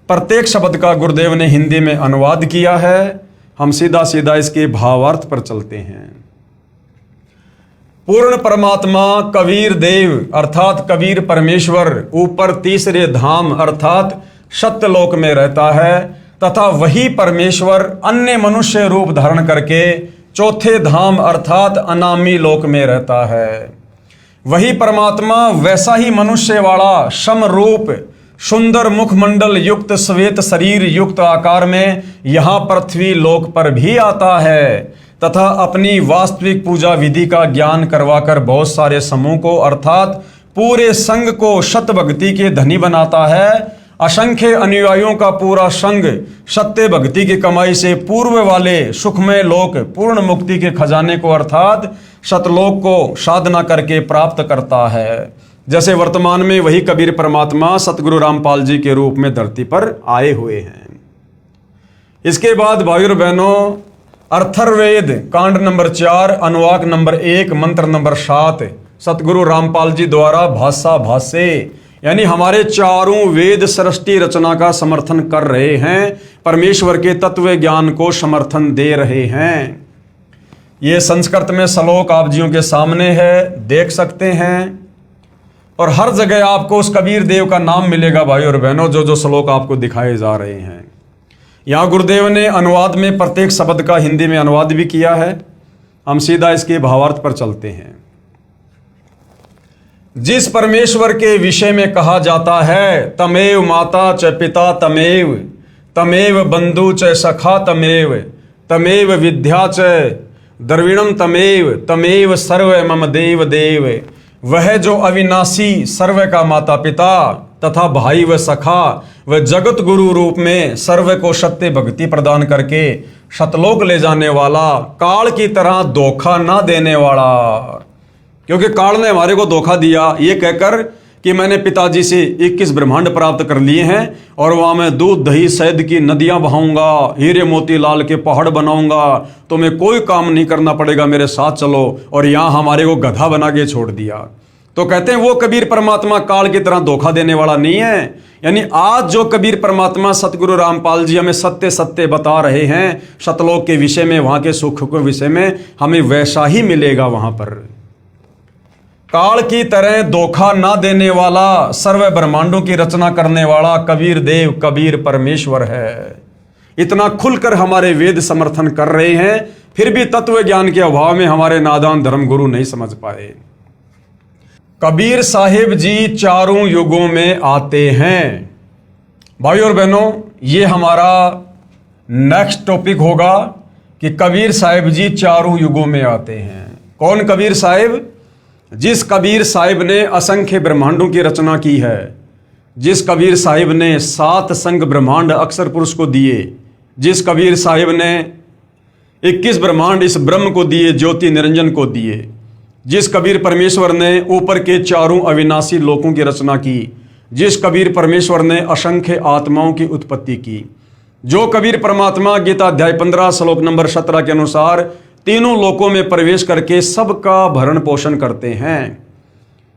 प्रत्येक शब्द का गुरुदेव ने हिंदी में अनुवाद किया है। हम सीधा सीधा इसके भावार्थ पर चलते हैं। पूर्ण परमात्मा कबीर देव अर्थात कबीर परमेश्वर ऊपर तीसरे धाम अर्थात सत्यलोक में रहता है, तथा वही परमेश्वर अन्य मनुष्य रूप धारण करके चौथे धाम अर्थात अनामी लोक में रहता है। वही परमात्मा वैसा ही मनुष्य वाला सम रूप सुंदर मुखमंडल युक्त श्वेत शरीर युक्त आकार में यहाँ पृथ्वी लोक पर भी आता है, तथा अपनी वास्तविक पूजा विधि का ज्ञान करवाकर बहुत सारे समूह को अर्थात पूरे संघ को सत्य भक्ति के धनी बनाता है। असंख्य अनुयायियों का पूरा संघ सत्य भक्ति की कमाई से पूर्व वाले सुखमय लोक पूर्ण मुक्ति के खजाने को अर्थात सतलोक को साधना करके प्राप्त करता है। जैसे वर्तमान में वही कबीर परमात्मा सतगुरु रामपाल जी के रूप में धरती पर आए हुए हैं। इसके बाद भाइयों और बहनों, अथर्ववेद कांड नंबर 4 अनुवाक नंबर 1 मंत्र नंबर 7 सतगुरु रामपाल जी द्वारा भाषा भाष्य यानी हमारे चारों वेद सृष्टि रचना का समर्थन कर रहे हैं, परमेश्वर के तत्व ज्ञान को समर्थन दे रहे हैं। ये संस्कृत में श्लोक आप जियों के सामने है, देख सकते हैं। और हर जगह आपको उस कबीर देव का नाम मिलेगा भाई और बहनों, जो जो श्लोक आपको दिखाए जा रहे हैं। यहाँ गुरुदेव ने अनुवाद में प्रत्येक शब्द का हिंदी में अनुवाद भी किया है। हम सीधा इसके भावार्थ पर चलते हैं। जिस परमेश्वर के विषय में कहा जाता है तमेव माता च पिता तमेव, तमेव बंधु च सखा तमेव, तमेव विद्या च द्रविणम तमेव, तमेव सर्व मम देव देव, वह जो अविनाशी सर्व का माता पिता तथा भाई व सखा व जगत गुरु रूप में सर्व को सत्य भक्ति प्रदान करके शतलोक ले जाने वाला, काल की तरह धोखा ना देने वाला। क्योंकि काल ने हमारे को धोखा दिया ये कहकर कि मैंने पिताजी से 21 ब्रह्मांड प्राप्त कर लिए हैं और वहां मैं दूध दही शहद की नदियां बहाऊंगा, हीरे मोती लाल के पहाड़ बनाऊंगा, तुम्हें कोई काम नहीं करना पड़ेगा, मेरे साथ चलो। और यहां हमारे को गधा बना के छोड़ दिया। तो कहते हैं वो कबीर परमात्मा काल की तरह धोखा देने वाला नहीं है। यानी आज जो कबीर परमात्मा सतगुरु रामपाल जी हमें सत्य सत्य बता रहे हैं सतलोक के विषय में, वहां के सुख के विषय में, हमें वैसा ही मिलेगा वहां पर। काल की तरह धोखा ना देने वाला, सर्व ब्रह्मांडों की रचना करने वाला कबीर देव कबीर परमेश्वर है। इतना खुलकर हमारे वेद समर्थन कर रहे हैं, फिर भी तत्व ज्ञान के अभाव में हमारे नादान धर्मगुरु नहीं समझ पाए। कबीर साहिब जी चारों युगों में आते हैं। भाई और बहनों, ये हमारा नेक्स्ट टॉपिक होगा कि कबीर साहिब जी चारों युगों में आते हैं। कौन कबीर साहिब? जिस कबीर साहिब ने असंख्य ब्रह्मांडों की रचना की है, जिस कबीर साहिब ने 7 संग ब्रह्मांड अक्षर पुरुष को दिए, जिस कबीर साहिब ने 21 ब्रह्मांड इस ब्रह्म को दिए, ज्योति निरंजन को दिए, जिस कबीर परमेश्वर ने ऊपर के चारों अविनाशी लोकों की रचना की, जिस कबीर परमेश्वर ने असंख्य आत्माओं की उत्पत्ति की, जो कबीर परमात्मा गीता अध्याय 15 श्लोक नंबर 17 के अनुसार तीनों लोकों में प्रवेश करके सबका भरण पोषण करते हैं,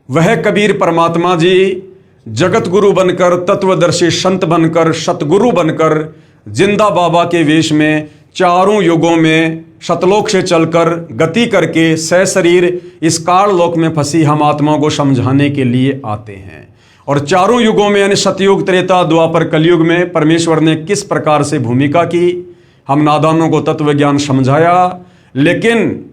वह कबीर परमात्मा जी जगत गुरु बनकर, तत्वदर्शी संत बनकर, सतगुरु बनकर, जिंदा बाबा के वेश में चारों युगों में शतलोक से चलकर गति करके सशरीर इस काल लोक में फंसी हम आत्माओं को समझाने के लिए आते हैं। और चारों युगों में यानी सतयुग, त्रेता, द्वापर, कलयुग में परमेश्वर ने किस प्रकार से भूमिका की, हम नादानों को तत्व ज्ञान समझाया। लेकिन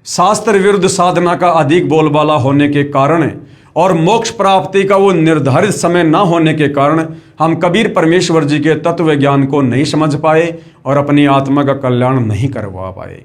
शास्त्र विरुद्ध साधना का अधिक बोलबाला होने के कारण और मोक्ष प्राप्ति का वो निर्धारित समय न होने के कारण हम कबीर परमेश्वर जी के तत्व ज्ञान को नहीं समझ पाए और अपनी आत्मा का कल्याण नहीं करवा पाए।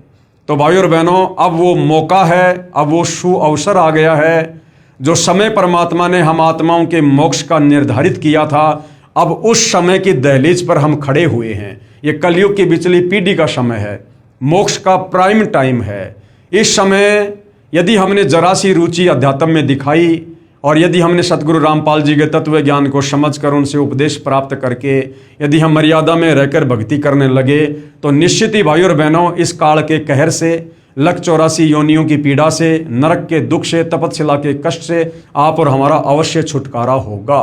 तो भाई और बहनों, अब वो मौका है, अब वो शु अवसर आ गया है, जो समय परमात्मा ने हम आत्माओं के मोक्ष का निर्धारित किया था, अब उस समय की दहलीज पर हम खड़े हुए हैं। ये कलयुग की बिचली पीढ़ी का समय है, मोक्ष का प्राइम टाइम है। इस समय यदि हमने जरा सी रुचि अध्यात्म में दिखाई और यदि हमने सतगुरु रामपाल जी के तत्व ज्ञान को समझकर उनसे उपदेश प्राप्त करके यदि हम मर्यादा में रहकर भक्ति करने लगे, तो निश्चित ही भाई और बहनों इस काल के कहर से, लख 84 योनियों की पीड़ा से, नरक के दुख से, तपस्या के कष्ट से आप और हमारा अवश्य छुटकारा होगा।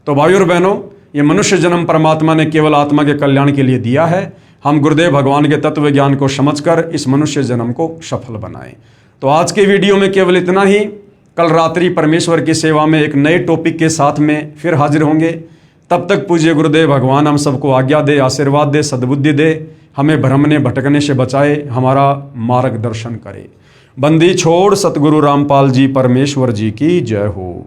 तो भाई और बहनों, ये मनुष्य जन्म परमात्मा ने केवल आत्मा के कल्याण के लिए दिया है। हम गुरुदेव भगवान के तत्व ज्ञान को समझकर इस मनुष्य जन्म को सफल बनाएं। तो आज के वीडियो में केवल इतना ही। कल रात्रि परमेश्वर की सेवा में एक नए टॉपिक के साथ में फिर हाजिर होंगे। तब तक पूज्य गुरुदेव भगवान हम सबको आज्ञा दे, आशीर्वाद दे, सद्बुद्धि दे, हमें भ्रमने भटकने से बचाए, हमारा मार्गदर्शन करे। बंदी छोड़ सतगुरु रामपाल जी परमेश्वर जी की जय हो।